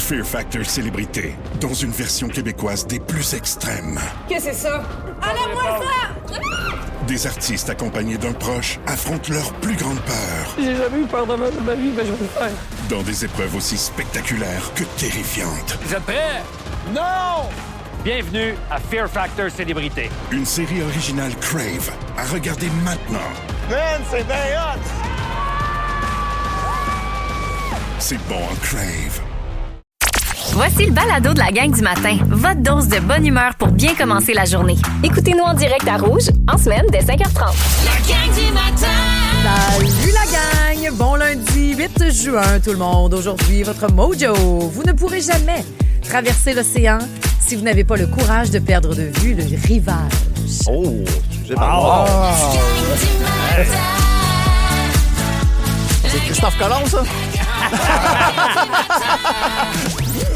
Fear Factor Célébrité, dans une version québécoise des plus extrêmes. Qu'est-ce que c'est ça? Enlève-moi ça! Des artistes accompagnés d'un proche affrontent leur plus grande peur. J'ai jamais eu peur de ma vie, mais je vais le faire. Dans des épreuves aussi spectaculaires que terrifiantes. Vous êtes prêts? Non! Bienvenue à Fear Factor Célébrité. Une série originale Crave à regarder maintenant. Man, c'est bien hot! C'est bon, hein, Crave. Voici le balado de la gang du matin. Votre dose de bonne humeur pour bien commencer la journée. Écoutez-nous en direct à Rouge, en semaine, dès 5h30. La gang du matin! Salut la gang! Bon lundi 8 juin, tout le monde. Aujourd'hui, votre mojo. Vous ne pourrez jamais traverser l'océan si vous n'avez pas le courage de perdre de vue le rivage. Oh, j'ai pas C'est Christophe Colomb, ça?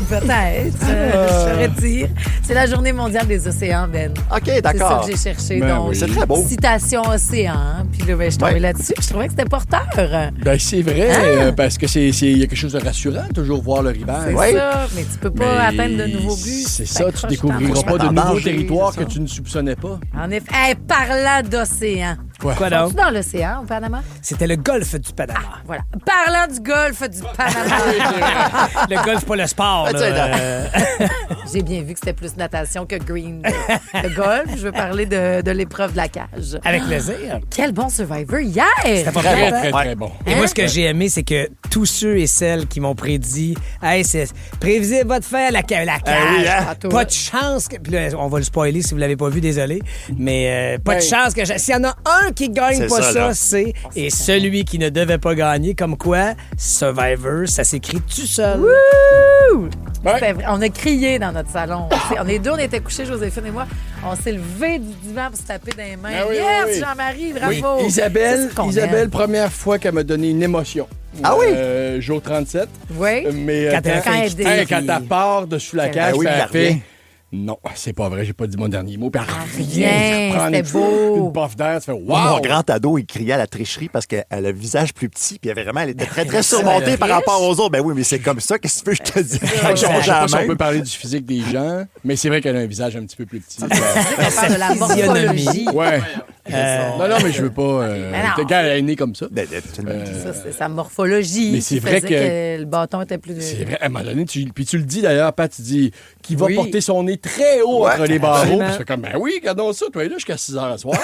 Peut-être, je saurais dire. C'est la journée mondiale des océans, Ben. OK, d'accord. C'est ça que j'ai cherché. Ben donc, oui. C'est très beau. Citation océan. Puis là, ben, je suis tombée là-dessus. Je trouvais que c'était porteur. Ben, c'est vrai, parce que il y a quelque chose de rassurant, toujours voir le rivage. C'est ça, mais tu peux pas atteindre de nouveaux buts. C'est ça, tu découvriras pas de nouveaux territoires que tu ne soupçonnais pas. En effet. Hey, parlant d'océan. Quoi Sont-tu donc? dans l'océan, au Panama? C'était le golfe du Panama. Voilà. Parlant du golfe du Panama. Le golfe, pas le sport. Là. J'ai bien vu que c'était plus natation que green. Le golf, je veux parler de l'épreuve de la cage. Avec plaisir. Quel bon Survivor hier! C'était pas Très, vrai, très, très bon. Et moi, ce que j'ai aimé, c'est que tous ceux et celles qui m'ont prédit, hey, c'est prévisez votre faire la cage. oui, hein? Pas de chance. Puis là, on va le spoiler si vous l'avez pas vu, désolé. Mais pas de chance que s'il y en a un qui gagne C'est pas ça, ça, là. c'est. Et celui qui ne devait pas gagner, comme quoi, Survivor, ça s'écrit tout seul. Wouh! Ouais. C'était vrai. On a crié dans notre salon. On est deux, on était couchés, Joséphine et moi. On s'est levés du divan pour se taper dans les mains. Ah oui, yes, oui, oui. Jean-Marie, Oui. bravo! Isabelle, C'est ce qu'on aime. première fois qu'elle m'a donné une émotion. Ah oui? Jour 37. Oui. Mais Quand elle fait quand quitter. elle part de sous la cage, oui, puis il elle fait... revient. Non, c'est pas vrai, j'ai pas dit mon dernier mot. Puis elle rien, revient, reprend c'était beau. une puff d'air, tu fais Moi, wow! mon grand ado, il criait à la tricherie parce qu'elle a le visage plus petit, puis elle était très, très surmontée par rapport aux autres. Ben oui, mais c'est comme ça, qu'est-ce que tu veux que je te dise? Je sais pas si on Jamais. peut parler du physique des gens, mais c'est vrai qu'elle a un visage un petit peu plus petit. On parle de la morphologie. Ouais. Non, mais je veux pas... Mais non. Quand elle est née comme ça. Ça, c'est sa morphologie. mais c'est qui vrai faisait que- le bâton était plus... C'est vrai, à un moment donné, puis tu le dis d'ailleurs, Pat, tu dis qu'il va Oui. porter son nez très haut Ouais, entre les barreaux. absolument. Puis je fais comme, ben oui, regardons ça, toi, là, jusqu'à 6 h à soir.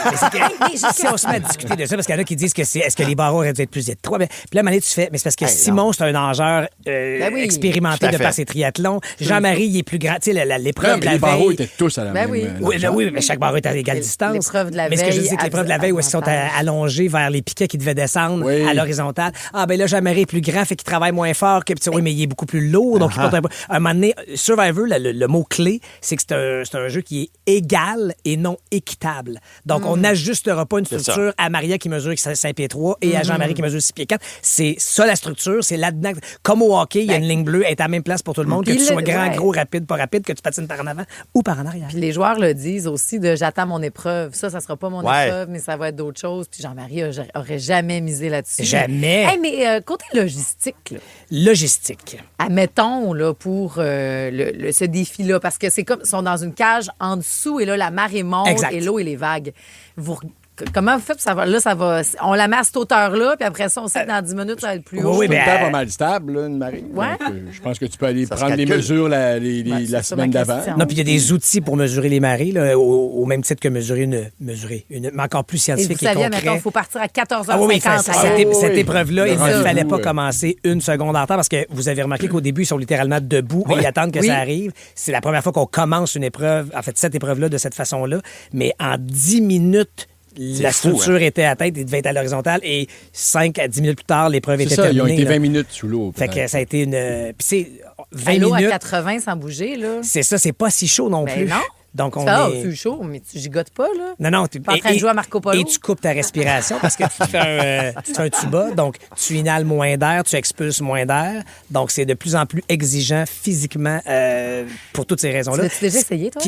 Si on se met à discuter de ça, parce qu'il y en a qui disent que est-ce que les barreaux auraient dû être plus étroits? Puis là, à un moment donné, tu fais, mais c'est parce que Hey, Simon, c'est un nageur oui, expérimenté tout à de fait. par ses triathlons. Jean-Marie, il est plus grand. Tu sais, l'épreuve Non, de mais la les barreaux veille. étaient tous à la Ben même... oui. Oui, mais chaque barreau est à égale distance. L'épreuve de la Mais ce que je veille, dis, c'est que l'épreuve de la veille, où ils sont avantage. allongés vers les piquets qui devaient descendre Oui. à l'horizontale. Ah, ben là, Jean-Marie est plus grand, fait qu'il travaille moins fort que. Oui, mais il est beaucoup plus lourd, donc il porte un peu. À un moment donné, Survivor, le mot-clé, c'est que c'est un jeu qui est égal et non équitable. Donc, on n'ajustera pas une C'est structure à Maria qui mesure 5 pieds 3 et à Jean-Marie qui mesure 6 pieds 4. C'est ça, la structure. C'est là-dedans. Comme au hockey, il y a une ligne bleue, elle est à la même place pour tout le monde, que Puis tu sois le- grand, ouais. gros, rapide, pas rapide, que tu patines par en avant ou par en arrière. Puis les joueurs le disent aussi de j'attends mon épreuve. Ça sera pas mon Ouais. épreuve, mais ça va être d'autres choses. Puis Jean-Marie aurait jamais misé là-dessus. Jamais. Hey, mais côté logistique, là, Logistique. admettons là, pour ce défi-là, parce que c'est comme ils sont dans une cage en dessous et là, la marée monte Exact. et l'eau et les vagues. Comment vous faites pour savoir? Là, ça va. On la met à cette hauteur-là, puis après ça, on sait que dans 10 minutes, ça va être plus haut. oui, C'est mais tout le temps pas mal stable, là, une marée. Ouais. Donc, je pense que tu peux aller Ça se prendre les calcule. mesures la c'est ça, semaine ma d'avant. question. Non, puis il y a des outils pour mesurer les marées, là, au même titre que mesurer une, mais encore plus Et vous scientifique et saviez, concret. maintenant, il faut partir à 14h50. Ah oui, cette oui. épreuve-là, Le il ne rendez-vous, fallait pas ouais. commencer une seconde en retard parce que vous avez remarqué qu'au début, ils sont littéralement debout et ils attendent que Oui. ça arrive. C'est la première fois qu'on commence une épreuve, en fait, cette épreuve-là de cette façon-là. Mais en 10 minutes, la fou, structure était atteinte, il devait être à l'horizontale et 5 à 10 minutes plus tard, l'épreuve C'est était ça, ils terminée. ont été là. 20 minutes sous l'eau. Fait que ça a été une... Puis c'est 20 À l'eau à minutes. 80 sans bouger, là. C'est ça, c'est pas si chaud non Ben plus. non. Donc, on Tu est... fais chaud, mais tu gigotes pas, là. Non, tu Pas en train de jouer à Marco Polo. Et tu coupes ta respiration parce que tu fais un tuba, donc tu inhales moins d'air, tu expulses moins d'air. Donc, c'est de plus en plus exigeant physiquement pour toutes ces raisons-là. L'as-tu déjà essayé, toi?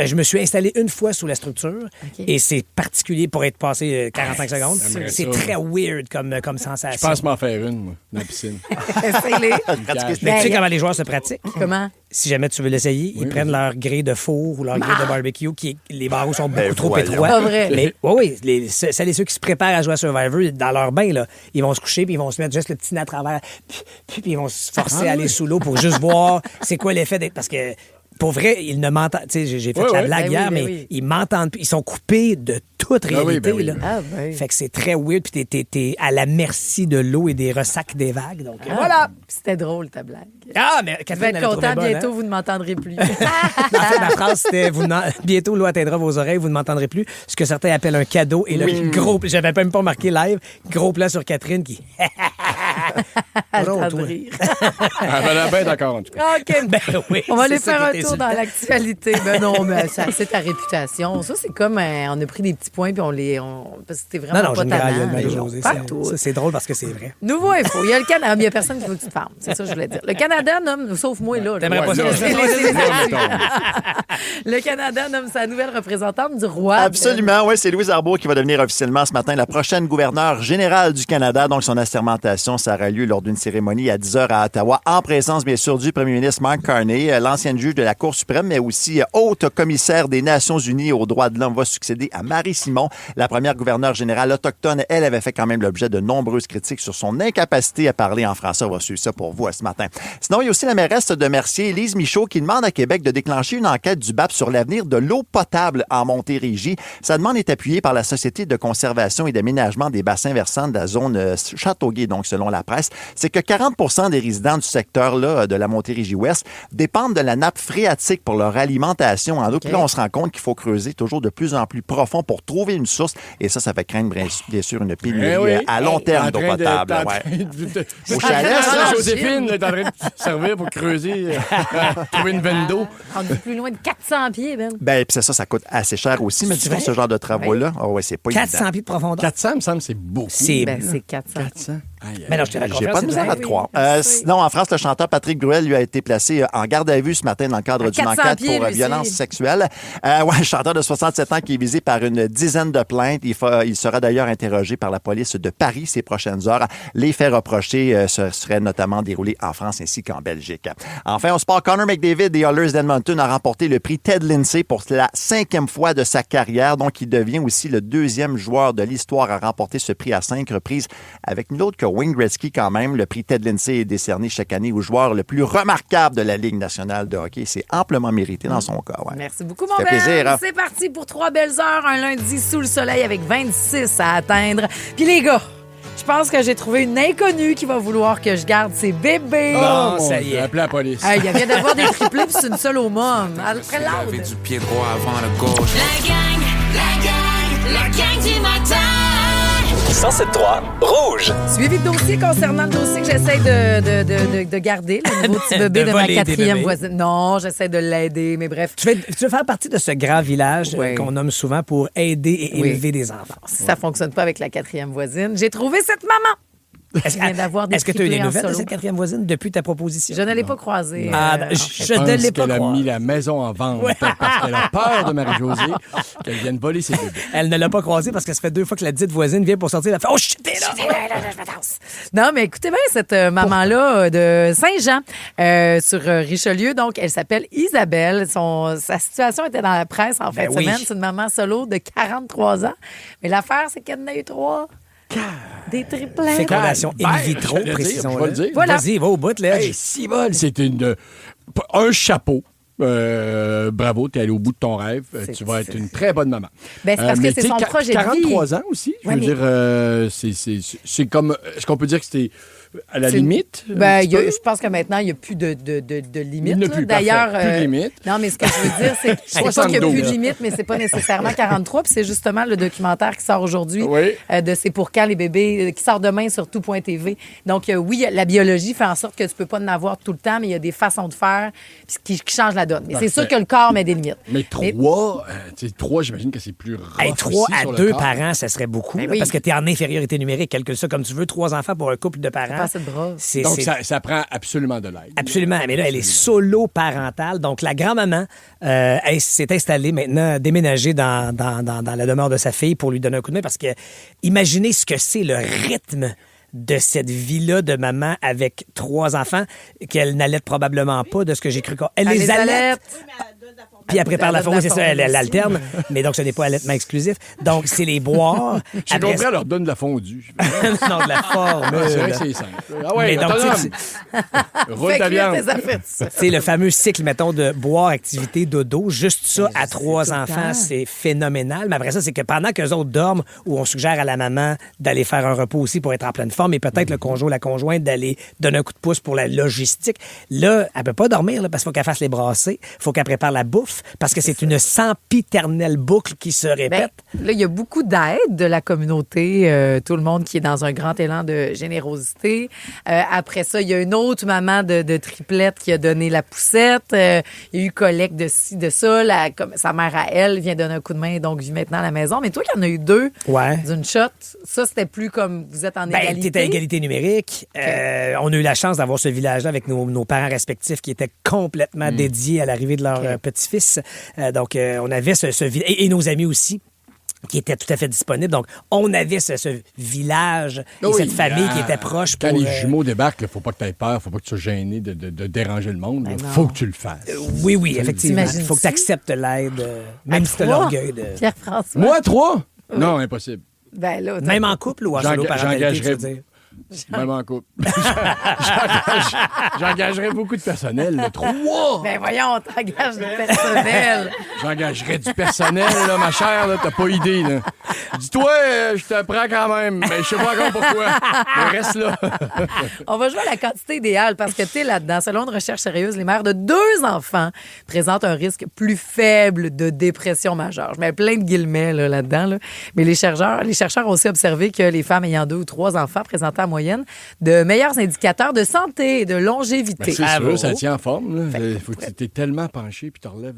Je me suis installé une fois sous la structure et c'est particulier pour être passé 45 secondes. C'est très weird comme sensation. Je pense m'en faire une, moi, dans la piscine. Essaye-les. Mais tu sais comment les joueurs se pratiquent? Comment? Si jamais tu veux l'essayer, ils prennent leur grille de four ou leur grille de barbecue, les barreaux sont beaucoup trop voyons. étroits. Pas vrai. Mais oui, celles et ceux qui se préparent à jouer à Survivor, dans leur bain, là, ils vont se coucher puis ils vont se mettre juste le petit nez à travers, puis ils vont se forcer à aller sous l'eau pour juste voir c'est quoi l'effet d'être... Parce que pour vrai, ils ne m'entendent... Tu sais, j'ai fait la blague hier, mais ils m'entendent plus. Ils sont coupés de toute réalité. Là. Ah, ben. Fait que c'est très weird, puis t'es à la merci de l'eau et des ressacs des vagues. Donc, Voilà. C'était drôle, ta blague. Ah, mais Je vais Catherine, être elle content, la trouvait bientôt, bonne, vous ne m'entendrez plus. En fait, la phrase, c'était bientôt, l'eau atteindra vos oreilles, vous ne m'entendrez plus. Ce que certains appellent un cadeau. Et là, gros, j'avais même pas marqué live, gros plan sur Catherine qui. À le Oh, temps de toi. rire. Ah, ben, la bête d'accord, en tout cas. OK. Ben oui, On va aller c'est ça faire qui un est tour dans insultant. l'actualité. Ben non, mais ça, c'est ta réputation. Ça, c'est comme on a pris des petits points puis parce que c'était vraiment Non, j'ai pas une tannant. graille, mais Marie-Josée. non, pas tout. Ça, c'est drôle parce que c'est vrai. Nouveau info. Il y a le Canada. Il y a personne qui veut que tu te fermes. C'est ça que je voulais dire. Le Canada nomme, sauf moi, là. T'aimerais pas ça? C'est les- Le Canada nomme sa nouvelle représentante du roi. Absolument, oui, c'est Louise Arbour qui va devenir officiellement ce matin la prochaine gouverneure générale du Canada. Donc, son assermentation, ça aura lieu lors d'une cérémonie à 10h à Ottawa, en présence, bien sûr, du premier ministre Mark Carney, l'ancienne juge de la Cour suprême, mais aussi haute commissaire des Nations unies aux droits de l'homme, va succéder à Marie Simon, la première gouverneure générale autochtone. Elle avait fait quand même l'objet de nombreuses critiques sur son incapacité à parler en français. On va suivre ça pour vous ce matin. Sinon, il y a aussi la mairesse de Mercier, Lise Michaud, qui demande à Québec de déclencher une enquête du BAP sur l'avenir de l'eau potable en Montérégie. Sa demande est appuyée par la Société de conservation et d'aménagement des bassins versants de la zone Châteauguay, donc selon la presse. C'est que 40 des résidents du secteur-là de la Montérégie-Ouest dépendent de la nappe phréatique pour leur alimentation en eau. Puis là, on se rend compte qu'il faut creuser toujours de plus en plus profond pour trouver une source. Et ça fait craindre, bien sûr, une pénurie à long terme d'eau potable. Au chalet, ça, Joséphine est en train de servir pour creuser, trouver une veine d'eau. On est plus loin de 400 pieds, Ben. Ben, puis c'est ça coûte assez cher aussi, mais tu fais ce genre de travaux-là. Oh, ouais, c'est pas 400 évident. pieds de profondeur. 400, me semble, c'est beaucoup. C'est... Ben, c'est 400. 400. Aïe, aïe. Mais non, je te la J'ai confesse, pas de c'est misère vrai. à te croire. oui. Sinon, en France, le chanteur Patrick Bruel lui a été placé en garde à vue ce matin dans le cadre À d'une 400 enquête pieds, pour lui violence aussi. sexuelle. Le chanteur de 67 ans qui est visé par une dizaine de plaintes. Il sera d'ailleurs interrogé par la police de Paris ces prochaines heures. Les faits reprochés se seraient notamment déroulés en France ainsi qu'en Belgique. Enfin, au sport, Connor McDavid des Oilers d'Edmonton a remporté le prix Ted Lindsay pour la 5e fois de sa carrière. Donc, il devient aussi le 2e joueur de l'histoire à remporter ce prix à 5 reprises, avec nul autre que Wayne Gretzky quand même. Le prix Ted Lindsay est décerné chaque année au joueur le plus remarquable de la Ligue nationale de hockey. C'est amplement mérité dans son cas. Ouais. Merci beaucoup, mon Ça fait Ben. plaisir, hein? C'est parti pour 3 belles heures, un lundi sous le soleil avec 26 à atteindre. Puis les gars, je pense que j'ai trouvé une inconnue qui va vouloir que je garde ses bébés. Oh, Mon ça y Dieu, est. appelez la police. Il vient d'avoir des triplés, puis c'est une seule au môme. Après l'autre. du pied droit avant le gauche. La gang du matin. 107.3 Rouge. Suivi de dossier concernant le dossier que j'essaie de garder, le nouveau petit bébé De de ma voler des 4e bébés. voisine. Non, j'essaie de l'aider, mais bref. Tu veux faire partie de ce grand village Oui. qu'on nomme souvent pour aider et Oui. élever des enfants. Si ça fonctionne pas avec la 4e voisine, j'ai trouvé cette maman. Est-ce qui vient d'avoir des est-ce que tu as eu des triplés en nouvelles de solo. cette 4e voisine depuis ta proposition? Je ne l'ai pas croisée. Ah, en je fait. Je ne pense l'ai pas qu'elle a croisée. mis la maison en vente parce qu'elle a peur de Marie-Josée qu'elle vienne voler ses bébés. Elle ne l'a pas croisée parce que ça fait 2 fois que la dite voisine vient pour sortir. Elle fait « Oh, shit, t'es là! » Non, mais écoutez bien cette maman-là de Saint-Jean sur Richelieu. Donc, elle s'appelle Isabelle. Sa situation était dans la presse en fin de oui. semaine. C'est une maman solo de 43 ans. Mais l'affaire, c'est qu'elle en a eu 3. Des triplés. Fécondation in vitro, je vais le dire, précisons. je vais le dire. Voilà. Vas-y, va au bout, là. Hey, si bol, c'est un chapeau. Bravo, tu es allé au bout de ton rêve. Tu vas être une très bonne maman. Ben, c'est parce que mais c'est tu sais, son projet de vie. 43 ans aussi. Je Ouais, veux mais- dire, c'est comme. Est-ce qu'on peut dire que c'était À la limite? Je pense que maintenant, il n'y a plus de limite. Il n'y en a plus, D'ailleurs, parfait. Plus de limite. Non, mais ce que je veux dire, c'est que pas qu'il n'y a plus de limite, mais c'est pas nécessairement 43. Puis c'est justement le documentaire qui sort aujourd'hui de C'est pour quand les bébés, qui sort demain sur tout.tv. Donc, oui, la biologie fait en sorte que tu peux pas en avoir tout le temps, mais il y a des façons de faire qui changent la donne. Mais c'est sûr que le corps met des limites. Mais 3, j'imagine que c'est plus rough 3 à 2 corps. parents, ça serait beaucoup. Ben oui. Parce que tu es en infériorité numérique. Calcule ça comme tu veux. 3 enfants pour un couple de parents. Pas assez de bras. Donc, ça prend absolument de l'aide. Absolument. Mais là, elle est solo-parentale. Donc, la grand-maman elle s'est installée maintenant, déménagée dans la demeure de sa fille pour lui donner un coup de main parce que imaginez ce que c'est le rythme de cette vie-là de maman avec 3 enfants qu'elle n'allait probablement pas de ce que j'ai cru. Elle les allait. Puis elle prépare la fondue, c'est ça, elle alterne. Mais donc, ce n'est pas allaitement exclusif. Donc, c'est les boire. J'ai compris, elle leur donne de la fondue. Non, de la forme. C'est vrai que c'est simple. Ah ouais, mais donc, roule ta viande. C'est le fameux cycle, mettons, de boire, activité, dodo. Juste ça, à 3 enfants, c'est phénoménal. Mais après ça, c'est que pendant qu'eux autres dorment, où on suggère à la maman d'aller faire un repos aussi pour être en pleine forme, et peut-être le conjoint ou la conjointe d'aller donner un coup de pouce pour la logistique. Là, elle peut pas dormir là, parce qu'il faut qu'elle fasse les brassées. Il faut qu'elle prépare la bouffe. Parce que c'est une sempiternelle boucle qui se répète. Là, il y a beaucoup d'aide de la communauté, tout le monde qui est dans un grand élan de générosité. Après ça, il y a une autre maman de triplette qui a donné la poussette. Il y a eu collecte de ci, de ça. Sa mère à elle vient donner un coup de main, donc vit maintenant à la maison. Mais toi, qui en as eu 2 d'une shot, ça, c'était plus comme vous êtes en égalité. T'es à égalité numérique. Okay. On a eu la chance d'avoir ce village-là avec nos parents respectifs qui étaient complètement dédiés à l'arrivée de leur petit-fils. Donc, on avait ce village, et nos amis aussi, qui étaient tout à fait disponibles. Donc, on avait ce village et cette famille qui était proche. Quand les jumeaux débarquent, il ne faut pas que tu aies peur, il ne faut pas que tu sois gêné de déranger le monde. Il faut que tu le fasses. Oui, effectivement. Il faut que tu acceptes l'aide, même si tu as l'orgueil de... Pierre-François. Moi, 3? Non, impossible. Ben là, même en couple ou en solo-parentalité, tu veux dire? Même en couple. J'engagerais beaucoup de personnel. 3! Ben voyons, on t'engage du personnel. J'engagerais du personnel, là, ma chère. T'as pas idée. Là. Dis-toi, je te prends quand même, mais je sais pas encore pourquoi. Mais reste là. On va jouer à la quantité idéale parce que tu es là-dedans. Selon une recherche sérieuse, les mères de 2 enfants présentent un risque plus faible de dépression majeure. Je mets plein de guillemets là-dedans. Là. Mais les chercheurs ont aussi observé que les femmes ayant 2 ou 3 enfants présentaient en moyenne de meilleurs indicateurs de santé et de longévité. Ben, c'est sûr, ça tient en forme. Tu es tellement penché puis tu relèves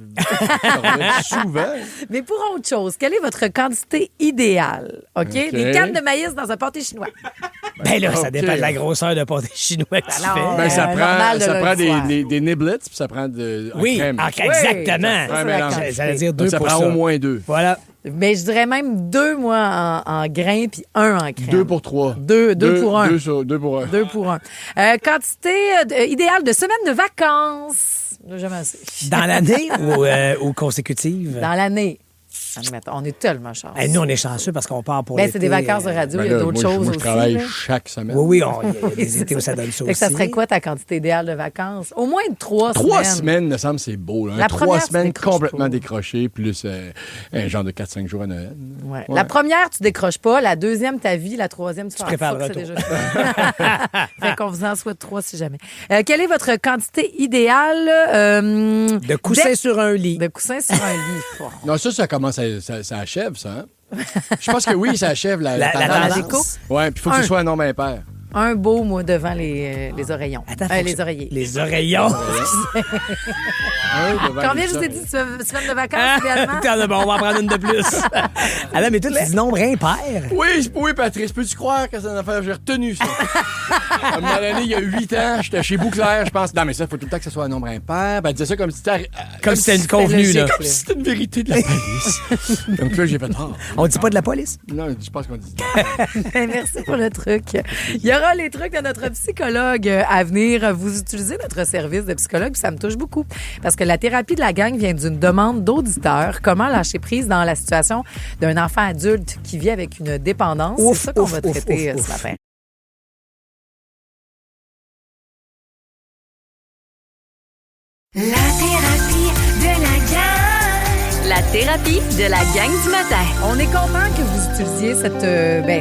souvent. Mais pour autre chose, quelle est votre quantité idéale? OK? Des cannes de maïs dans un pâté chinois. Ben là, ça dépend de la grosseur de pâté chinois que tu fais. Ben, ça prend des niblets puis ça prend de crème. Exactement. Ça veut dire 2 ça prend au moins 2. Voilà. Mais je dirais même 2, moi, en grains, puis 1 en crème. 2 pour 3. 2 pour 1. 2 pour 1. 2 pour 1. Quantité idéale de semaine de vacances. Jamais assez. Dans l'année ou consécutive? Dans l'année. On est tellement chanceux. Nous, on est chanceux parce qu'on part pour l'été. C'est des vacances de radio, il y a d'autres choses aussi. Moi, je travaille chaque semaine. Oui, il y a des étés où ça donne ça aussi. Ça serait quoi ta quantité idéale de vacances? Au moins 3 semaines. 3 semaines, me semble, c'est beau. Là. 3 semaines complètement décrochées, plus un genre de 4-5 jours à Noël. Ouais. La première, tu décroches pas. La deuxième, ta vie. La troisième, tu prépares le retour. Fait qu'on vous en souhaite 3 si jamais. Quelle est votre quantité idéale? De coussins sur un lit. De coussins sur un lit. Non, ça commence ça achève, ça. Hein? Je pense que oui, ça achève la tendance. Oui, puis il faut que ce soit un nombre impair. Un beau, moi, devant les oreillons. Les oreillers. Les oreillons. Combien je vous ai dit de semaine de vacances, idéalement? On va en prendre une de plus. Alors, mais toi, tu dis nombre impair. Oui, Patrice. Peux-tu croire que c'est une affaire? J'ai retenu ça. À un moment donné, il y a 8 ans, j'étais chez Bouclair, je pense. Non, mais ça, il faut tout le temps que ce soit un nombre impair. Ben, elle disait ça comme si c'était... Comme si c'était une convenue, là. Comme si c'était une vérité de la police. Donc là, j'ai fait... On dit pas de la police? Non, je pense qu'on dit... Merci pour le truc. Il y aura les trucs de notre psychologue à venir. Vous utilisez notre service de psychologue, puis ça me touche beaucoup. Parce que la thérapie de la gang vient d'une demande d'auditeurs. Comment lâcher prise dans la situation d'un enfant adulte qui vit avec une dépendance? C'est ça qu'on va traiter ce matin. La thérapie de la gang. La La thérapie de la gang du matin. On est content que vous utilisiez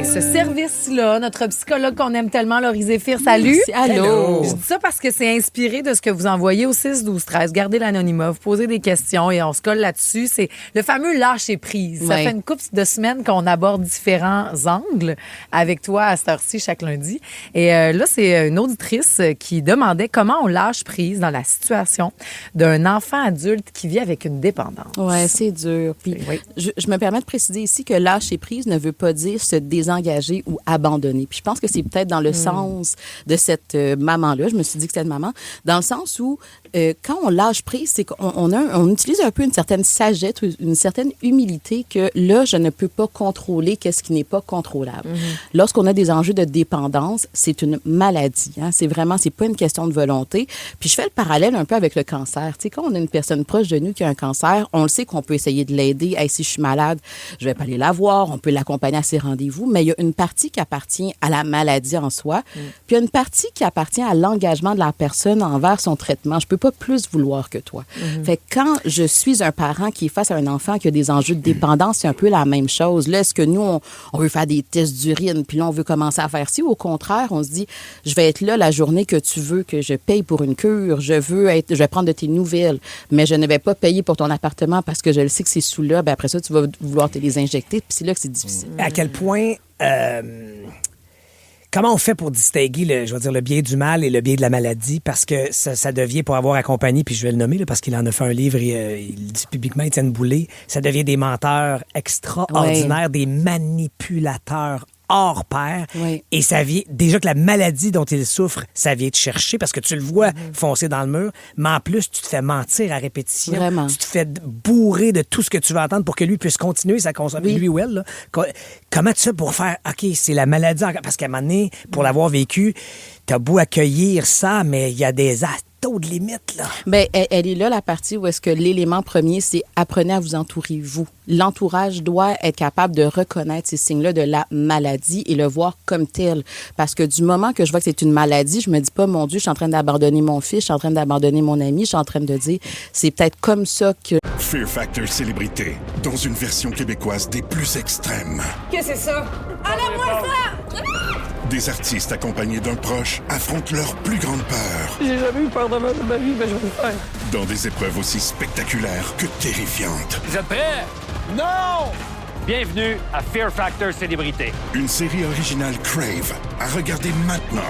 ce service-là. Notre psychologue qu'on aime tellement, Laurie Zéphir. Salut. Allô. Je dis ça parce que c'est inspiré de ce que vous envoyez au 6-12-13. Gardez l'anonymat, vous posez des questions et on se colle là-dessus. C'est le fameux lâcher-prise. Ça fait une couple de semaines qu'on aborde différents angles avec toi à cette heure-ci chaque lundi. Et là, c'est une auditrice qui demandait comment on lâche prise dans la situation d'un enfant adulte qui vit avec une dépendance. Ouais, c'est dur. Puis je me permets de préciser ici que lâcher prise ne veut pas dire se désengager ou abandonner. Puis je pense que c'est peut-être dans le sens de cette maman-là, je me suis dit que c'était une maman, dans le sens où quand on lâche prise, c'est qu'on utilise un peu une certaine sagesse, une certaine humilité que là, je ne peux pas contrôler qu'est-ce qui n'est pas contrôlable. Lorsqu'on a des enjeux de dépendance, c'est une maladie. Hein? C'est pas une question de volonté. Puis je fais le parallèle un peu avec le cancer. Tu sais, quand on a une personne proche de nous qui a un cancer, on le sait qu'on peut essayer de l'aider. Hey, si je suis malade, je vais pas aller la voir. On peut l'accompagner à ses rendez-vous. Mais il y a une partie qui appartient à la maladie en soi. Puis il y a une partie qui appartient à l'engagement de la personne envers son traitement. Je peux pas plus vouloir que toi. Fait que quand je suis un parent qui est face à un enfant qui a des enjeux de dépendance, c'est un peu la même chose. Là, est-ce que nous, on veut faire des tests d'urine, puis là, on veut commencer à faire ci? Ou au contraire, on se dit, je vais être là la journée que tu veux que je paye pour une cure. Je vais prendre de tes nouvelles, mais je ne vais pas payer pour ton appartement parce que je le sais que c'est sous là. Ben après ça, tu vas vouloir te les injecter, puis c'est là que c'est difficile. À quel point... Comment on fait pour distinguer le bien du mal et le bien de la maladie? Parce que ça devient, pour avoir accompagné, puis je vais le nommer là, parce qu'il en a fait un livre et il dit publiquement, Étienne Boulay, ça devient des menteurs extraordinaires, des manipulateurs hors pair. Oui. Et ça vient, déjà que la maladie dont il souffre, ça vient te chercher parce que tu le vois foncer dans le mur, mais en plus, tu te fais mentir à répétition. Vraiment. Tu te fais bourrer de tout ce que tu veux entendre pour que lui puisse continuer sa consommation. Lui ou elle, là. Comment tu fais pour faire, OK, c'est la maladie encore? Parce qu'à un moment donné, pour l'avoir vécu, t'as beau accueillir ça, mais il y a des taux de limite, là. Bien, elle est là, la partie où est-ce que l'élément premier, c'est apprenez à vous entourer, vous. L'entourage doit être capable de reconnaître ces signes-là de la maladie et le voir comme tel. Parce que du moment que je vois que c'est une maladie, je me dis pas, mon Dieu, je suis en train d'abandonner mon fils, je suis en train d'abandonner mon ami, je suis en train de dire, c'est peut-être comme ça que... Fear Factor Célébrité, dans une version québécoise des plus extrêmes. Qu'est-ce que c'est ça? Enlève-moi ça! Des artistes accompagnés d'un proche affrontent leur plus grande peur. J'ai jamais eu peur de ma vie, mais je vais le faire. Dans des épreuves aussi spectaculaires que terrifiantes. Vous êtes prêts? Non! Bienvenue à Fear Factor Célébrité. Une série originale Crave à regarder maintenant.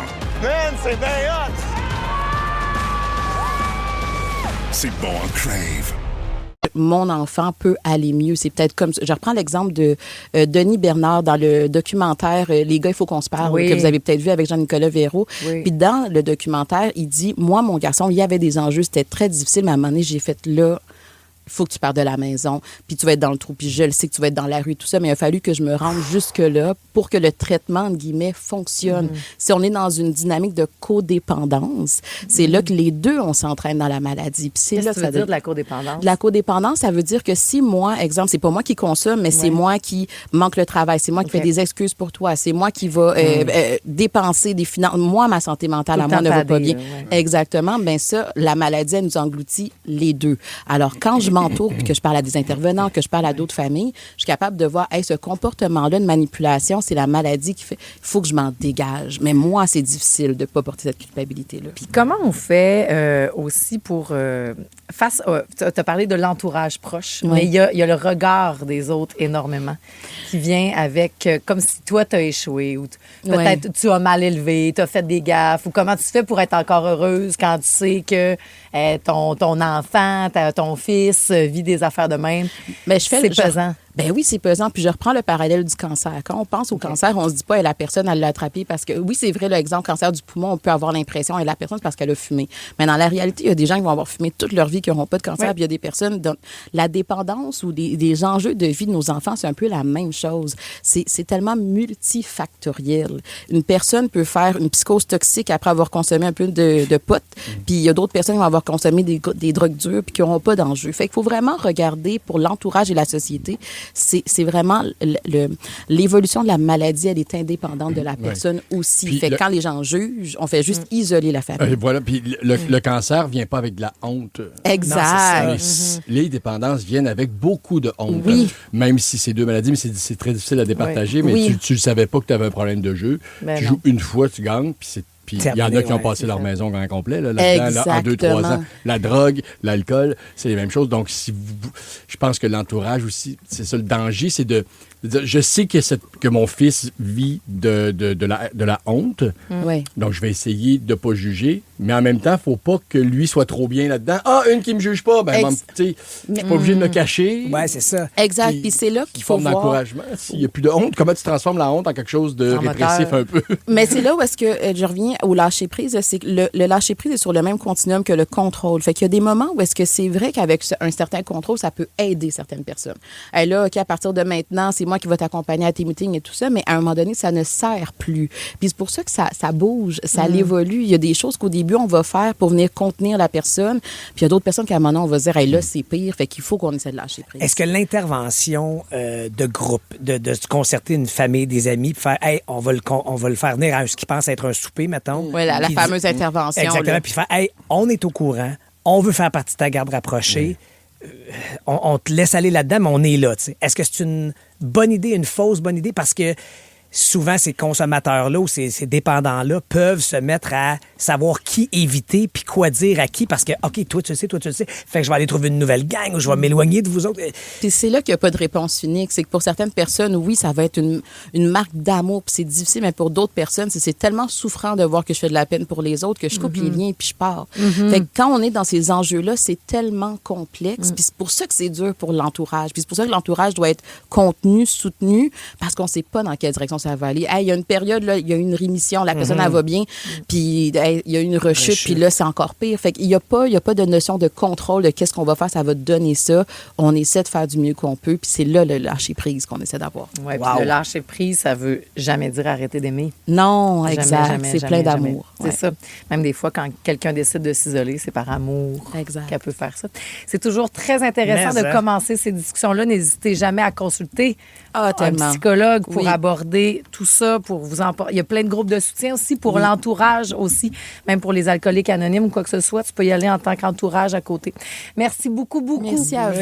Man, c'est bien hot! C'est bon en Crave. Mon enfant peut aller mieux. C'est peut-être comme ça. Je reprends l'exemple de Denis Bernard dans le documentaire Les gars, il faut qu'on se parle, que vous avez peut-être vu avec Jean-Nicolas Véraud. Oui. Puis dans le documentaire, il dit, moi, mon garçon, il y avait des enjeux, c'était très difficile, mais à un moment donné, j'ai fait là... Il faut que tu partes de la maison, puis tu vas être dans le trou, puis je le sais que tu vas être dans la rue, tout ça, mais il a fallu que je me rende jusque-là pour que le traitement, entre guillemets, fonctionne. Si on est dans une dynamique de codépendance, c'est là que les deux, on s'entraîne dans la maladie. Puis c'est Qu'est-ce là que ça veut dire de la codépendance? De la codépendance, ça veut dire que si moi, exemple, c'est pas moi qui consomme, mais c'est moi qui manque le travail, c'est moi qui fais des excuses pour toi, c'est moi qui va dépenser des finances. Moi, ma santé mentale, à moi, ne va pas bien. Exactement. Bien ça, la maladie, elle nous engloutit les deux. Alors, quand je m'entoure, puis que je parle à des intervenants, que je parle à d'autres familles, je suis capable de voir, hey, ce comportement-là de manipulation, c'est la maladie qui fait, il faut que je m'en dégage. Mais moi, c'est difficile de ne pas porter cette culpabilité-là. Puis comment on fait aussi pour... tu as parlé de l'entourage proche, mais il y a le regard des autres énormément qui vient avec, comme si toi, tu as échoué ou peut-être tu as mal élevé, tu as fait des gaffes, ou comment tu fais pour être encore heureuse quand tu sais que ton enfant, ton fils vit des affaires de même. Mais c'est pesant. Ben oui, c'est pesant. Puis je reprends le parallèle du cancer. Quand on pense au cancer, on se dit pas, la personne, elle l'a attrapé parce que, oui, c'est vrai, l'exemple cancer du poumon, on peut avoir l'impression, la personne, c'est parce qu'elle a fumé. Mais dans la réalité, il y a des gens qui vont avoir fumé toute leur vie qui n'auront pas de cancer. Puis il y a des personnes, dont la dépendance ou des enjeux de vie de nos enfants, c'est un peu la même chose. C'est tellement multifactoriel. Une personne peut faire une psychose toxique après avoir consommé un peu de pot. Puis il y a d'autres personnes qui vont avoir consommé des drogues dures puis qui n'auront pas d'enjeu. Fait qu'il faut vraiment regarder pour l'entourage et la société c'est vraiment l'évolution de la maladie, elle est indépendante de la personne aussi. Puis fait que quand les gens jugent, on fait juste isoler la famille. Voilà, puis le cancer vient pas avec de la honte. Exact. Mais les dépendances viennent avec beaucoup de honte. Oui. Même si c'est deux maladies, mais c'est très difficile à départager, mais tu ne savais pas que tu avais un problème de jeu. Tu joues une fois, tu gagnes, puis il y en a qui ont passé leur maison en complet, là-dedans, en 2-3 ans. La drogue, l'alcool, c'est les mêmes choses. Donc, je pense que l'entourage aussi, c'est ça le danger, c'est de dire, je sais que mon fils vit de la honte, donc je vais essayer de ne pas juger, mais en même temps, il ne faut pas que lui soit trop bien là-dedans. Ah, une qui ne me juge pas, ben, tu sais, je suis pas obligé de me cacher. Oui, c'est ça. Exact, puis c'est là qu'il faut forme voir. d'encouragement. S'il n'y a plus de honte, comment tu transformes la honte en quelque chose de répressif un peu? Mais c'est là où est-ce que je reviens au lâcher-prise, c'est que le lâcher-prise est sur le même continuum que le contrôle. Fait qu'il y a des moments où est-ce que c'est vrai qu'avec un certain contrôle, ça peut aider certaines personnes. Et là, OK, à partir de maintenant, c'est moi qui vais t'accompagner à tes meetings et tout ça, mais à un moment donné, ça ne sert plus. Puis c'est pour ça que ça bouge, ça évolue. Il y a des choses qu'au début, on va faire pour venir contenir la personne, puis il y a d'autres personnes qu'à un moment donné, on va se dire, hey, là, c'est pire, fait qu'il faut qu'on essaie de lâcher prise. Est-ce que l'intervention de groupe, de se concerter une famille, des amis, puis faire, hey, on va le faire venir à ce qui pense être un souper, mettons. Oui, la fameuse intervention. Exactement, puis faire, hey, on est au courant, on veut faire partie de ta garde rapprochée. On te laisse aller là-dedans, mais on est là. T'sais. Est-ce que c'est une bonne idée, une fausse bonne idée? Parce que souvent, ces consommateurs-là ou ces dépendants-là peuvent se mettre à savoir qui éviter puis quoi dire à qui parce que, OK, toi, tu le sais, fait que je vais aller trouver une nouvelle gang ou je vais m'éloigner de vous autres. Puis c'est là qu'il n'y a pas de réponse unique. C'est que pour certaines personnes, oui, ça va être une marque d'amour puis c'est difficile, mais pour d'autres personnes, c'est tellement souffrant de voir que je fais de la peine pour les autres que je coupe les liens puis je pars. Fait que quand on est dans ces enjeux-là, c'est tellement complexe puis c'est pour ça que c'est dur pour l'entourage. Puis c'est pour ça que l'entourage doit être contenu, soutenu parce qu'on ne sait pas dans quelle direction ça va aller. Hey, il y a une période, là, il y a une rémission, la personne, elle va bien, puis hey, il y a une rechute, puis là, c'est encore pire. Fait qu'il n'y a pas de notion de contrôle de qu'est-ce qu'on va faire, ça va te donner ça. On essaie de faire du mieux qu'on peut, puis c'est là le lâcher-prise qu'on essaie d'avoir. Oui, puis le lâcher-prise, ça veut jamais dire arrêter d'aimer. Non, exact. C'est plein d'amour. C'est ça. Même des fois, quand quelqu'un décide de s'isoler, c'est par amour qu'elle peut faire ça. C'est toujours très intéressant de commencer ces discussions-là. N'hésitez jamais à consulter un psychologue pour aborder tout ça, pour vous Il y a plein de groupes de soutien aussi pour l'entourage aussi, même pour les alcooliques anonymes ou quoi que ce soit, tu peux y aller en tant qu'entourage à côté. Merci beaucoup. Merci à vous.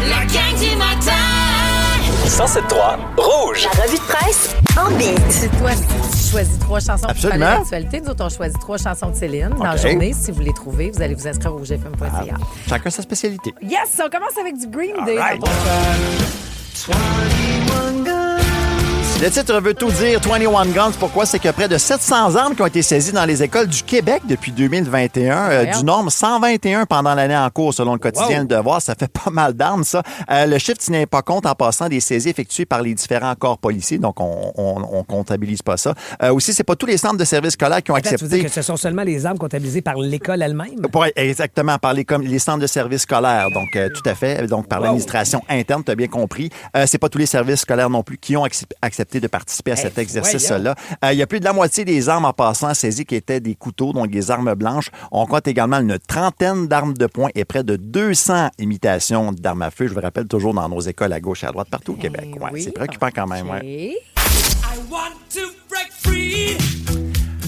La gang du matin. 107.3 Rouge. La revue de presse en beat. C'est toi qui choisis 3 chansons pour parler Absolument. d'actualité. Nous autres, on choisit 3 chansons de Céline dans la journée. Si vous les trouvez, vous allez vous inscrire au rougefm.ca. Chacun sa spécialité. Yes, on commence avec du Green Day. Right. Le titre veut tout dire, 21 Guns. Pourquoi? C'est que près de 700 armes qui ont été saisies dans les écoles du Québec depuis 2021. Du nombre 121 pendant l'année en cours, selon le quotidien Le Devoir. Ça fait pas mal d'armes, ça. Le chiffre tient pas compte en passant des saisies effectuées par les différents corps policiers. Donc, on comptabilise pas ça. Aussi, c'est pas tous les centres de services scolaires qui ont accepté... Tu veux dire que ce sont seulement les armes comptabilisées par l'école elle-même? Oui, exactement, par les centres de services scolaires. Donc, tout à fait. Donc, par l'administration interne, tu as bien compris. C'est pas tous les services scolaires non plus qui ont accepté de participer à cet exercice-là. Il y a plus de la moitié des armes en passant saisies qui étaient des couteaux, donc des armes blanches. On compte également une trentaine d'armes de poing et près de 200 imitations d'armes à feu. Je vous rappelle, toujours dans nos écoles à gauche et à droite, partout au Québec. Ouais, c'est préoccupant quand même. Ouais. I want to break free.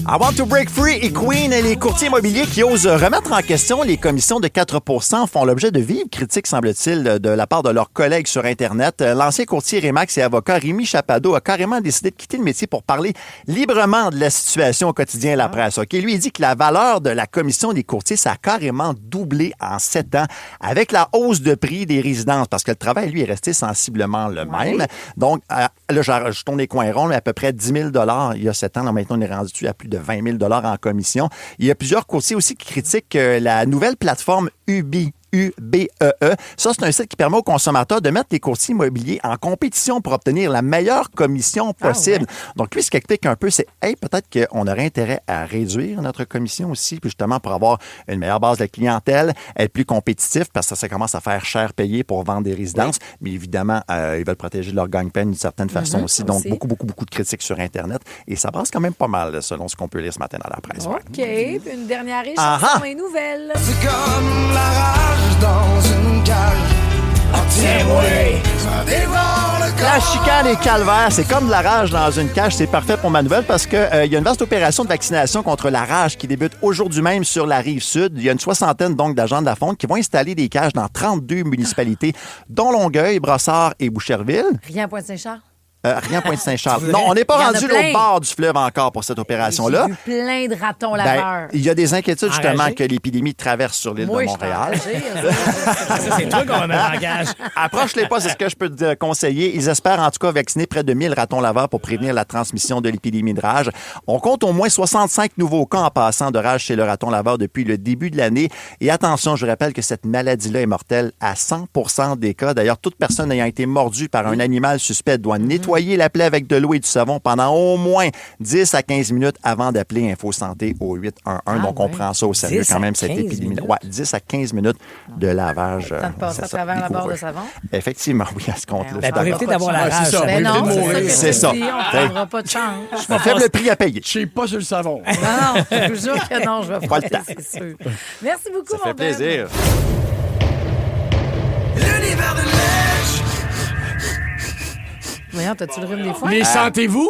I Want to Break Free et Queen, les courtiers immobiliers qui osent remettre en question les commissions de 4 % font l'objet de vives critiques, semble-t-il, de la part de leurs collègues sur Internet. L'ancien courtier Remax et avocat Rémi Chappado a carrément décidé de quitter le métier pour parler librement de la situation au quotidien à la presse. Okay? Lui, il dit que la valeur de la commission des courtiers, ça a carrément doublé en 7 ans avec la hausse de prix des résidences parce que le travail, lui, est resté sensiblement le même. Donc, là, je tourne les coins ronds, mais à peu près 10 000 $ il y a 7 ans. Là, maintenant, on est rendu à plus de 20 000 $ en commission. Il y a plusieurs courtiers aussi qui critiquent la nouvelle plateforme UBEE. Ça, c'est un site qui permet aux consommateurs de mettre les courtiers immobiliers en compétition pour obtenir la meilleure commission possible. Donc, lui, ce qu'il explique un peu, c'est peut-être qu'on aurait intérêt à réduire notre commission aussi, puis justement pour avoir une meilleure base de clientèle, être plus compétitif, parce que ça commence à faire cher payer pour vendre des résidences. Mais évidemment, ils veulent protéger leur gagne-pain d'une certaine façon aussi. Donc, beaucoup de critiques sur Internet. Et ça passe quand même pas mal, selon ce qu'on peut lire ce matin dans la presse. OK. Une dernière chanson et nouvelle. C'est comme la rage dans une cage. Tiens-moi, ça dévore le corps. La chicane et calvaire, c'est comme de la rage dans une cage. C'est parfait pour ma nouvelle parce qu'il y a une vaste opération de vaccination contre la rage qui débute aujourd'hui même sur la Rive-Sud. Il y a une 60aine donc d'agents de la Fonte qui vont installer des cages dans 32 municipalités, dont Longueuil, Brossard et Boucherville. Rien à Pointe-Saint-Charles? Rien Pointe-Saint-Charles. Non, on n'est pas rendu l'autre bord du fleuve encore pour cette opération-là. J'ai vu plein de ratons laveurs. Il y a des inquiétudes justement que l'épidémie traverse sur l'île de Montréal. Ça, c'est toi qu'on va mettre en gage. Approche-les pas, c'est ce que je peux te conseiller. Ils espèrent en tout cas vacciner près de 1000 ratons laveurs pour prévenir la transmission de l'épidémie de rage. On compte au moins 65 nouveaux cas en passant de rage chez le raton laveur depuis le début de l'année. Et attention, je rappelle que cette maladie-là est mortelle à 100% des cas. D'ailleurs, toute personne ayant été mordue par un animal suspect doit nettoyer la plaie avec de l'eau et du savon pendant au moins 10 à 15 minutes avant d'appeler Info Santé au 811. Donc, on prend ça au sérieux quand même, cette épidémie. Ouais, 10 à 15 minutes de lavage. Ça te passe à travers la barre de savon? Effectivement, oui, à ce compte-là. Pour éviter d'avoir la rage. Ben non, c'est ça. On ne prendra pas de chance. Un faible prix à payer. Je sais pas sur le savon. Non, je vous jure que non, je vais Pas pas le temps. c'est sûr. Merci beaucoup, Ça fait plaisir. L'univers de neige. Voyons, t'as-tu le rhume des fois? Les sentez-vous?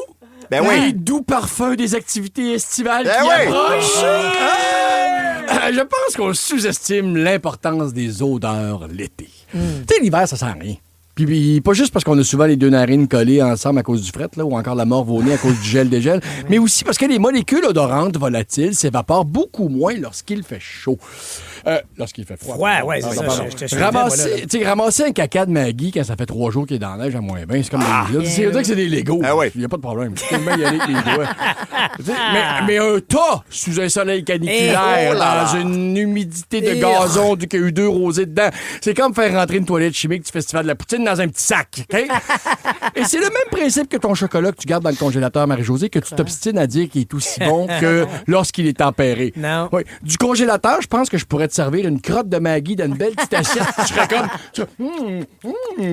Ben oui. Les doux parfums des activités estivales Ben qui oui. approchent. Je pense qu'on sous-estime l'importance des odeurs l'été. Tu sais, l'hiver, ça sent à rien. Puis pas juste parce qu'on a souvent les deux narines collées ensemble à cause du fret, là, ou encore la morve au nez à cause du gel-dégel, mais aussi parce que les molécules odorantes volatiles s'évaporent beaucoup moins lorsqu'il fait chaud. Lorsqu'il fait froid. Ouais, c'est ça. Je te suis Ramasser un caca de Maggie quand ça fait 3 jours qu'il est dans la neige à moins 20, c'est comme des... C'est dire que c'est des Legos. Ah ouais. Il n'y a pas de problème. Tu peux même y aller avec les doigts. mais un tas sous un soleil caniculaire, dans une humidité de gazon qu'il y a eu 2 rosées dedans, c'est comme faire rentrer une toilette chimique du Festival de la Poutine dans un petit sac. OK? Et c'est le même principe que ton chocolat que tu gardes dans le congélateur, Marie-Josée, que tu t'obstines à dire qu'il est aussi bon que lorsqu'il est tempéré. Non. Oui. Du congélateur, je pense que je pourrais te servir une crotte de Maggie dans une belle petite assiette. Tu serais comme...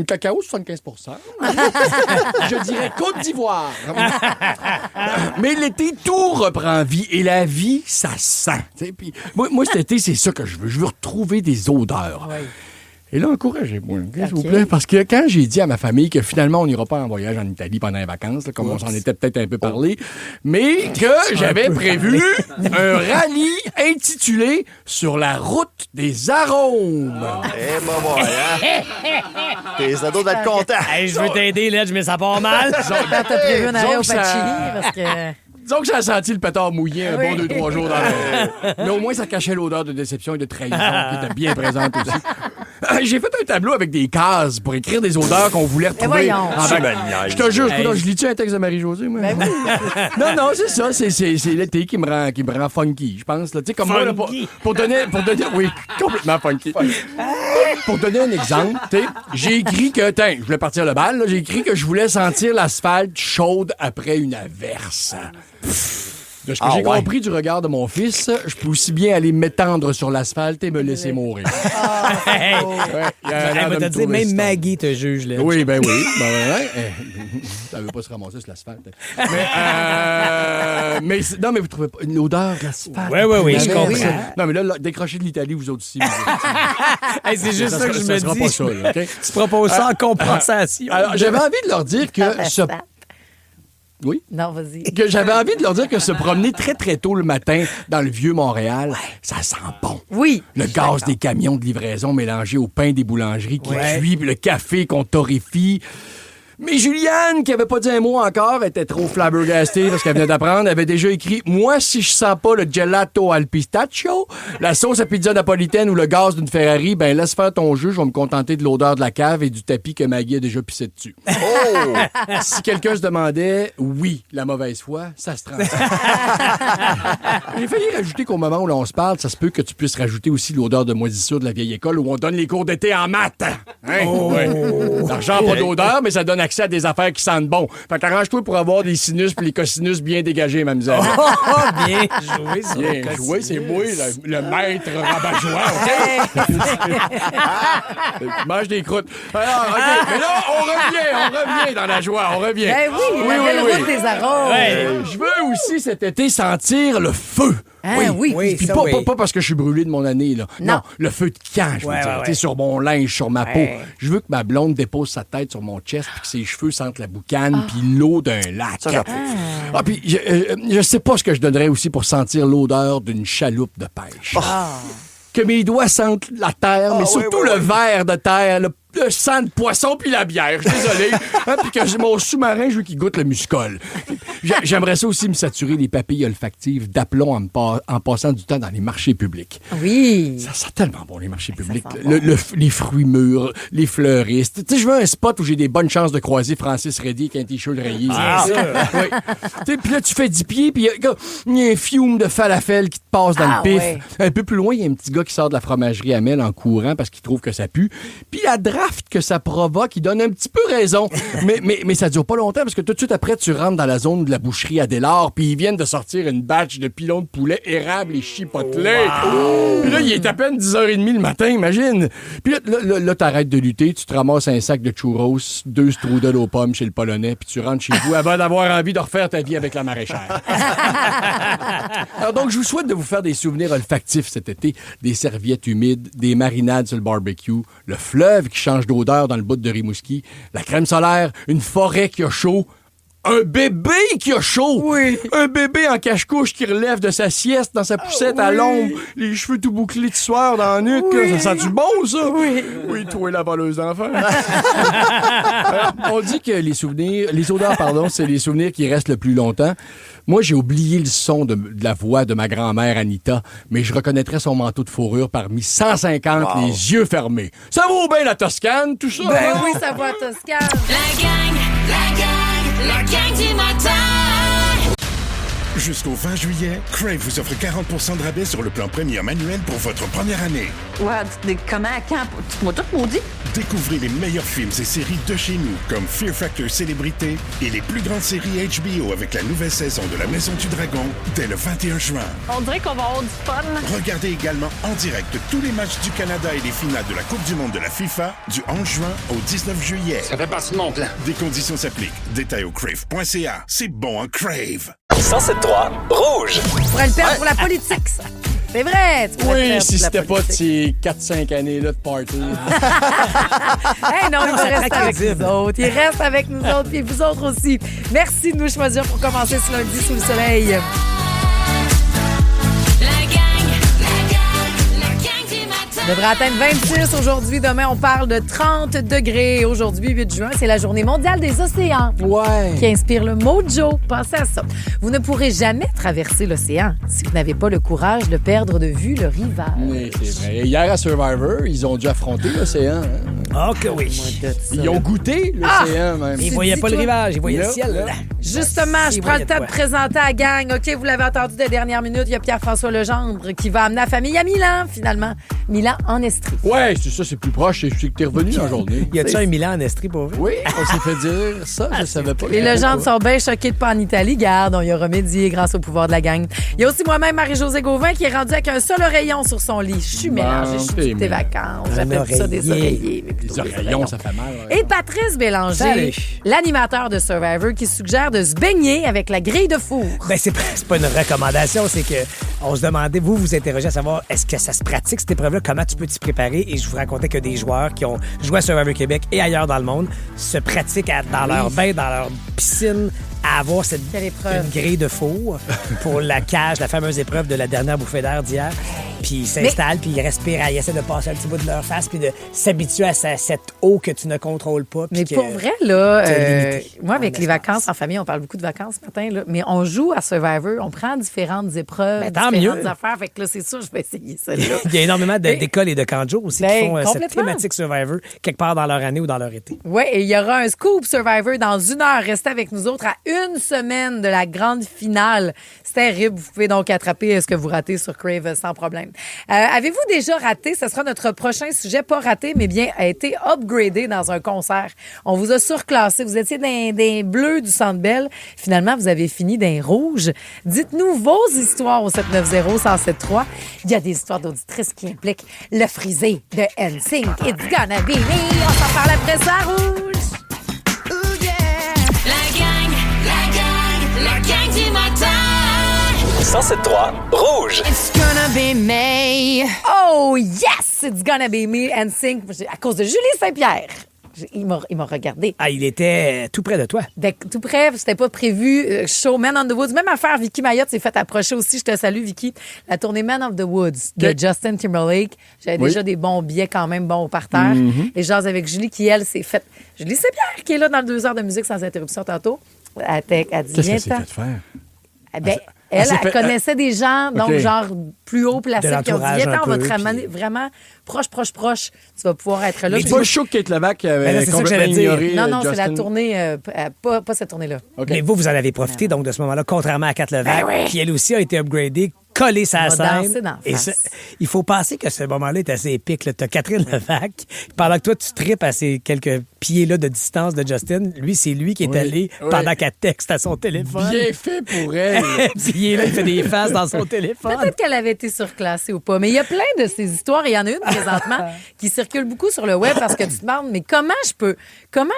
cacao, 75 Je dirais Côte d'Ivoire. Mais l'été, tout reprend vie. Et la vie, ça sent. Puis, moi, cet été, c'est ça que je veux. Je veux retrouver des odeurs. Ouais. Et là, encouragez-moi, s'il vous plaît, parce que quand j'ai dit à ma famille que finalement, on n'ira pas en voyage en Italie pendant les vacances, là, comme on s'en était peut-être un peu parlé, mais que j'avais prévu un rallye intitulé « Sur la route des arômes ». Eh ben voilà. Tes ados doivent être contents. Hey, je veux t'aider, là, mais ça part mal. Quand t'as prévu un arrêt au Pachini, parce que... Disons que ça a senti le pétard mouillé un bon 2-3 jours dans l'air. Mais au moins, ça cachait l'odeur de déception et de trahison qui était bien présente aussi. J'ai fait un tableau avec des cases pour écrire des odeurs qu'on voulait retrouver. Je te jure, je lis-tu un texte de Marie-Josée, moi? Ben oui. Non, c'est ça. C'est l'été qui me rend funky, je pense. Tu sais, comme moi, là, pour donner... Oui, complètement funky. Pour donner un exemple, j'ai écrit que... je voulais partir le bal, là, j'ai écrit que je voulais sentir l'asphalte chaude après une averse. De ce que j'ai compris du regard de mon fils, je peux aussi bien aller m'étendre sur l'asphalte et me laisser mourir. Même Maggie te juge, là. Oui, ben oui. Ça veut pas se ramasser sur l'asphalte. Mais non, mais vous trouvez pas une odeur d'asphalte? Oui, je comprends. Non, mais là, décrochez de l'Italie, vous autres aussi. C'est juste ça que je me dis. Pas ça, là, okay? Tu proposes ça en compensation. Alors, j'avais envie de leur dire que Oui? Non, vas-y. Que j'avais envie de leur dire que se promener très, très tôt le matin dans le vieux Montréal, ça sent bon. Oui. Le gaz des camions de livraison mélangé au pain des boulangeries qui cuit, le café qu'on torréfie. Mais Juliane, qui avait pas dit un mot encore, était trop flabbergastée parce qu'elle venait d'apprendre, avait déjà écrit « Moi, si je sens pas le gelato al pistachio, la sauce à pizza napolitaine ou le gaz d'une Ferrari, ben laisse faire ton jeu, je vais me contenter de l'odeur de la cave et du tapis que Maggie a déjà pissé dessus. » Oh! Si quelqu'un se demandait, oui, la mauvaise foi, ça se transmet. J'ai failli rajouter qu'au moment où l'on se parle, ça se peut que tu puisses rajouter aussi l'odeur de moisissure de la vieille école où on donne les cours d'été en maths. Hein? Oh! Ouais. L'argent n'a pas d'odeur, mais ça donne accès à des affaires qui sentent bon. Fait qu'arrange-toi pour avoir des sinus puis les cosinus bien dégagés, mademoiselle. Bien joué, ça. Bien joué, c'est moi, le maître rabat-joie, OK? Mange des croûtes. Alors, OK, mais là, on revient dans la joie, on revient. Ben oui, la belle route des arômes. Je veux aussi cet été sentir le feu. Oui. Puis pas parce que je suis brûlé de mon année, là. Non, le feu de camp, je veux dire. Tu sais, sur mon linge, sur ma peau. Je veux que ma blonde dépose sa tête sur mon chest puis que ses cheveux sentent la boucane puis l'eau d'un lac. Puis je sais pas ce que je donnerais aussi pour sentir l'odeur d'une chaloupe de pêche. Que mes doigts sentent la terre, mais surtout le verre de terre, le sang de poisson puis la bière. Je suis désolé. Puis que mon sous-marin, je veux qu'il goûte le muscol. J'aimerais ça aussi me saturer les papilles olfactives d'aplomb en passant du temps dans les marchés publics. Oui. Ça sent tellement bon, les marchés publics. Les fruits mûrs, les fleuristes. Tu sais, je veux un spot où j'ai des bonnes chances de croiser Francis Reddy avec un T-shirt rayé. Puis là, tu fais 10 pieds, puis il y a un fiume de falafel qui te passe dans le pif. Ouais. Un peu plus loin, il y a un petit gars qui sort de la fromagerie Amel en courant parce qu'il trouve que ça pue. Puis la draft que ça provoque, il donne un petit peu raison. mais ça dure pas longtemps parce que tout de suite après, tu rentres dans la zone de la boucherie Adélard puis ils viennent de sortir une batch de pilons de poulet érable et chipotelés. Puis là, il est à peine 10h30 le matin, imagine. Puis là t'arrêtes de lutter, tu te ramasses un sac de churros, 2 strudels aux pommes chez le Polonais puis tu rentres chez vous avant d'avoir envie de refaire ta vie avec la maraîchère. Alors donc, je vous souhaite de vous faire des souvenirs olfactifs cet été, des serviettes humides, des marinades sur le barbecue, le fleuve qui change d'odeur dans le bout de Rimouski, la crème solaire, une forêt qui a chaud, un bébé qui a chaud, un bébé en cache-couche qui relève de sa sieste dans sa poussette à l'ombre, les cheveux tout bouclés de sueur dans la nuque, là, ça sent du bon, ça? Oui, toi, la voleuse d'enfants. On dit que les odeurs, c'est les souvenirs qui restent le plus longtemps. Moi, j'ai oublié le son de la voix de ma grand-mère Anita, mais je reconnaîtrais son manteau de fourrure parmi 150 les yeux fermés. Ça vaut bien la Toscane, tout ça? Ben oui, ça vaut la Toscane. La gang du matin. Jusqu'au 20 juillet, Crave vous offre 40% de rabais sur le plan Premier manuel pour votre première année. Comment, quand? Tu m'as tout maudit? Découvrez les meilleurs films et séries de chez nous, comme Fear Factor Célébrité et les plus grandes séries HBO avec la nouvelle saison de La Maison du Dragon dès le 21 juin. On dirait qu'on va avoir du fun. Regardez également en direct tous les matchs du Canada et les finales de la Coupe du monde de la FIFA du 11 juin au 19 juillet. Ça fait partie de mon plan. Des conditions s'appliquent. Détails au crave.ca. C'est bon, hein, Crave. 107.3 Rouge. Tu pourrais le perdre pour la politique, ça. C'est vrai. Tu oui, si c'était pas de ces 4-5 années-là de party. Hey, non, il reste avec nous autres. Il reste avec nous autres, puis vous autres aussi. Merci de nous choisir pour commencer ce lundi sous le soleil. On devrait atteindre 26 aujourd'hui. Demain, on parle de 30 degrés. Aujourd'hui, 8 juin, c'est la journée mondiale des océans. Ouais. Qui inspire le mojo. Pensez à ça. Vous ne pourrez jamais traverser l'océan si vous n'avez pas le courage de perdre de vue le rivage. Oui, c'est vrai. Hier, à Survivor, ils ont dû affronter l'océan. Ah, que oui. Ils ont goûté l'océan, même. Ils voyaient pas le rivage, ils voyaient le ciel. Là. Justement, je prends le temps de présenter à la gang. OK, vous l'avez entendu des dernières minutes, il y a Pierre-François Legendre qui va amener la famille à Milan, finalement. Milan en Estrie. Ouais, c'est ça, c'est plus proche. C'est que t'es revenu en journée. Y a-tu un Milan en Estrie pour vous? Oui, on s'est fait dire ça, je savais pas. Les Legendre sont bien choqués de pas en Italie. Garde, on y a remédié grâce au pouvoir de la gang. Il y a aussi moi-même, Marie-Josée Gauvin, qui est rendue avec un seul oreillon sur son lit. Je suis mélangée, je suis tes vacances. J'appelle ça des oreillers. Des oreillons, ça fait mal. Ouais. Et Patrice Bélanger, l'animateur de Survivor, qui suggère de se baigner avec la grille de four. Ben, c'est pas une recommandation, c'est que on se demandait, vous interrogez à savoir, est-ce que ça se pratique, cette épreuve-là? Comment tu peux t'y préparer? Et je vous racontais que des joueurs qui ont joué à Survivor Québec et ailleurs dans le monde se pratiquent dans leur bain, dans leur piscine, à avoir une grille de four pour la cage, la fameuse épreuve de la dernière bouffée d'air d'hier. Puis ils s'installent, puis ils respirent, ils essaient de passer un petit bout de leur face, puis de s'habituer à cette eau que tu ne contrôles pas. Mais pour vrai, là, moi, avec les vacances en famille, on parle beaucoup de vacances ce matin, là, mais on joue à Survivor, on prend différentes épreuves, différentes affaires. Fait que là, c'est sûr, je vais essayer ça. Il y a énormément d'écoles et de camps de jour aussi qui font cette thématique Survivor quelque part dans leur année ou dans leur été. Oui, et il y aura un scoop Survivor dans 1 heure. Restez avec nous autres à 1 semaine de la grande finale. C'est terrible. Vous pouvez donc attraper ce que vous ratez sur Crave sans problème. Avez-vous déjà raté? Ce sera notre prochain sujet. Pas raté, mais bien a été upgradé dans un concert. On vous a surclassé. Vous étiez des bleus du Centre Bell. Finalement, vous avez fini d'un rouge. Dites-nous vos histoires au 790-1073. Il y a des histoires d'auditrices qui impliquent le frisé de NSYNC. It's gonna be me. On s'en parle après ça, rouge. La gang du matin. 107.3 Rouge. It's gonna be me. Oh yes, it's gonna be me and sing à cause de Julie Saint-Pierre. Il m'a regardé. Ah, il était tout près de toi. Tout près, c'était pas prévu. Show Man on the Woods. Même affaire, Vicky Mayotte s'est fait approcher aussi. Je te salue, Vicky. La tournée Man of the Woods de Justin Timberlake. J'avais déjà des bons billets quand même bons au parterre. Et j'ose avec Julie qui, elle, s'est faite... Julie Saint-Pierre qui est là dans le 2 heures de musique sans interruption tantôt. Elle dit, qu'est-ce qu'elle s'est fait faire? Elle connaissait des gens, donc genre plus haut placés, qui ont dit, on va te ramener vraiment proche. Tu vas pouvoir être là. C'est pas chaud que Kate Levac avait complètement ignoré. Non, c'est la tournée, pas cette tournée-là. Okay. Mais vous en avez profité donc de ce moment-là, contrairement à Kate Levac, qui elle aussi a été upgradée, collée sa scène. Il faut penser que ce moment-là est assez épique. Tu as Catherine Levac, pendant que toi, tu tripes à ces quelques pieds-là de distance de Justin, lui, c'est lui qui est allé pendant qu'elle texte à son téléphone. Bien fait pour elle. Puis il est là, il fait des faces dans son téléphone. Peut-être qu'elle avait été surclassée ou pas, mais il y a plein de ces histoires. Il y en a une présentement qui circule beaucoup sur le web parce que tu te demandes, mais comment je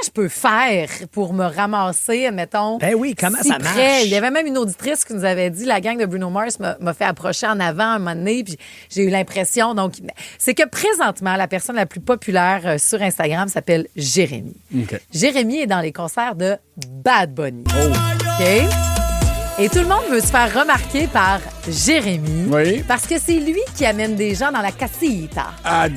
peux faire pour me ramasser, mettons, ben oui, comment ça marche? Il y avait même une auditrice qui nous avait dit, la gang de Bruno Mars m'a fait approcher en avant un moment donné, puis j'ai eu l'impression, donc, c'est que présentement, la personne la plus populaire sur Instagram s'appelle Jérémy. Okay. Jérémy est dans les concerts de Bad Bunny. OK? Et tout le monde veut se faire remarquer par Jérémy parce que c'est lui qui amène des gens dans la casita.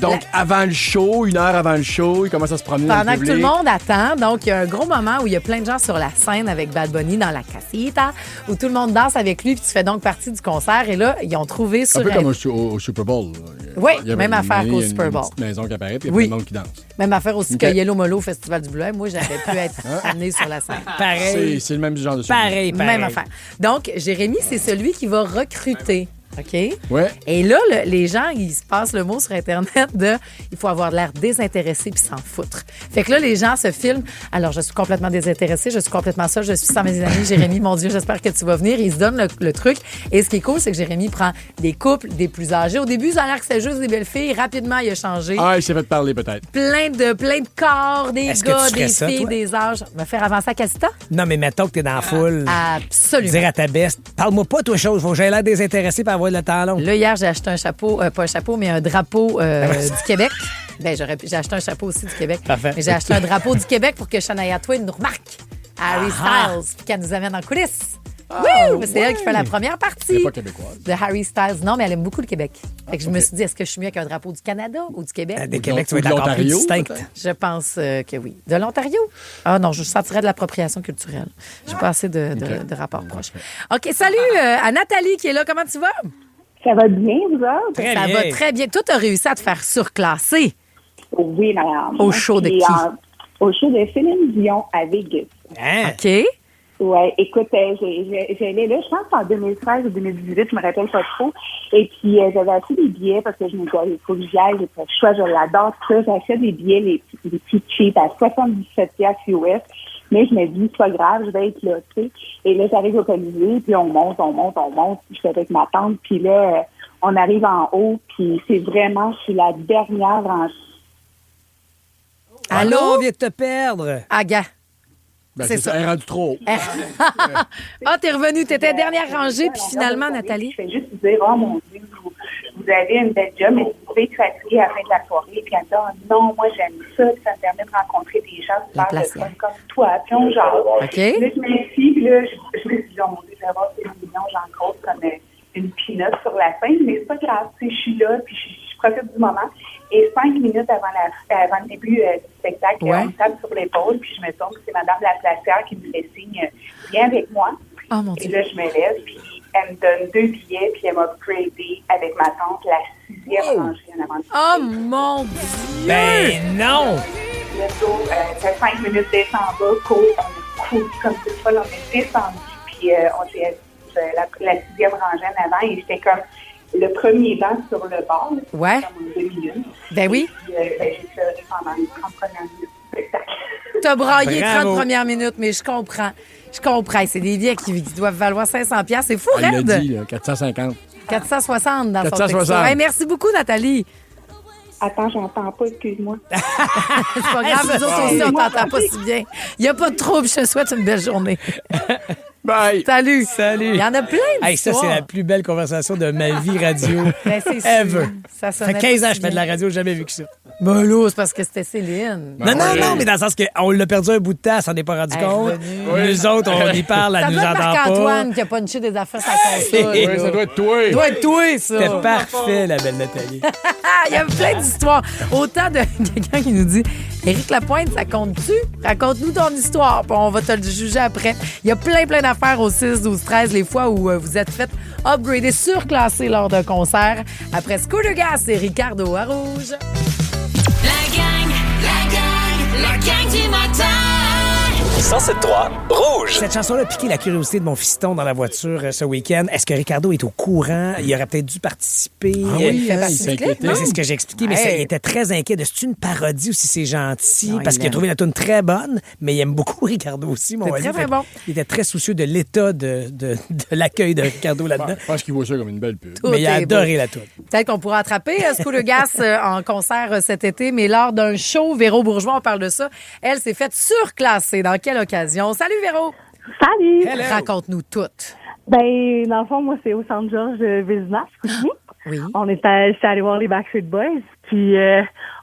Donc, avant le show, 1 heure avant le show, il commence à se promener dans le public. Pendant que tout le monde attend, donc il y a un gros moment où il y a plein de gens sur la scène avec Bad Bunny dans la casita, où tout le monde danse avec lui, puis tu fais donc partie du concert. Et là, ils ont trouvé sur... Un peu comme au Super Bowl. Oui, même affaire qu'au Super Bowl. Il y a une maison qui apparaît, puis il y a plein de monde qui danse. Même affaire aussi que Yellow Molo au Festival du Bleuet. Moi, j'aurais pu être amenée sur la scène. Pareil. C'est le même genre de sujet. Pareil. Même affaire. Donc, Jérémy, c'est celui qui va recruter. OK? Ouais. Et là, les gens, ils se passent le mot sur Internet de il faut avoir l'air désintéressé puis s'en foutre. Fait que là, les gens se filment. Alors, je suis complètement désintéressé, je suis complètement seule, je suis sans mes amis. Jérémy, mon Dieu, j'espère que tu vas venir. Ils se donnent le truc. Et ce qui est cool, c'est que Jérémy prend des couples, des plus âgés. Au début, ça a l'air que c'est juste des belles filles. Rapidement, il a changé. Ah, il s'est fait parler peut-être. Plein de corps, des gars, des filles, des âges. Me faire avancer à Casita? Non, mais mettons que t'es dans la foule. Absolument. Dire à ta beste, parle-moi pas toi chose, faut que j'aie l'air désintéressé par avoir le temps long. Là, hier, j'ai acheté un chapeau, pas un chapeau, mais un drapeau du Québec. Ben, j'ai acheté un chapeau aussi du Québec. Parfait. Mais j'ai acheté un drapeau du Québec pour que Shania Twain nous remarque. Harry Styles, puis qu'elle nous amène en coulisses. Oui, c'est elle qui fait la première partie. Elle n'est pas québécoise. De Harry Styles. Non, mais elle aime beaucoup le Québec. Fait que je me suis dit, est-ce que je suis mieux qu'un drapeau du Canada ou du Québec? Des Québec, tu vas être encore plus distinct. Je pense que oui. De l'Ontario? Ah non, je sentirais de l'appropriation culturelle. J'ai pas assez de rapports proches. OK, salut à Nathalie qui est là. Comment tu vas? Ça va bien, vous autres? Ça va très bien. Toi, tu as réussi à te faire surclasser. Oui, madame. Au show de qui? Au show de Céline Dion à Vegas. OK. Oui, écoute, j'allais là, je pense en 2013 ou 2018, je me rappelle pas trop. Et puis, j'avais acheté des billets parce que je me disais, il faut que j'y aille, j'ai pas le choix, je l'adore, tout ça. J'achète des billets, les petits cheap à 77$ US. Mais je me dis, c'est pas grave, je vais être là, tu sais. Et là, j'arrive au Colisée, puis on monte. Puis je suis avec ma tante, puis là, on arrive en haut, puis c'est vraiment, je suis la dernière rangée. Allô? On vient de te perdre. Aga. Ben, c'est ça. Elle est rendue trop haut. Ah, t'es revenue, t'étais dernière rangée, puis finalement, Nathalie. Je fais juste dire, oh mon Dieu, vous avez une belle job, mais vous pouvez être fatiguée à la fin de la soirée. Puis elle dit, oh, non, moi j'aime ça, puis ça me permet de rencontrer des gens, de faire de fun comme toi, puis on genre. OK. Là, je m'assis, puis là, je me dis, oh mon Dieu, je vais avoir ces millions, j'en grosse comme une pinotte sur la scène, mais c'est pas grave, tu sais, je suis là, puis je profite du moment. Et 5 minutes avant le début du spectacle, on me tape sur l'épaule, puis je me tourne, c'est Madame Laplacière qui me fait signe, viens avec moi. Oh, mon Dieu. Et là, je me lève, puis elle me donne 2 billets, puis elle m'a upgradé avec ma tante, la 6e rangée en avant. Oh mon Dieu! Ben non! Le dos, fait 5 minutes descend en bas, court, on a couru comme cette fois, on est descendu, puis on s'est la 6e rangée en avant, et j'étais comme le premier banc sur le bord, ouais. Comme en 2 minutes. Ben oui. Puis, j'ai pleuré pendant les 30 premières minutes du spectacle. T'as braillé 30 premières minutes, mais je comprends. C'est des billets qui doivent valoir 500$. C'est fou, raide. Elle l'a dit, là, 450. 460 dans 460. son texto. Hey, merci beaucoup, Nathalie. Attends, j'entends pas, excuse-moi. C'est pas grave, nous autres aussi, on t'entend pas si bien. Il n'y a pas de trouble, je te souhaite une belle journée. Bye. Salut. Salut. Il y en a plein d'histoires. Ça, c'est la plus belle conversation de ma vie radio ever. Ça fait 15 ans que je fais de la radio, j'ai jamais vu que ça. Ben là, c'est parce que c'était Céline. Non, mais dans le sens qu'on l'a perdu un bout de temps, elle s'en est pas rendu compte. Nous autres, on y parle, elle nous entend pas. Ça doit être Marc-Antoine qui a punché des affaires sur la console. Oui, ça doit être toi. Ça doit être toi, ça. C'était parfait, la belle Nathalie. Il y a plein d'histoires. Autant de quelqu'un qui nous dit Éric Lapointe, ça compte-tu? Raconte-nous ton histoire, puis on va te le juger après. Il y a plein d'affaires au 6, 12, 13, les fois où vous êtes fait upgrader, surclassé lors d'un concert. Après Scooter Gas et Ricardo à Rouge. La gang du matin. 107.3 Rouge. Cette chanson-là a piqué la curiosité de mon fiston dans la voiture ce week-end. Est-ce que Ricardo est au courant? Il aurait peut-être dû participer. Ah oui, il s'inquiétait. C'est ce que j'ai expliqué, mais il était très inquiet de c'est une paradis ou si c'est gentil, parce qu'il a trouvé la tune très bonne, mais il aime beaucoup Ricardo aussi, mon ami. Très bon. Il était très soucieux de l'état de l'accueil de Ricardo là-dedans. Je pense qu'il voit ça comme une belle pub. Mais il a adoré la tune. Peut-être qu'on pourra attraper Scooter Gas en concert cet été, mais lors d'un show, Véro Bourgeois, on parle de ça, elle s'est faite surclasser. Dans quelle occasion? Salut Véro! Salut! Hello. Raconte-nous toutes. Ben, dans le fond, moi, c'est au Centre Georges Vézina, Oui. J'étais allée voir les Backstreet Boys, puis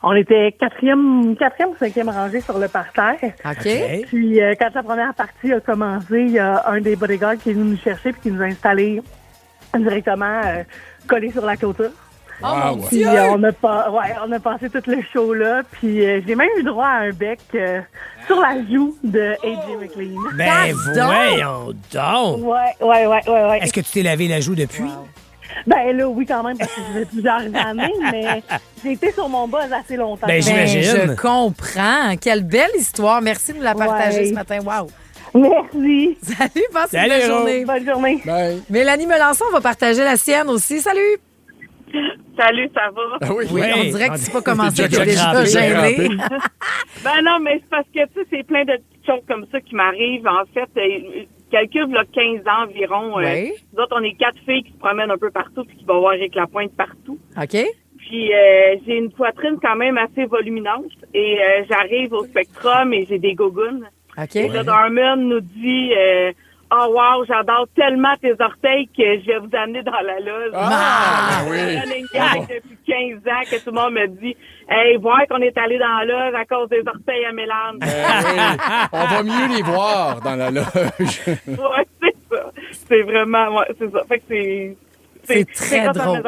on était quatrième ou cinquième rangée sur le parterre. OK. Puis quand la première partie a commencé, il y a un des bodyguards qui est venu nous chercher puis qui nous a installés directement collés sur la clôture. Oh, mon Puis Dieu! on a passé tout le show là, puis j'ai même eu droit à un bec sur la joue de AJ McLean. Ben voyons donc! Ouais. Est-ce que tu t'es lavé la joue depuis? Wow. Ben là, oui, quand même, parce que ça fait plusieurs années, mais j'ai été sur mon buzz assez longtemps. Ben, j'imagine. Je comprends. Quelle belle histoire. Merci de nous la partager ce matin. Wow. Merci. Salut, passe une belle journée. Bonne journée. Bye. Mélanie Melançon va partager la sienne aussi. Salut. Salut, ça va? Ah oui, on dirait que c'est pas commencé, déjà déjà gêné. Ben non, mais c'est parce que, tu sais, c'est plein de petites choses comme ça qui m'arrivent. En fait, calcule, là, 15 ans environ. Nous autres, on est 4 filles qui se promènent un peu partout puis qui vont voir Éric Lapointe partout. OK. Puis, j'ai une poitrine quand même assez volumineuse et j'arrive au Spectrum et j'ai des gougounes. OK. Et là, Darman nous dit... oh wow, j'adore tellement tes orteils que je vais vous amener dans la loge. Oui. Une gang depuis 15 ans que tout le monde me dit hey, voir qu'on est allé dans la loge à cause des orteils à Mélane. Oui. On va mieux les voir dans la loge. Ouais, c'est ça. C'est vraiment, c'est ça. Fait que c'est très drôle.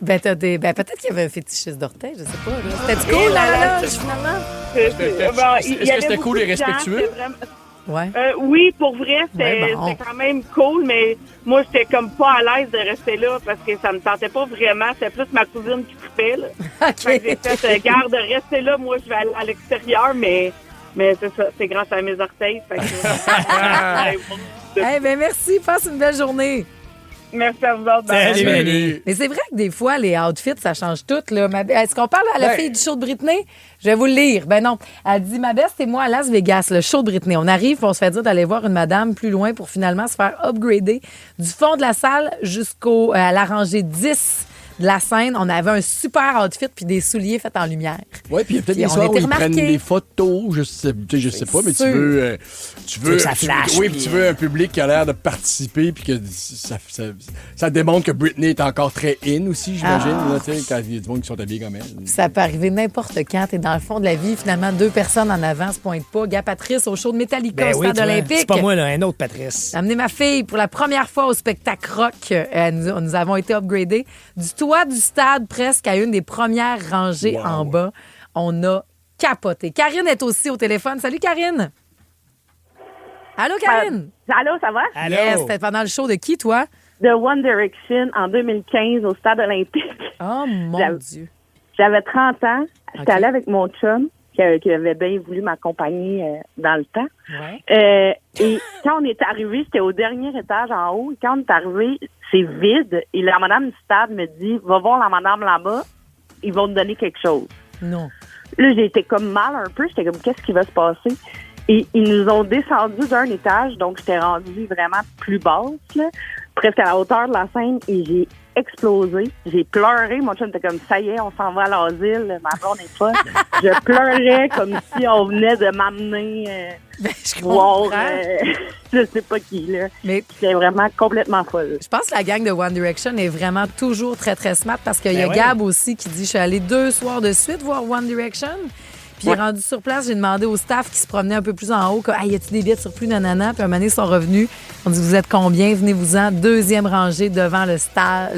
Peut-être qu'il y avait un fétichiste d'orteils, je sais pas. C'était cool la loge, finalement? Est-ce que c'était cool et respectueux? Ouais. Oui, pour vrai, c'était quand même cool, mais moi, j'étais comme pas à l'aise de rester là parce que ça me tentait pas vraiment. C'était plus ma cousine qui trippait, là. OK. Fait que j'ai fait, garde, rester là, moi, je vais aller à l'extérieur, mais c'est ça, c'est grâce à mes orteils. Fait que, merci, passe une belle journée. Merci à vous autres. Salut. Mais c'est vrai que des fois, les outfits, ça change tout. Là. Est-ce qu'on parle à la fille du show de Britney? Je vais vous le lire. Ben non. Elle dit, ma beste et moi à Las Vegas, le show de Britney. On arrive, on se fait dire d'aller voir une madame plus loin pour finalement se faire upgrader du fond de la salle jusqu'à la rangée 10 de la scène. On avait un super outfit puis des souliers faits en lumière. Oui, puis il y a peut-être des soirs où ils prennent des photos, je sais pas, mais tu veux que ça flash. Oui, puis tu veux un public qui a l'air de participer puis que ça démontre que Britney est encore très in aussi, j'imagine, là, tu sais, quand il y a du monde qui sont habillés comme elle. Ça peut arriver n'importe quand. T'es dans le fond de la vie, finalement, 2 personnes en avant se pointent pas. Gars Patrice au show de Metallica au Stade olympique. C'est pas moi, là, un autre Patrice. J'ai amené ma fille pour la première fois au spectacle rock. Nous avons été upgradés du toit du stade presque à une des premières rangées en bas. On a capoté. Karine est aussi au téléphone. Salut, Karine. Allô, Karine. Allô, ça va? Allô. Yes, c'était pendant le show de qui, toi? De One Direction en 2015 au Stade olympique. Oh, mon Dieu. J'avais 30 ans. J'étais allée avec mon chum qui avait bien voulu m'accompagner dans le temps. Ouais. Et quand on est arrivé, c'était au dernier étage en haut. Et quand on est arrivé, c'est vide. Et la madame du stade me dit, va voir la madame là-bas, ils vont te donner quelque chose. Non. Là, j'ai été comme mal un peu. J'étais comme, qu'est-ce qui va se passer? Et ils nous ont descendu d'un étage, donc j'étais rendue vraiment plus basse, là, presque à la hauteur de la scène. Et j'ai explosé. J'ai pleuré. Mon chum était comme, ça y est, on s'en va à l'asile. Ma blonde n'est pas. Je pleurais comme si on venait de m'amener voir je sais pas qui, là. Mais j'étais vraiment complètement folle. Je pense que la gang de One Direction est vraiment toujours très, très smart parce qu'il y a Gab aussi qui dit, je suis allée 2 soirs de suite voir One Direction. Puis rendu sur place, j'ai demandé au staff qui se promenait un peu plus en haut, y a-t-il des billets de surplus, nanana. Puis un moment donné, ils sont revenus. On dit, vous êtes combien? Venez-vous-en. 2e rangée devant le stage.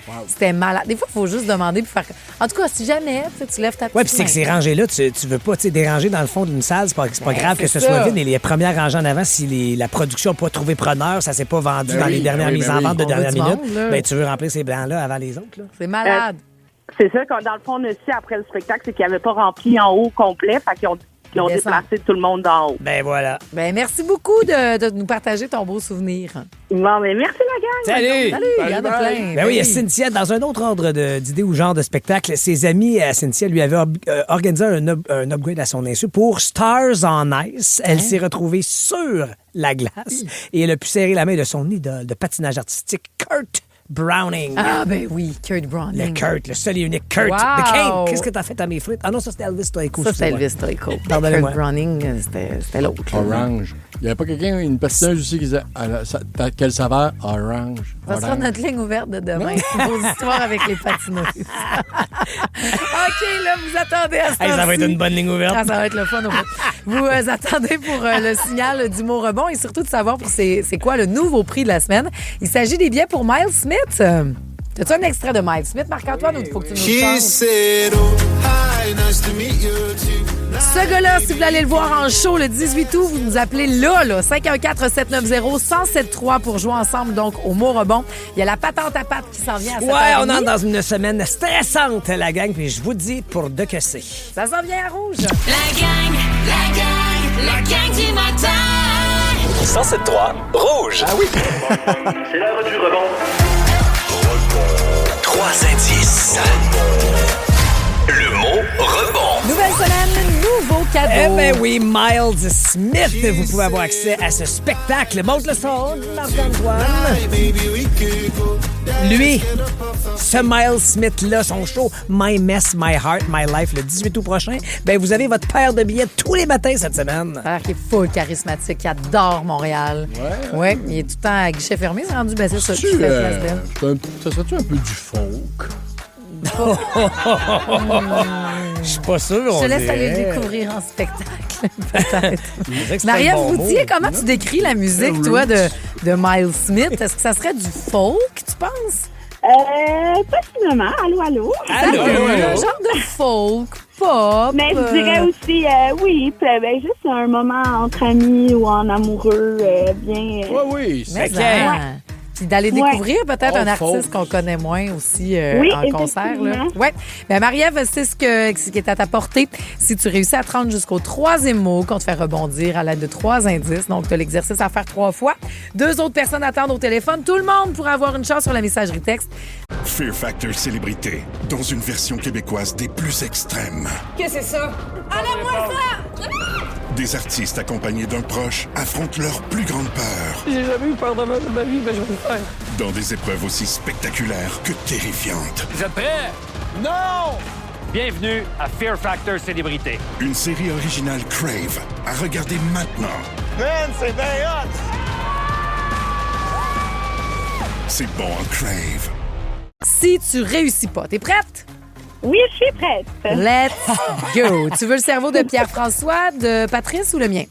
Wow. C'était malade. Des fois, il faut juste demander puis faire. En tout cas, si jamais tu lèves ta petite main. Puis c'est que ces rangées-là, tu veux pas déranger dans le fond d'une salle. C'est pas grave que ce soit vide. Et les premières rangées en avant, si la production n'a pas trouvé preneur, ça s'est pas vendu dans les dernières mises en vente de dernière minute, tu veux remplir ces blancs-là avant les autres. Là. C'est malade. C'est ça, dans le fond, on a su après le spectacle, c'est qu'ils n'avaient pas rempli en haut complet, fait qu'ils ont déplacé tout le monde d'en haut. Ben voilà. Ben merci beaucoup de nous partager ton beau souvenir. Bon, ben merci la gang. Salut, il y en a plein. Ben oui, Cynthia, dans un autre ordre d'idée ou genre de spectacle, ses amis à Cynthia lui avaient organisé un upgrade à son insu pour Stars on Ice. Elle s'est retrouvée sur la glace et elle a pu serrer la main de son idole de patinage artistique, Kurt Browning. Ah, ben oui, Kurt Browning. Le Kurt, le seul et unique Kurt. Wow. The King. Qu'est-ce que t'as fait à mes frites? Ah non, ça, c'était Elvis Stoico. Ça, c'était Elvis Stoico. Pardonnez-moi. Kurt Browning, c'était l'autre. Orange. Il n'y avait pas quelqu'un, une patineuse aussi qui disait quelle saveur? Orange. Ça sera notre ligne ouverte de demain. Vos histoires avec les patineuses. OK, là, vous attendez à ça va être une bonne ligne ouverte. Ah, ça va être le fun. Vous attendez pour le signal du mot rebond et surtout de savoir pour c'est quoi le nouveau prix de la semaine. Il s'agit des billets pour Miles Smith. As-tu un extrait de Miles Smith, Marc-Antoine, ou il faut que tu nous le chantes? Ce gars-là, si vous voulez aller le voir en show le 18 août, vous nous appelez là 514-790-1073 pour jouer ensemble donc au mot rebond. Il y a la patente à patte qui s'en vient à 7h30. Ouais, on entre dans une semaine stressante, la gang, puis je vous dis pour de que c'est. Ça s'en vient à rouge. La gang du matin. 107.3 Rouge. Ah oui. C'est l'heure du rebond. 3 indices. Le mot rebond. Nouvelle semaine, nouveau cadeau. Eh ben oui, Miles Smith. Vous pouvez avoir accès à ce spectacle. Monte le son, Marc-Antoine. Lui, ce Miles Smith-là, son show My Mess, My Heart, My Life, le 18 août prochain, ben vous avez votre paire de billets tous les matins cette semaine. Alors qu'il est full charismatique, il adore Montréal. Ouais, il est tout le temps à guichet fermé, c'est rendu baissé sur cette place-là. Ça serait-tu un peu du folk? Je suis pas sûr. Je te laisse aller le découvrir en spectacle, peut-être. Marie-Ève Routier, comment tu décris la musique, toi, de Miles Smith? Est-ce que ça serait du folk, tu penses? Pas finalement. Allô? Un genre de folk, pop. Mais je dirais aussi, oui, juste un moment entre amis ou en amoureux, bien. Oui, c'est clair. Puis d'aller découvrir peut-être un artiste qu'on connaît moins aussi en concert. Oui. Ben, Marie-Ève, c'est ce qui est à ta portée. Si tu réussis à te rendre jusqu'au 3e mot, qu'on te fait rebondir à l'aide de 3 indices. Donc, tu as l'exercice à faire 3 fois. 2 autres personnes attendent au téléphone. Tout le monde pourra avoir une chance sur la messagerie texte. Fear Factor Célébrité, dans une version québécoise des plus extrêmes. Qu'est-ce que c'est ça? Enlève-moi ça! Des artistes accompagnés d'un proche affrontent leur plus grande peur. J'ai jamais eu peur de ma vie, mais je vais le faire. Dans des épreuves aussi spectaculaires que terrifiantes. Vous êtes prêts? Non! Bienvenue à Fear Factor Célébrité. Une série originale Crave à regarder maintenant. Man, c'est bien hot! C'est bon, Crave. Si tu réussis pas, t'es prête? Oui, je suis prête. Let's go. Tu veux le cerveau de Pierre-François, de Patrice ou le mien?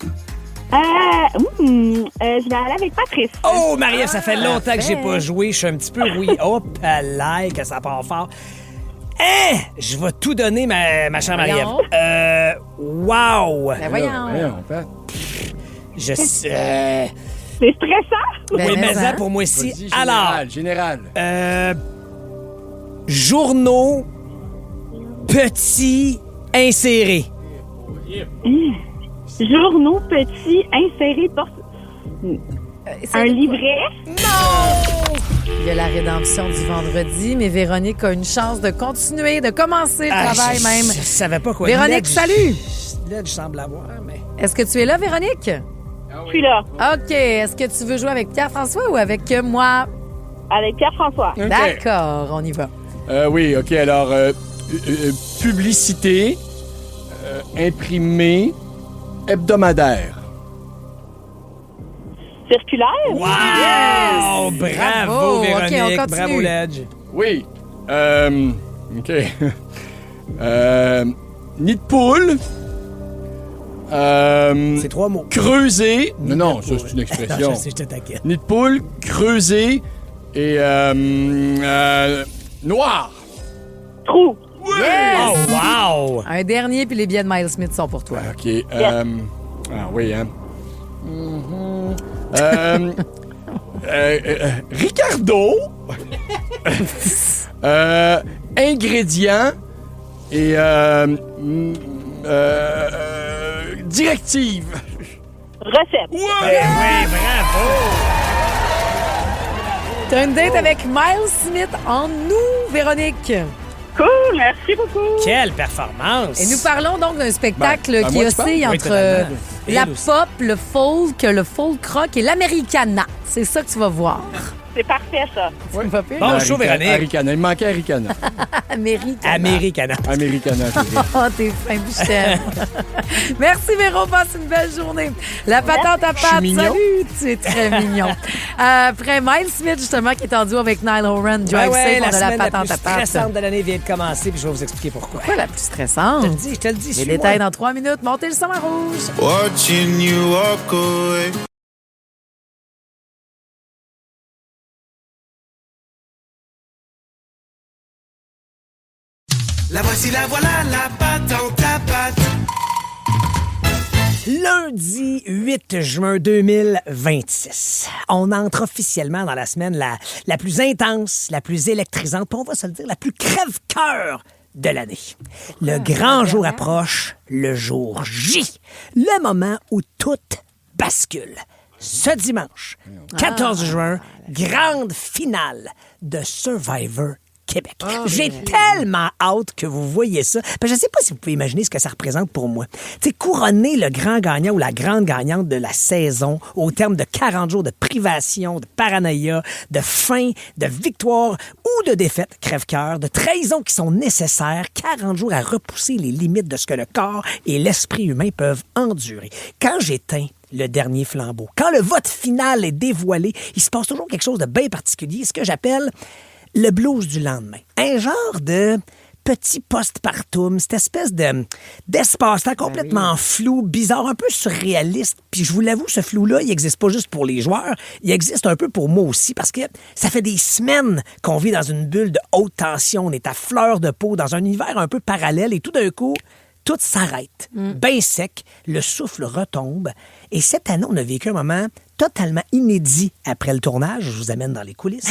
Je vais aller avec Patrice. Oh, Marie-Ève, ça fait longtemps que j'ai pas joué. Je suis un petit peu rouillé. Hop là, que ça part fort. Je vais tout donner, ma chère Marie-Ève. Wow! Ben voyons. Je sais. C'est stressant. Oui, mais ça, pour moi aussi. Général. Journaux petits insérés. Journaux petits insérés. Un livret? Non! Il y a la rédemption du vendredi, mais Véronique a une chance de continuer, de commencer le travail même. Je savais pas quoi. Véronique, salut! Là, je semble avoir, mais... Est-ce que tu es là, Véronique? Je suis là. OK. Est-ce que tu veux jouer avec Pierre-François ou avec moi? Avec Pierre-François. OK. D'accord, on y va. Oui, OK. Alors, publicité, imprimé, hebdomadaire. Circulaire. Wow! Bravo, Véronique. OK, on continue. Bravo, Ledge. Oui. OK. Nid de poule. C'est 3 mots. Creuser. Non, ça, c'est une expression. Non, je sais, je te taquine. Nid de poule, creuser et noir. Trou. Yes! Oh, wow! Un dernier, puis les billets de Miles Smith sont pour toi. OK. Ah oui, hein. Ricardo. Ingrédients et directive. Recette. Ouais! Oui, bravo! T'as une date avec Miles Smith en nous, Véronique. Cool, merci beaucoup. Quelle performance! Et nous parlons donc d'un spectacle Ben, à qui moi, tu oscille parles? entre Oui, totalement. la Elle aussi. pop, le folk rock et l'americana. C'est ça que tu vas voir. C'est parfait, ça. C'est pas pire? Bon show, Véronique. Aricana. Il manquait Aricana. Americana. Americana. Americana, c'est vrai. Oh, t'es fin, puis je t'aime. Merci, Véro. Passe une belle journée. La patente à Je suis pâte. mignon. Salut. Tu es très mignon. Après Miles Smith, justement, qui est en duo avec Niall Horan, Drive Safe, la on a la semaine la patente plus à pâte. stressante de l'année vient de commencer, puis je vais vous expliquer pourquoi. Pourquoi la plus stressante? Je te le dis. Les suis-moi. détails dans 3 minutes. Montez le son à rouge. Watching you walk away. La voici, la voilà, la patente à pâte. Lundi 8 juin 2026. On entre officiellement dans la semaine la plus intense, la plus électrisante, puis on va se le dire, la plus crève-cœur de l'année. Le grand jour approche, le jour J, le moment où tout bascule. Ce dimanche, 14 juin, grande finale de Survivor Québec. J'ai tellement hâte que vous voyez ça. Parce que je ne sais pas si vous pouvez imaginer ce que ça représente pour moi. Tu sais, couronner le grand gagnant ou la grande gagnante de la saison au terme de 40 jours de privation, de paranoïa, de faim, de victoire ou de défaite, crève-cœur, de trahison qui sont nécessaires, 40 jours à repousser les limites de ce que le corps et l'esprit humain peuvent endurer. Quand j'éteins le dernier flambeau, quand le vote final est dévoilé, il se passe toujours quelque chose de bien particulier, ce que j'appelle le blues du lendemain. Un genre de petit postpartum, cette espèce d'espace-temps complètement flou, bizarre, un peu surréaliste. Puis je vous l'avoue, ce flou-là, il n'existe pas juste pour les joueurs, il existe un peu pour moi aussi, parce que ça fait des semaines qu'on vit dans une bulle de haute tension, on est à fleur de peau, dans un univers un peu parallèle, et tout d'un coup, tout s'arrête, bien sec, le souffle retombe. Et cette année, on a vécu un moment totalement inédit après le tournage. Je vous amène dans les coulisses.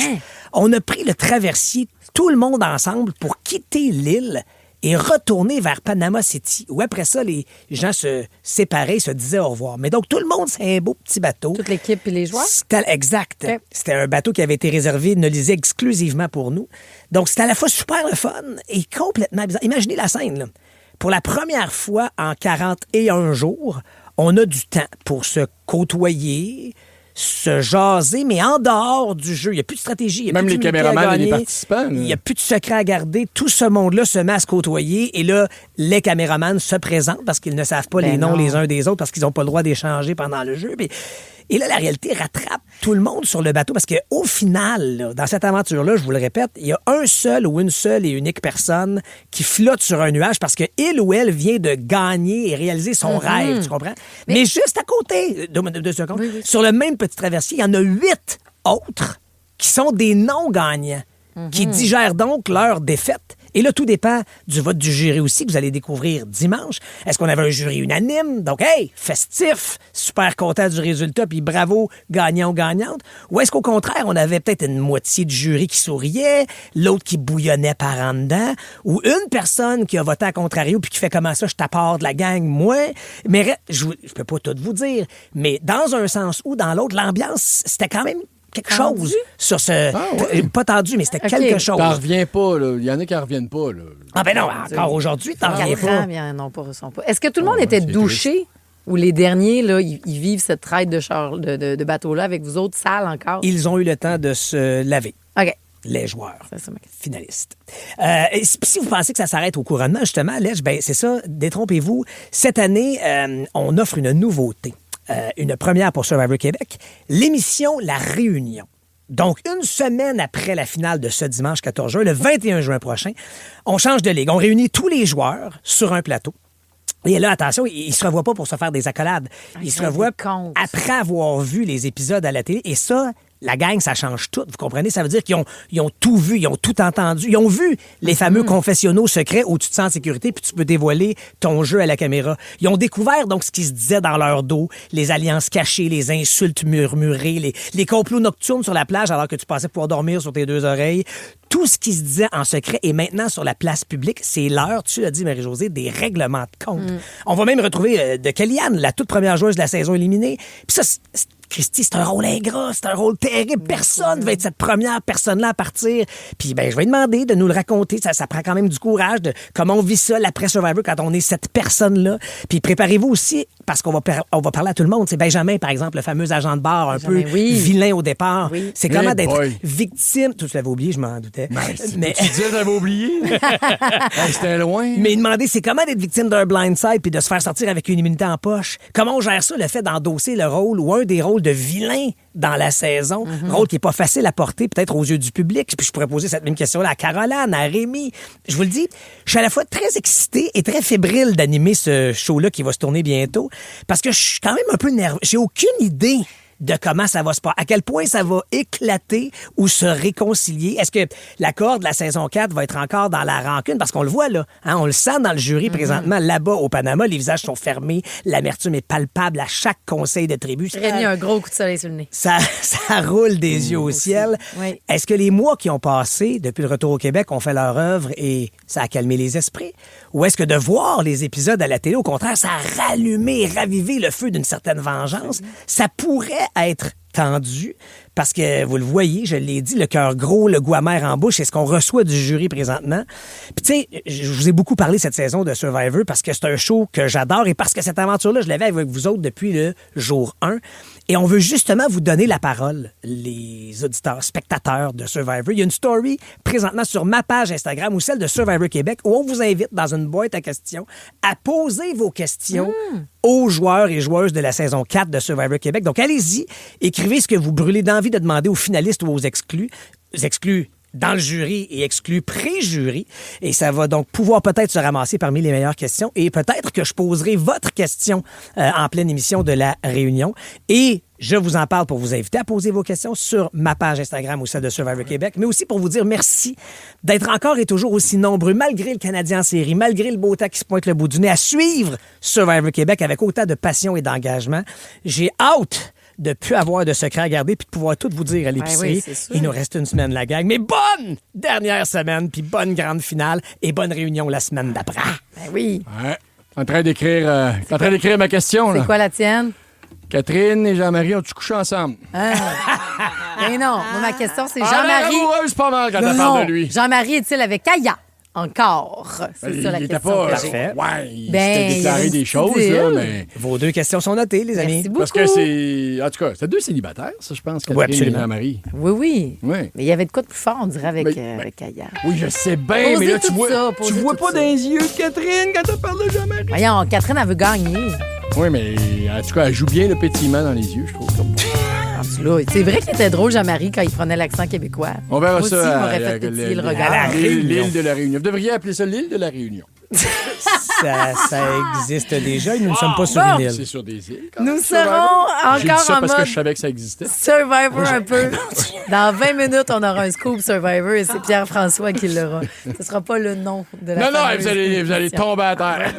On a pris le traversier, tout le monde ensemble, pour quitter l'île et retourner vers Panama City, où après ça, les gens se séparaient, se disaient au revoir. Mais donc, tout le monde, c'est un beau petit bateau. Toute l'équipe et les joueurs? Exact. Okay. C'était un bateau qui avait été réservé, Nolisé, exclusivement pour nous. Donc, c'était à la fois super le fun et complètement bizarre. Imaginez la scène, là. Pour la première fois en 41 jours, on a du temps pour se côtoyer, se jaser, mais en dehors du jeu. Il n'y a plus de stratégie. Même les caméramans et les participants. Il n'y a plus de secret à garder. Tout ce monde-là se met à se côtoyer. Et là, les caméramans se présentent parce qu'ils ne savent pas les noms les uns des autres, parce qu'ils n'ont pas le droit d'échanger pendant le jeu. Et là, la réalité rattrape tout le monde sur le bateau parce qu'au final, là, dans cette aventure-là, je vous le répète, il y a un seul ou une seule et unique personne qui flotte sur un nuage parce qu'il ou elle vient de gagner et réaliser son rêve, tu comprends? Mais juste à côté, 2 secondes, sur le même petit traversier, il y en a 8 autres qui sont des non-gagnants, qui digèrent donc leur défaite. Et là, tout dépend du vote du jury aussi, que vous allez découvrir dimanche. Est-ce qu'on avait un jury unanime? Donc, hey, festif, super content du résultat, puis bravo, gagnant ou gagnante. Ou est-ce qu'au contraire, on avait peut-être une moitié du jury qui souriait, l'autre qui bouillonnait par en dedans, ou une personne qui a voté à contrario puis qui fait comment ça, je t'apporte de la gang, moi. Mais je peux pas tout vous dire, mais dans un sens ou dans l'autre, l'ambiance, c'était quand même quelque chose sur ce... Pas tendu, mais c'était quelque chose. T'en reviens pas, là. Il y en a qui n'en reviennent pas, là. Ah ben non, encore aujourd'hui, t'en reviens pas. Non, pas. Est-ce que tout le monde était douché? Ou les derniers, là, ils vivent cette traite de bateau-là avec vous autres, sales encore? Ils ont eu le temps de se laver. OK. Les joueurs finalistes. Si vous pensez que ça s'arrête au couronnement, justement, Lèche, ben c'est ça, détrompez-vous. Cette année, on offre une nouveauté, une première pour Survivor Québec, l'émission La Réunion. Donc, une semaine après la finale de ce dimanche 14 juin, le 21 juin prochain, on change de ligue. On réunit tous les joueurs sur un plateau. Et là, attention, ils ne se revoient pas pour se faire des accolades. Ils se revoient après avoir vu les épisodes à la télé. Et ça, la gang, ça change tout. Vous comprenez? Ça veut dire qu'ils ont tout vu, ils ont tout entendu. Ils ont vu les fameux confessionnaux secrets où tu te sens en sécurité puis tu peux dévoiler ton jeu à la caméra. Ils ont découvert donc ce qui se disait dans leur dos, les alliances cachées, les insultes murmurées, les complots nocturnes sur la plage alors que tu pensais pouvoir dormir sur tes deux oreilles. Tout ce qui se disait en secret est maintenant sur la place publique. C'est l'heure, tu l'as dit, Marie-Josée, des règlements de compte. On va même retrouver de Kellyanne, la toute première joueuse de la saison éliminée. Puis ça, Christy, c'est un rôle ingrat, c'est un rôle terrible. Personne ne va être cette première personne-là à partir. Puis, ben, je vais lui demander de nous le raconter. Ça prend quand même du courage de comment on vit ça, l'après-Survivor, quand on est cette personne-là. Puis, préparez-vous aussi, parce qu'on va parler à tout le monde. C'est Benjamin, par exemple, le fameux agent de bar, un peu vilain au départ. Oui. C'est comment d'être victime. Tu l'avais oublié, je m'en doutais. Mais tu disais que j'avais oublié? C'était loin. Mais demander, c'est comment d'être victime d'un blindside puis de se faire sortir avec une immunité en poche. Comment on gère ça, le fait d'endosser le rôle ou un des rôles de vilain dans la saison, rôle qui n'est pas facile à porter peut-être aux yeux du public. Puis je pourrais poser cette même question-là à Caroline, à Rémi. Je vous le dis, je suis à la fois très excitée et très fébrile d'animer ce show-là qui va se tourner bientôt parce que je suis quand même un peu nerveux. J'ai aucune idée de comment ça va se passer, à quel point ça va éclater ou se réconcilier. Est-ce que l'accord de la saison 4 va être encore dans la rancune? Parce qu'on le voit, là. Hein, on le sent dans le jury présentement. Là-bas, au Panama, les visages sont fermés. L'amertume est palpable à chaque conseil de tribu. Rémi, un gros coup de soleil sur le nez. Ça roule des yeux au ciel. Oui. Est-ce que les mois qui ont passé depuis le retour au Québec ont fait leur œuvre et ça a calmé les esprits? Ou est-ce que de voir les épisodes à la télé, au contraire, ça a rallumé et ravivé le feu d'une certaine vengeance? Ça pourrait être tendu parce que, vous le voyez, je l'ai dit, le cœur gros, le goût amer en bouche, c'est ce qu'on reçoit du jury présentement. Puis tu sais, je vous ai beaucoup parlé cette saison de Survivor parce que c'est un show que j'adore et parce que cette aventure-là, je l'avais avec vous autres depuis le jour 1. Et on veut justement vous donner la parole, les auditeurs, spectateurs de Survivor. Il y a une story présentement sur ma page Instagram ou celle de Survivor Québec où on vous invite dans une boîte à questions à poser vos questions aux joueurs et joueuses de la saison 4 de Survivor Québec. Donc allez-y, écrivez ce que vous brûlez d'envie de demander aux finalistes ou aux exclus dans le jury et exclus pré-jury. Et ça va donc pouvoir peut-être se ramasser parmi les meilleures questions. Et peut-être que je poserai votre question en pleine émission de la Réunion. Et je vous en parle pour vous inviter à poser vos questions sur ma page Instagram ou celle de Survivor Québec, mais aussi pour vous dire merci d'être encore et toujours aussi nombreux, malgré le Canadien en série, malgré le beau temps qui se pointe le bout du nez, à suivre Survivor Québec avec autant de passion et d'engagement. J'ai hâte de ne plus avoir de secret à garder puis de pouvoir tout vous dire à l'épicerie. Oui, il nous reste une semaine, la gang. Mais bonne dernière semaine, puis bonne grande finale et bonne réunion la semaine d'après. Ben oui. Ouais. En train d'écrire ma question. C'est quoi la tienne? Catherine et Jean-Marie ont-tu couché ensemble? Mais non. Moi, ma question, c'est Jean-Marie. C'est pas mal quand elle parle de lui. Jean-Marie est-il avec Aya? Encore. C'est ça la question. Pas parfait. Ouais, il s'était déclaré des choses, là, mais. Vos deux questions sont notées, les amis. Merci beaucoup. Parce que c'est. En tout cas, c'est deux célibataires, ça, je pense, Catherine et Jean-Marie. Oui. Mais il y avait de quoi de plus fort, on dirait, avec Aya. Oui, je sais bien, mais là, tu vois pas dans les yeux de Catherine quand tu parles de Jean-Marie. Voyons, Catherine, elle veut gagner. Oui, mais en tout cas, elle joue bien le pétillement dans les yeux, je trouve. C'est vrai qu'il était drôle, Jean-Marie, quand il prenait l'accent québécois. On verra moi ça. aussi, il m'aurait fait pétiller le regard. L'île de la Réunion. Vous devriez appeler ça l'île de la Réunion. Ça existe déjà et nous ne sommes pas sur une île. C'est sur des îles. Nous serons encore J'ai dit ça en parce mode que je savais que ça existait. Survivor un peu. Dans 20 minutes, on aura un scoop Survivor et c'est Pierre-François qui l'aura. Ce ne sera pas le nom de la Non, vous allez tomber à terre.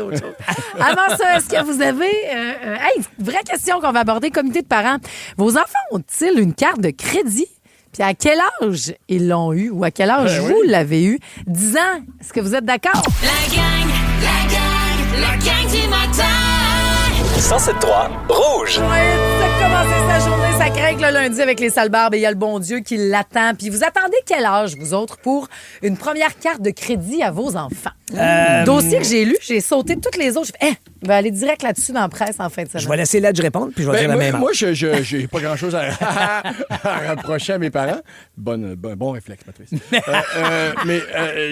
Avant ça, est-ce que vous avez... vraie question qu'on va aborder, comité de parents. Vos enfants ont-ils une carte de crédit? Puis à quel âge ils l'ont eu ou à quel âge vous l'avez eu? 10 ans. Est-ce que vous êtes d'accord? La gang du matin! 107.3 Rouge. Ouais, ça a commencé sa journée, ça craint le lundi avec les sales barbes et il y a le bon Dieu qui l'attend. Puis vous attendez quel âge, vous autres, pour une première carte de crédit à vos enfants? Dossier que j'ai lu, j'ai sauté toutes les autres. J'ai fait, Je vais aller direct là-dessus dans la presse en fin de semaine. Je vais laisser Ledge répondre, puis je vais dire la même. Moi, je n'ai pas grand-chose à reprocher à mes parents. Bon réflexe, Patrice. Mais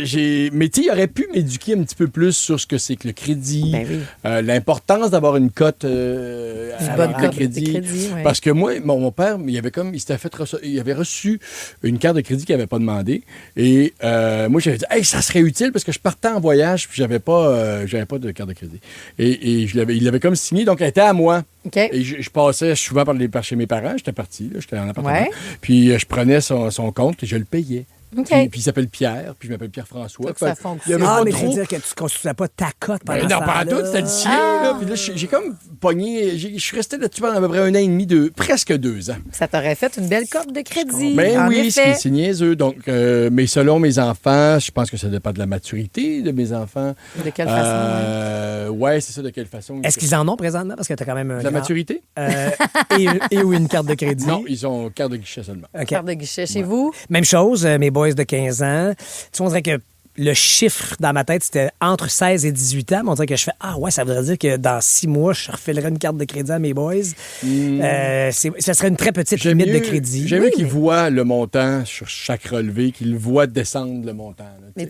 il aurait pu m'éduquer un petit peu plus sur ce que c'est que le crédit, l'importance d'avoir une cote avec le crédit. Parce que moi, mon père, il avait reçu une carte de crédit qu'il n'avait pas demandé. Et moi, j'avais dit, hey, ça serait utile parce que je partais en voyage puis j'avais pas de carte de crédit. Et il l'avait comme signé, donc elle était à moi. Okay. Et je passais souvent par chez mes parents. J'étais parti, j'étais en appartement. Puis je prenais son compte et je le payais. Okay. Puis il s'appelle Pierre, puis je m'appelle Pierre-François. Donc ça fonctionne. Mais ça veut dire que tu ne construisais pas ta cote pendant non, pas tout, c'était le sien. Là. Puis là, j'ai comme pogné. Je suis resté là-dessus pendant à peu près 1 an et demi, presque 2 ans. Ça t'aurait fait une belle cote de crédit. Ben oui, c'est niaiseux. Donc, mais selon mes enfants, je pense que ça dépend de la maturité de mes enfants. De quelle façon? Oui, c'est ça, de quelle façon. Est-ce qu'ils en ont présentement? Parce que tu as quand même la maturité? et une carte de crédit? Non, ils ont carte de guichet seulement. Okay. Carte de guichet chez vous? Même chose, mes boys de 15 ans. Tu sais, on dirait que le chiffre dans ma tête, c'était entre 16 et 18 ans. Mais on dirait que je fais, ça voudrait dire que dans 6 mois, je refilerais une carte de crédit à mes boys. Ça serait une très petite limite de crédit. J'aime mieux qu'ils voient le montant sur chaque relevé, qu'ils voient descendre le montant. Oui.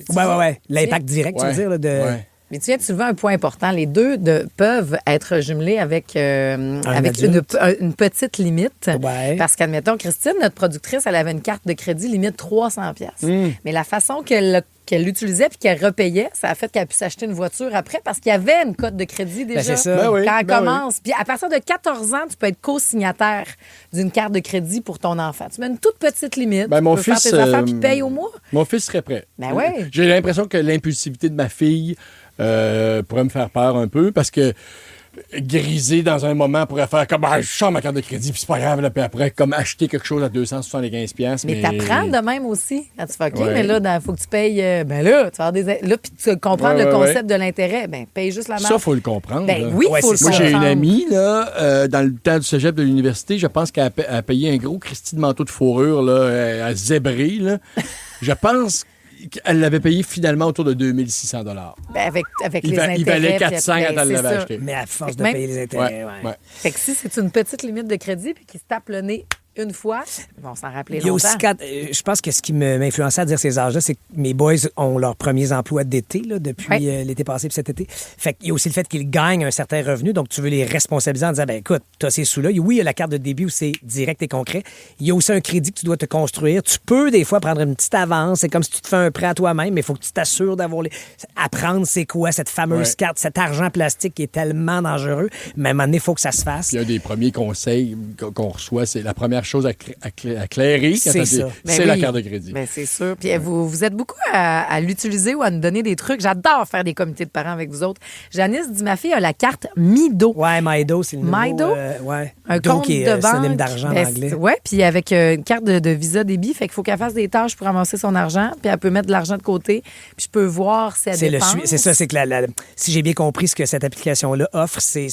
L'impact direct, tu veux dire, Mais tu viens de soulever un point important. Les deux peuvent être jumelés avec une petite limite. Ouais. Parce qu'admettons, Christine, notre productrice, elle avait une carte de crédit limite 300$. Mais la façon qu'elle l'utilisait puis qu'elle repayait, ça a fait qu'elle puisse acheter une voiture après parce qu'il y avait une cote de crédit déjà. C'est ça. Quand elle commence. Puis à partir de 14 ans, tu peux être co-signataire d'une carte de crédit pour ton enfant. Tu mets une toute petite limite. Mon tu peux fils, faire tes affaires puis paye au mois. Mon fils serait prêt. J'ai l'impression que l'impulsivité de ma fille pourrait me faire peur un peu parce que griser dans un moment pourrait faire comme je sors ma carte de crédit puis c'est pas grave, là, puis après comme acheter quelque chose à 275$. Mais t'apprends de même aussi quand tu fais OK, mais là il faut que tu payes là tu vas avoir là puis tu comprends le concept de l'intérêt, paye juste la marge. Ça faut le comprendre. Oui, il faut le comprendre. Moi j'ai une amie là dans le temps du cégep de l'université, je pense qu'elle a payé un gros Christy de manteau de fourrure là à zébré là. Je pense qu'elle l'avait payé finalement autour de 2600$. Avec les intérêts. Il valait 400 quand elle l'avait acheté. Mais à force de payer les intérêts, Fait que si c'est une petite limite de crédit puis qu'il se tape le nez une fois, on s'en rappelait longtemps. Il y a aussi je pense que ce qui m'influençait à dire ces âges-là, c'est que mes boys ont leurs premiers emplois d'été là, depuis l'été passé puis cet été. Fait qu'il y a aussi le fait qu'ils gagnent un certain revenu, donc tu veux les responsabiliser en disant, écoute, tu as ces sous-là. Oui, il y a la carte de débit où c'est direct et concret. Il y a aussi un crédit que tu dois te construire. Tu peux des fois prendre une petite avance. C'est comme si tu te fais un prêt à toi-même, mais il faut que tu t'assures d'avoir apprendre c'est quoi cette fameuse carte, cet argent plastique qui est tellement dangereux. Mais à un moment donné, il faut que ça se fasse. Il y a des premiers conseils qu'on reçoit, c'est la première chose à clairer, c'est la carte de crédit. Ben, c'est sûr. Puis vous êtes beaucoup à l'utiliser ou à nous donner des trucs. J'adore faire des comités de parents avec vous autres. Janice dit, ma fille a la carte Mido. Ouais, Mido, c'est le nouveau. Mido? Un compte qui est de banque. synonyme d'argent en anglais. Oui, puis avec une carte de Visa débit, fait qu'il faut qu'elle fasse des tâches pour amasser son argent, puis elle peut mettre de l'argent de côté, puis je peux voir si elle dépense. C'est ça, c'est que si j'ai bien compris ce que cette application-là offre, c'est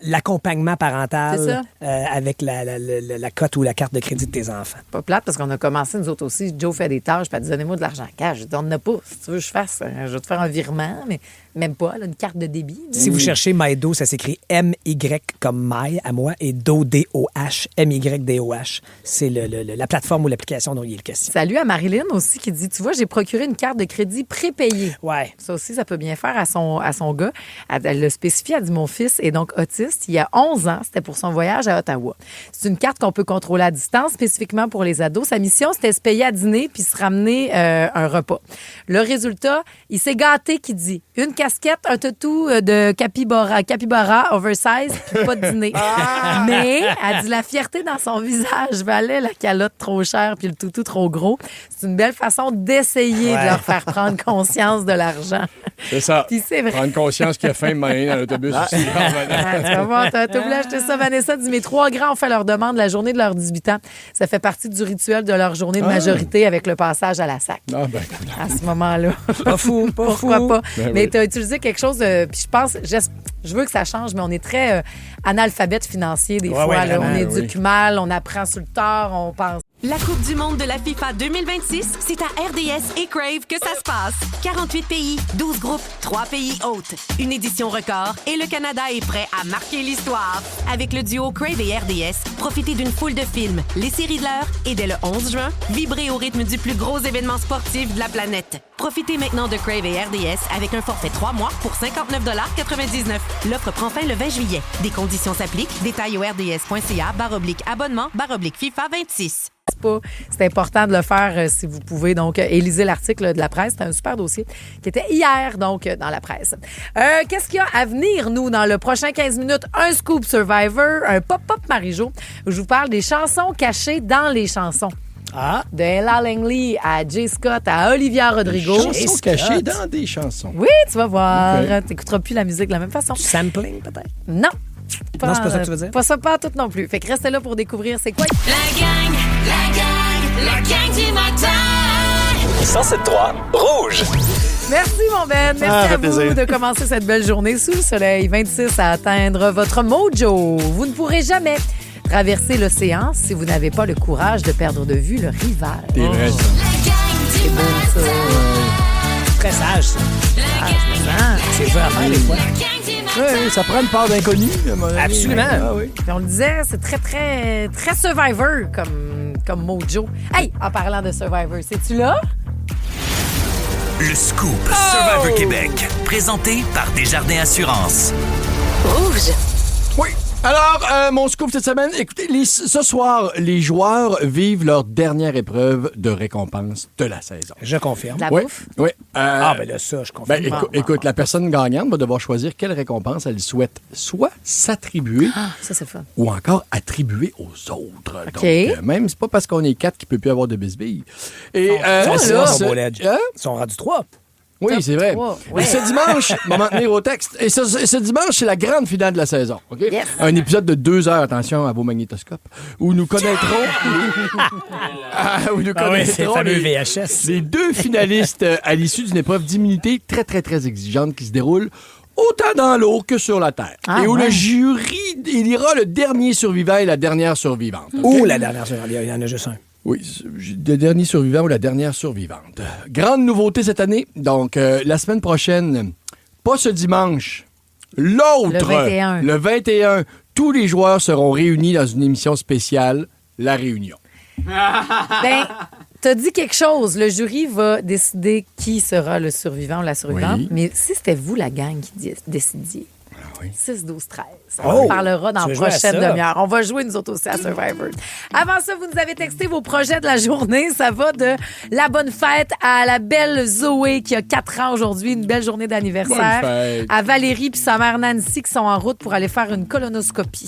l'accompagnement parental avec la cote ou la carte de crédit de tes enfants. Pas plate, parce qu'on a commencé, nous autres aussi. Joe fait des tâches, puis elle dit, donnez-moi de l'argent cash. Je dis, on n'en a pas. Si tu veux que je fasse, je vais te faire un virement, mais même pas, là, une carte de débit. Si vous cherchez MyDo, ça s'écrit M-Y comme My à moi et Do, D-O-H, M-Y-D-O-H. C'est la plateforme ou l'application dont il est le question. Salut à Marilyn aussi qui dit, tu vois, j'ai procuré une carte de crédit prépayée. Ouais. Ça aussi, ça peut bien faire à son gars. Elle le spécifie, elle dit, mon fils est donc autiste. Il y a 11 ans, c'était pour son voyage à Ottawa. C'est une carte qu'on peut contrôler à distance, spécifiquement pour les ados. Sa mission, c'était se payer à dîner puis se ramener un repas. Le résultat, il s'est gâté qui dit une casquette, un toutou de capybara oversize puis pas de dîner. Mais, elle dit, la fierté dans son visage valait la calotte trop chère puis le toutou trop gros. C'est une belle façon d'essayer de leur faire prendre conscience de l'argent. C'est ça. Puis c'est vrai. Prendre conscience qu'il y a faim de moyen dans l'autobus aussi. Tu vas voir, t'as voulu acheter ça, Vanessa dit, mes 3 grands ont fait leur demande la journée de leurs 18 ans. Ça fait partie du rituel de leur journée de majorité avec le passage à la SAC. À ce moment-là. Pas fou, Pourquoi pas? Mais tu as utilisé quelque chose, puis je pense, je veux que ça change, mais on est très analphabète financier des fois. Là. On éduque mal, on apprend sur le tard, on pense. La Coupe du monde de la FIFA 2026, c'est à RDS et Crave que ça se passe. 48 pays, 12 groupes, 3 pays hôtes. Une édition record et le Canada est prêt à marquer l'histoire. Avec le duo Crave et RDS, profitez d'une foule de films, les séries de l'heure et dès le 11 juin, vibrez au rythme du plus gros événement sportif de la planète. Profitez maintenant de Crave et RDS avec un forfait 3 mois pour 59,99 $. L'offre prend fin le 20 juillet. Des conditions s'appliquent. Détails au rds.ca/abonnement/FIFA 26. C'est important de le faire si vous pouvez. Donc, lisez l'article de la presse. C'est un super dossier qui était hier, donc, dans la presse. Qu'est-ce qu'il y a à venir, nous, dans le prochain 15 minutes? Un scoop Survivor, un pop-up Marie-Jo, où je vous parle des chansons cachées dans les chansons. Ah. De Ella Langley à Jay Scott à Olivia Rodrigo. Des chansons cachées dans des chansons. Oui, tu vas voir. Okay. T'écouteras plus la musique de la même façon. Sampling, peut-être? Non. Non, c'est pas ça que tu veux dire? Pas ça, pas tout non plus. Fait que restez là pour découvrir c'est quoi. La gang du matin. 107.3 Rouge. Merci, mon Ben. Merci à vous de commencer cette belle journée sous le soleil. 26 à atteindre votre mojo. Vous ne pourrez jamais traverser l'océan si vous n'avez pas le courage de perdre de vue le rival. C'est vrai, ça. C'est beau, ça. Très sage, ça. C'est dur à faire, des fois. Oui, ça prend une part d'inconnu. Absolument. Ah, oui. Puis on le disait, c'est très, très, très Survivor comme mojo. Hey, en parlant de Survivor, c'est-tu là? Le scoop Survivor Québec, présenté par Desjardins Assurance. Rouge. Oui. Alors, mon scoop cette semaine, écoutez, ce soir, les joueurs vivent leur dernière épreuve de récompense de la saison. Je confirme. La bouffe? Oui. Ben là, ça, je confirme. Écoute, la personne gagnante va devoir choisir quelle récompense elle souhaite soit s'attribuer ça, c'est fun. ou encore attribuer aux autres. Okay. Donc, même, c'est pas parce qu'on est 4 qu'il peut plus avoir de bisbilles. Et Ils sont rendus 3. Oui, c'est vrai. Ouais. Et ce dimanche, on va m'en tenir au texte. Et ce dimanche, c'est la grande finale de la saison. OK? Yes. Un épisode de 2 heures, attention à vos magnétoscopes, où nous connaîtrons c'est le fameux VHS. les 2 finalistes à l'issue d'une épreuve d'immunité très, très, très exigeante qui se déroule autant dans l'eau que sur la terre. Et où le jury élira le dernier survivant et la dernière survivante. Ou la dernière survivante. Il y en a juste un. Oui, le dernier survivant ou la dernière survivante. Grande nouveauté cette année. Donc, la semaine prochaine, pas ce dimanche, l'autre, le 21, tous les joueurs seront réunis dans une émission spéciale, La Réunion. Ben, t'as dit quelque chose. Le jury va décider qui sera le survivant ou la survivante. Oui. Mais si c'était vous, la gang, qui décidiez, 6, 12, 13. On en parlera dans la prochaine demi-heure. On va jouer, nous autres aussi, à Survivor. Avant ça, vous nous avez texté vos projets de la journée. Ça va de la bonne fête à la belle Zoé qui a 4 ans aujourd'hui. Une belle journée d'anniversaire. À Valérie puis sa mère Nancy qui sont en route pour aller faire une colonoscopie.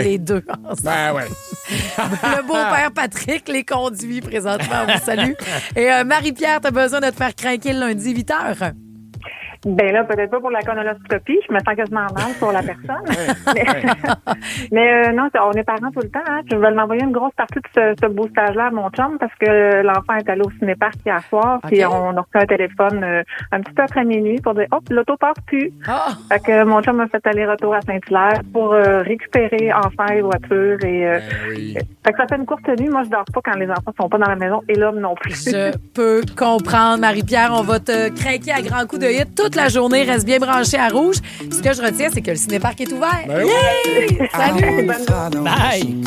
Les deux ensemble. Le beau-père Patrick les conduit présentement. On vous salue. Et Marie-Pierre, t'as besoin de te faire craquer le lundi 8h. Ben là, peut-être pas pour la colonoscopie. Je me sens quasiment mal pour la personne. mais non, on est parents tout le temps. Hein. Je vais m'envoyer une grosse partie de ce beau stage-là à mon chum parce que l'enfant est allé au cinéparc hier soir. Puis on a reçu un téléphone un petit peu après minuit pour dire « Oh, l'auto part plus. » Fait que mon chum a fait aller-retour à Saint-Hilaire pour récupérer enfin les voitures. Fait que ça fait une courte nuit. Moi, je dors pas quand les enfants sont pas dans la maison et l'homme non plus. Je peux comprendre, Marie-Pierre. On va te craquer à grands coups de hit toute la journée. Reste bien branché à Rouge. Puis ce que je retiens, c'est que le cinéparc est ouvert. Salut! Bye!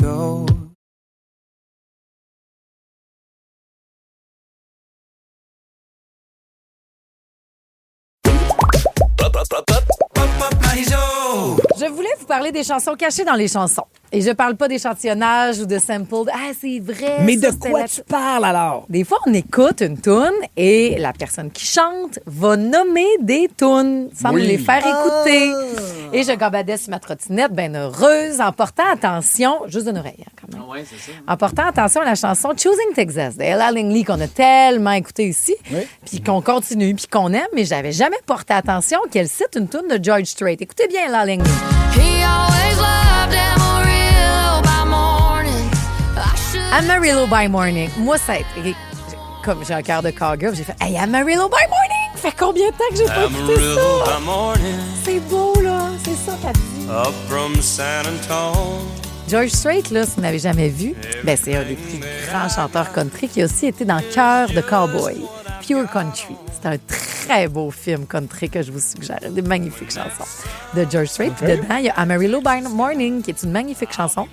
Je voulais vous parler des chansons cachées dans les chansons. Et je parle pas d'échantillonnage ou de sample. Ah, c'est vrai. Mais de quoi tu parles alors? Des fois, on écoute une toune et la personne qui chante va nommer des tounes sans nous les faire écouter. Et je gambadais sur ma trottinette, bien heureuse, en portant attention, juste d'une oreille, hein, quand même. Oui, c'est ça. En portant attention à la chanson Choosing Texas de Ella Langley qu'on a tellement écouté ici, puis qu'on continue, puis qu'on aime, mais j'avais jamais porté attention qu'elle cite une toune de George Strait. Écoutez bien Ella Langley. Amarillo by Morning. Moi, ça a été... Comme j'ai un cœur de cowgirl, j'ai fait « Hey, Amarillo by Morning! » Ça fait combien de temps que j'ai pas écouté ça? C'est beau, là. C'est ça qu'elle dit. Up from San Antonio. George Strait, là, si vous n'avez jamais vu, ben, c'est un des plus grands chanteurs country qui a aussi été dans Cœur de Cowboy, Pure Country. C'est un très beau film country que je vous suggère. Des magnifiques chansons de George Strait. Puis dedans, il y a Amarillo by Morning, qui est une magnifique chanson.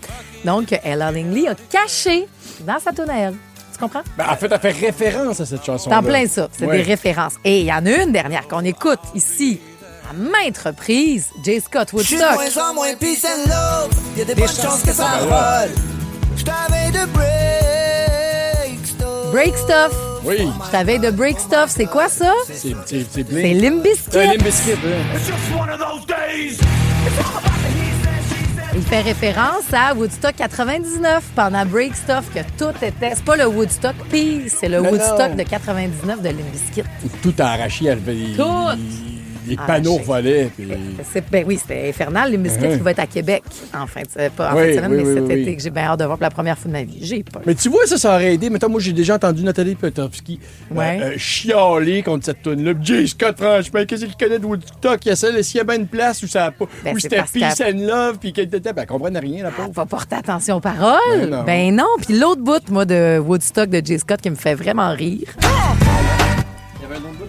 Donc, Ella Langley a caché dans sa tune à elle. Tu comprends? Ben, en fait, elle fait référence à cette chanson-là. T'en plein ça. C'est des références. Et il y en a une dernière qu'on écoute ici à maintes reprises. J. Scott Woodstock. Je suis de moins en moins peace and love. Il y a des bonnes chances que ça vole. Je t'avais de break stuff. Break stuff. Oui. Je t'avais de break stuff. C'est quoi ça? C'est Limp Bizkit. Limp Bizkit, Il fait référence à Woodstock 99 pendant Break Stuff, que tout était... C'est pas le Woodstock Peace, c'est le Woodstock de 99 de Limp Bizkit. Tout a arraché. Les panneaux volaient. Puis... Ben oui, c'était infernal. Limp Bizkit qui va être à Québec en fin de semaine, mais cet été que j'ai bien hâte de voir pour la première fois de ma vie. J'ai pas. Mais tu vois, ça aurait aidé. Mettons, moi, j'ai déjà entendu Nathalie Petrovski chialer contre cette toune-là. J. Scott, franchement, qu'est-ce qu'il connaît de Woodstock? S'il y a bien une place où ça a pas... où c'était peace and love, puis qu'elle était... Ben, elle comprenait rien, la pauvre. Elle va porter attention aux paroles. Ben non. Puis l'autre bout, moi, de Woodstock de J. Scott qui me fait vraiment rire.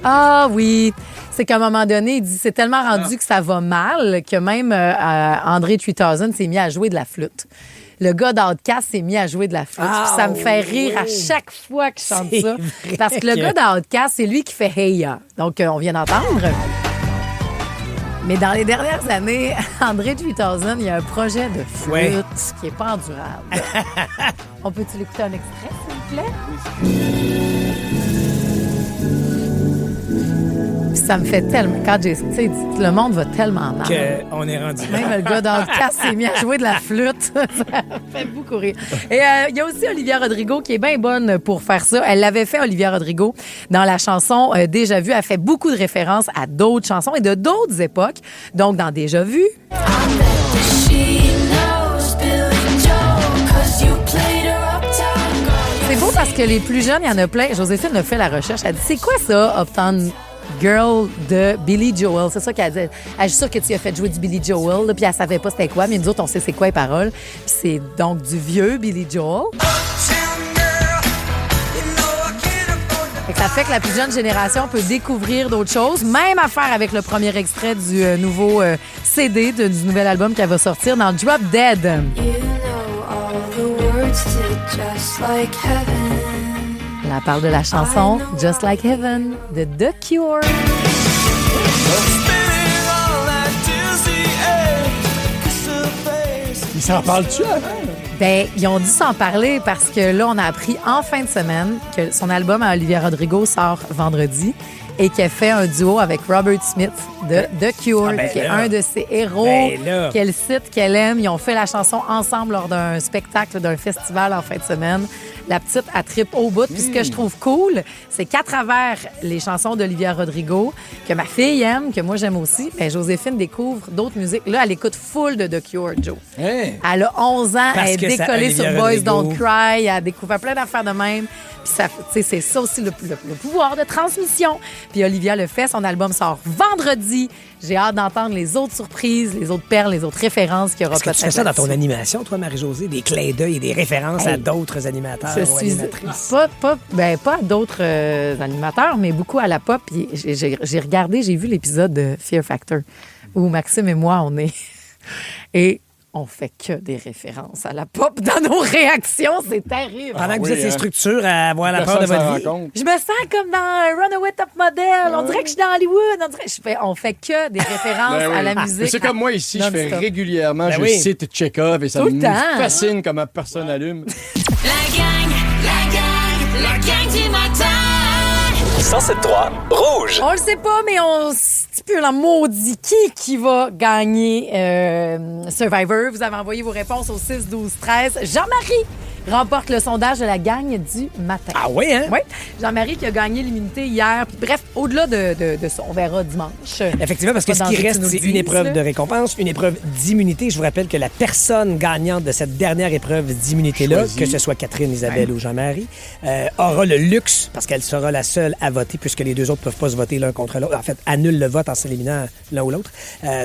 Ah oui, c'est qu'à un moment donné, il dit c'est tellement rendu que ça va mal que même André 3000 s'est mis à jouer de la flûte. Le gars d'Outcast s'est mis à jouer de la flûte. Puis ça me fait rire à chaque fois que je chante ça. Parce que le gars d'Outcast, c'est lui qui fait Hey Ya. Donc, on vient d'entendre. Mais dans les dernières années, André 3000, il y a un projet de flûte qui n'est pas endurable. On peut-tu l'écouter un extrait, s'il vous plaît? Ça me fait tellement... Quand le monde va tellement mal. On est rendu là. Même le gars dans le casque s'est mis à jouer de la flûte. Ça fait beaucoup rire. Et il y a aussi Olivia Rodrigo qui est bien bonne pour faire ça. Elle l'avait fait, Olivia Rodrigo, dans la chanson Déjà Vu. Elle fait beaucoup de références à d'autres chansons et de d'autres époques. Donc, dans Déjà Vu... C'est beau parce que les plus jeunes, il y en a plein. Joséphine a fait la recherche. Elle a dit, c'est quoi ça, Uptown Girl de Billy Joel? C'est ça qu'elle a dit. Elle est sûre que tu as fait jouer du Billy Joel, là, puis elle savait pas c'était quoi, mais nous autres, on sait c'est quoi les paroles. Puis c'est donc du vieux Billy Joel. Ça fait que la plus jeune génération peut découvrir d'autres choses. Même affaire avec le premier extrait du nouveau CD, du nouvel album qu'elle va sortir dans Drop Dead. Elle parle de la chanson Just Like Heaven de The Cure. Ils s'en parlent-tu avant? Ben, ils ont dû s'en parler parce que là, on a appris en fin de semaine que son album à Olivia Rodrigo sort vendredi et qu'elle fait un duo avec Robert Smith de The Cure, qui est un de ses héros, qu'elle cite, qu'elle aime. Ils ont fait la chanson ensemble lors d'un spectacle, d'un festival en fin de semaine. La petite, elle trippe au bout. Puis ce que je trouve cool, c'est qu'à travers les chansons d'Olivia Rodrigo, que ma fille aime, que moi j'aime aussi, ben Joséphine découvre d'autres musiques. Là, elle écoute full de The Cure, Joe. Hey. Elle a 11 ans, elle est décollée sur Boys Don't Cry, elle a découvert plein d'affaires de même. Puis ça, c'est ça aussi le pouvoir de transmission. Puis Olivia le fait, son album sort vendredi. J'ai hâte d'entendre les autres surprises, les autres perles, les autres références qu'il y aura peut-être. Tu fais ça dans ton animation, toi, Marie-Josée? Des clins d'œil et des références à d'autres animateurs ou animatrices? Pas à d'autres animateurs, mais beaucoup à la pop. J'ai regardé, j'ai vu l'épisode de Fear Factor où Maxime et moi, on est... Et on fait que des références à la pop dans nos réactions. C'est terrible. Pendant que vous êtes ces structures à avoir la peur de votre vie. Je me sens comme dans Runaway Top Model. On dirait que je suis dans Hollywood. On fait que des références à la musique. C'est comme moi ici, je fais régulièrement, je cite Tchekhov et ça me fascine comment personne allume. La gang du matin. 107.3 Rouge. On le sait pas, mais on stipule en maudit qui va gagner Survivor. Vous avez envoyé vos réponses au 6-12-13. Jean-Marie remporte le sondage de la gang du matin. Ah oui, hein? Oui. Jean-Marie qui a gagné l'immunité hier. Bref, au-delà de ça, on verra dimanche. Effectivement, parce que ce qui reste, c'est une épreuve de récompense, une épreuve d'immunité. Je vous rappelle que la personne gagnante de cette dernière épreuve d'immunité-là, que ce soit Catherine, Isabelle ou Jean-Marie, aura le luxe, parce qu'elle sera la seule à voter, puisque les deux autres ne peuvent pas se voter l'un contre l'autre. En fait, annule le vote en s'éliminant l'un ou l'autre.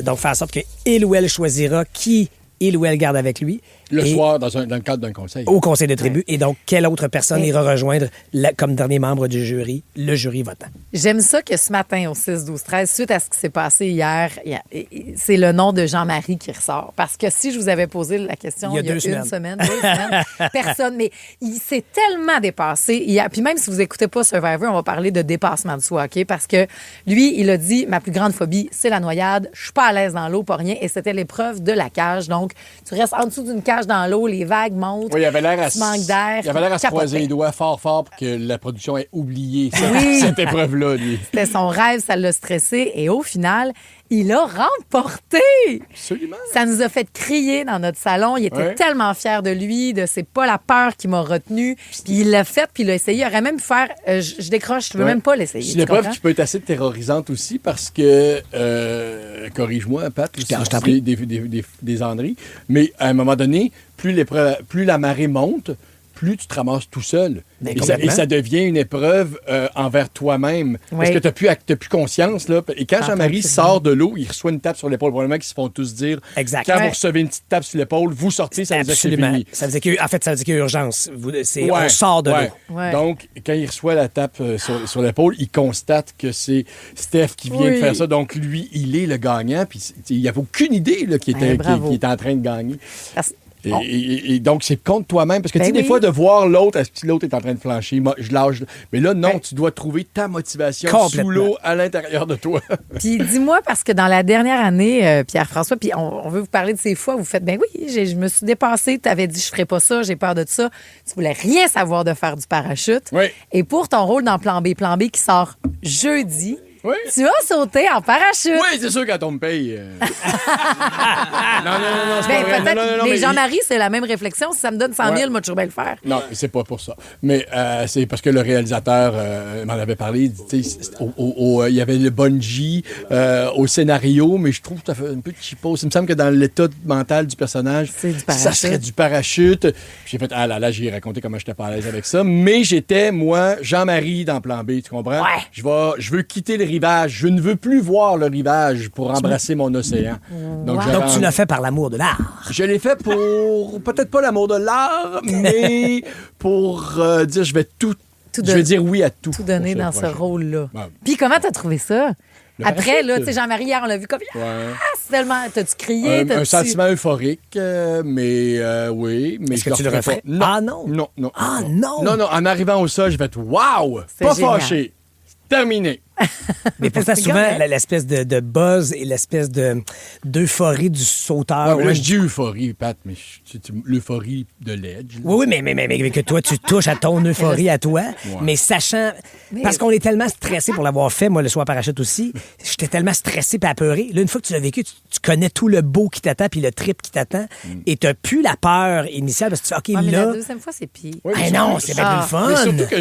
Donc, faire en sorte qu'il ou elle choisira qui il ou elle garde avec lui. Le soir, dans le cadre d'un conseil. Au conseil de tribu. Et donc, quelle autre personne ira rejoindre comme dernier membre du jury, le jury votant? J'aime ça que ce matin, au 6-12-13, suite à ce qui s'est passé hier, c'est le nom de Jean-Marie qui ressort. Parce que si je vous avais posé la question il y a 2 semaines, personne, mais il s'est tellement dépassé hier. Puis même si vous n'écoutez pas Survivor, on va parler de dépassement de soi, OK? Parce que lui, il a dit, ma plus grande phobie, c'est la noyade. Je suis pas à l'aise dans l'eau, pas rien. Et c'était l'épreuve de la cage. Donc, tu restes en dessous d'une cage dans l'eau, les vagues montent, il avait l'air tu manques d'air. Il avait l'air à se croiser les doigts fort pour que la production ait oublié cette épreuve-là. C'était son rêve, ça l'a stressé. Et au final, il a remporté. Absolument. Ça nous a fait crier dans notre salon. Il était tellement fier de lui, de c'est pas la peur qui m'a retenu. Puis il l'a fait, puis il a essayé. Il aurait même pu faire je décroche, je veux même pas l'essayer. C'est une épreuve qui peut être assez terrorisante aussi parce que, corrige-moi, Pat, des enneries, mais à un moment donné, plus la marée monte, plus tu te ramasses tout seul. Et ça devient une épreuve envers toi-même. Parce que tu n'as plus conscience. Là. Et quand Jean-Marie sort de l'eau, il reçoit une tape sur l'épaule. Probablement qu'ils se font tous dire, quand vous recevez une petite tape sur l'épaule, vous sortez, ça veut dire que c'est fini. Ça veut dire ça veut dire qu'il y a urgence. On sort de l'eau. Donc, quand il reçoit la tape sur l'épaule, il constate que c'est Steph qui vient de faire ça. Donc, lui, il est le gagnant. Puis il n'y avait aucune idée qu'il était en train de gagner. Et donc, c'est contre toi-même. Parce que, des fois, de voir l'autre, si l'autre est en train de flancher, je lâche. Mais là, non, tu dois trouver ta motivation sous l'eau à l'intérieur de toi. Puis dis-moi, parce que dans la dernière année, Pierre-François, puis on veut vous parler de ces fois où vous faites, je me suis dépassée, tu avais dit, je ferais pas ça, j'ai peur de ça. Tu voulais rien savoir de faire du parachute. Oui. Et pour ton rôle dans Plan B qui sort jeudi, tu as sauté en parachute. Oui, c'est sûr quand on me paye. Non, c'est pas vrai. Non, mais Jean-Marie, c'est la même réflexion. Si ça me donne 100 000, moi, je vais bien le faire. Non, c'est pas pour ça. Mais c'est parce que le réalisateur m'en avait parlé. Il y avait le bungee au scénario, mais je trouve que ça fait un peu de cheapos. Il me semble que dans l'état mental du personnage, ça serait du parachute. Puis j'ai fait, là, j'ai raconté comment j'étais pas à l'aise avec ça. Mais j'étais, moi, Jean-Marie dans Plan B, tu comprends? Ouais. Je veux quitter le rivage. Je ne veux plus voir le rivage pour embrasser mon océan. Donc tu l'as fait par l'amour de l'art. Je l'ai fait pour, peut-être pas l'amour de l'art, mais pour dire, je vais dire oui à tout. Tout donner dans ce rôle-là. Ouais. Puis comment t'as trouvé ça? Après, là, tu sais, Jean-Marie, hier, on l'a vu comme... c'est tellement... T'as-tu crié? Un sentiment euphorique, mais oui. Mais est-ce que tu le referais? Non. Non. Non, en arrivant au sol, j'ai fait « Wow! » Pas fâché. Terminé. Mais pour ça, souvent, l'espèce de buzz et l'espèce d'euphorie du sauteur. Là, je dis euphorie, Pat, mais l'euphorie de l'Edge. Oui, mais que toi, tu touches à ton euphorie à toi, mais sachant... Parce qu'on est tellement stressé pour l'avoir fait, moi, le saut en parachute aussi, j'étais tellement stressé et apeuré. Là, une fois que tu l'as vécu, tu connais tout le beau qui t'attend puis le trip qui t'attend et t'as plus la peur initiale parce que tu dis, OK, là... la deuxième fois, c'est pire. Non, c'est bien plus le fun. Mais surtout que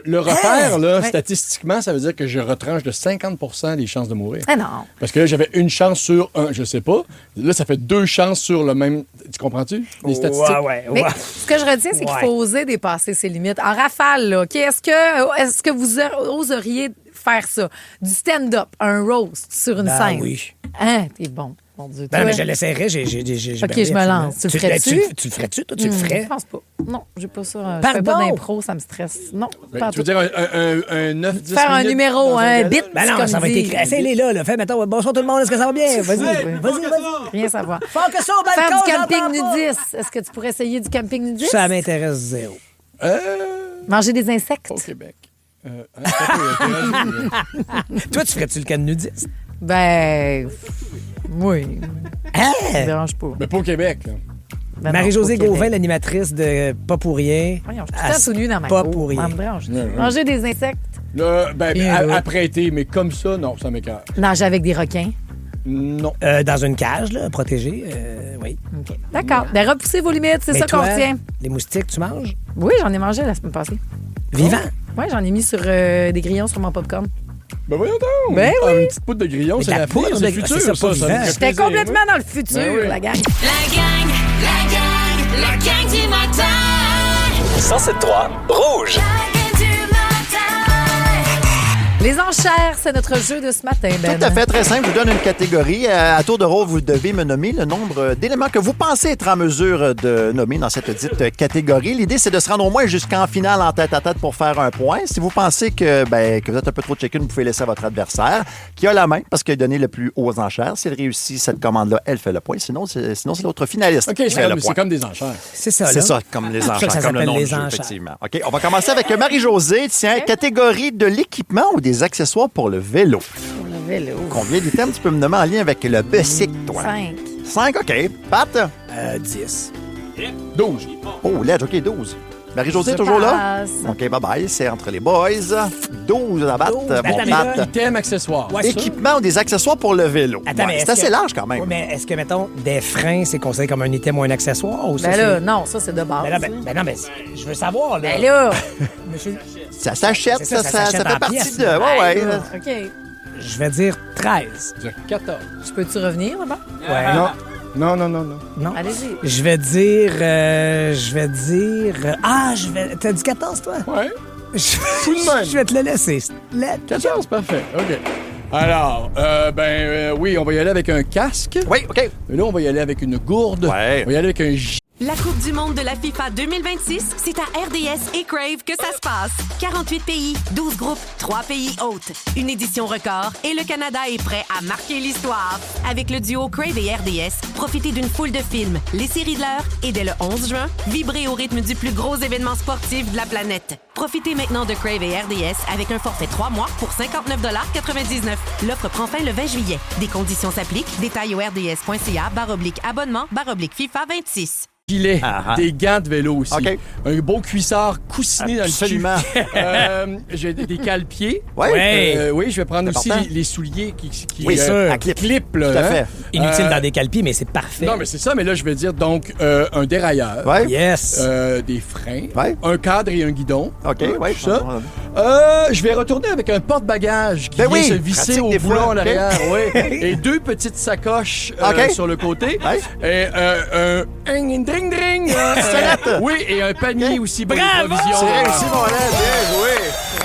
le repère, là, statistiquement, ça veut dire que je retranche de 50 % les chances de mourir. Ah non. Parce que là, j'avais une chance sur un, je sais pas. Là, ça fait 2 chances sur le même... Tu comprends-tu? Les statistiques. Ouais. Mais ce que je retiens, c'est qu'il faut oser dépasser ses limites. En rafale, là, OK? Est-ce que vous oseriez faire ça? Du stand-up, un roast sur une scène? Oui. Hein? T'es bon. Mon Dieu, mais je l'essaierais. OK, je me lance. Tu le ferais-tu? Tu le ferais-tu? Toi, tu le ferais? Je pense pas. Non, j'ai pas ça. Je fais pas d'impro, ça me stresse. Non, pas tu veux dire un 9-10 minutes? Faire un numéro, un bit. Ben non, ça va être écrit. Essaye-les là. Fais, mettons, bonsoir tout le monde, est-ce que ça va bien? Vas-y. Rien savoir. Fort que ça au balcon, faire du camping nudiste. Est-ce que tu pourrais essayer du camping nudiste? Ça m'intéresse zéro. Manger des insectes? Au Québec. Toi, tu ferais-tu le camp nudiste? Ben... Oui. Ça me dérange pas. Mais pas au Québec, là. Ben Marie-Josée Gauvin, l'animatrice de Pas pour rien. Voyons, je suis tout nu dans ma Pas cour. pour rien. Manger des insectes. Là, apprêter, mais comme ça, non, ça m'écarte. Nager avec des requins. Non. Dans une cage, là, protégée, oui. OK. D'accord. Ben, repoussez vos limites, c'est ça qu'on retient. Les moustiques, tu manges? Oui, j'en ai mangé la semaine passée. Vivant? Oui, j'en ai mis sur des grillons sur mon popcorn. Ben voyons donc! Ben oui! Une petite poudre de grillon, c'est la poudre, c'est le futur, ça. J'étais complètement dans le futur, la gang. La gang du matin! 107.3 Rouge! La gang du matin! Les enchères, c'est notre jeu de ce matin, Ben. Tout à fait, très simple. Je vous donne une catégorie. À tour de rôle, vous devez me nommer le nombre d'éléments que vous pensez être en mesure de nommer dans cette dite catégorie. L'idée, c'est de se rendre au moins jusqu'en finale en tête-à-tête pour faire un point. Si vous pensez que vous êtes un peu trop checké, vous pouvez laisser à votre adversaire qui a la main parce qu'il a donné le plus haut aux enchères. Si elle réussit cette commande-là, elle fait le point. Sinon, c'est l'autre finaliste qui fait le point. C'est comme des enchères. C'est ça, là. C'est ça, comme les enchères, ça comme le nom du jeu, effectivement. OK, on va commencer avec Marie-Josée. Tiens, catégorie de l'équipement ou des accessoires pour le vélo. Pour le vélo. Combien d'items tu peux me nommer en lien avec le bicycle, toi? 5, OK. Pat? 10. 12. Oh, Ledge, OK, 12. Marie-Josée est toujours là? OK, bye-bye. C'est entre les boys. 12 à battre. Bon, Pat. Item, accessoires. Ouais, équipement ou des accessoires pour le vélo. Attends, c'est assez large quand même. Oui, mais est-ce que, mettons, des freins, c'est considéré comme un item ou un accessoire? Ou non, ça, c'est de base. Ben non, mais je veux savoir, là. Ben là! Monsieur... Ça s'achète, ça fait partie pièces, de... Ouais. OK. Je vais dire 13. Je vais dire 14. Peux-tu revenir, là-bas? Ouais. Non. Allez-y. Je vais dire... T'as dit 14, toi? Ouais. Je vais te le laisser. 14, parfait. OK. Alors, oui, on va y aller avec un casque. Oui, OK. Et là, on va y aller avec une gourde. Ouais. On va y aller avec un La Coupe du monde de la FIFA 2026, c'est à RDS et Crave que ça se passe. 48 pays, 12 groupes, 3 pays hôtes. Une édition record et le Canada est prêt à marquer l'histoire. Avec le duo Crave et RDS, profitez d'une foule de films, les séries de l'heure et dès le 11 juin, vibrez au rythme du plus gros événement sportif de la planète. Profitez maintenant de Crave et RDS avec un forfait 3 mois pour 59,99 $. L'offre prend fin le 20 juillet. Des conditions s'appliquent. Détails au rds.ca/abonnement/FIFA 26. Gilet, des gants de vélo aussi. Okay. Un beau cuissard coussiné Absolument. dans le cul. J'ai des cale-pieds. Ouais. Oui, je vais prendre aussi les souliers qui à clip. Là, tout à fait. Inutile dans des cale-pieds, mais c'est parfait. Non, mais c'est ça. Mais là, je vais dire donc un dérailleur. Ouais. Yes. Des freins. Ouais. Un cadre et un guidon. OK, oui. Ça. Je vais retourner avec un porte-bagages qui vient se visser au boulon en arrière. Ouais. Et 2 petites sacoches sur le côté. Ouais. Et un dring. Oui, et un panier aussi pour les provisions. C'est réussi, mon LED. Bien joué.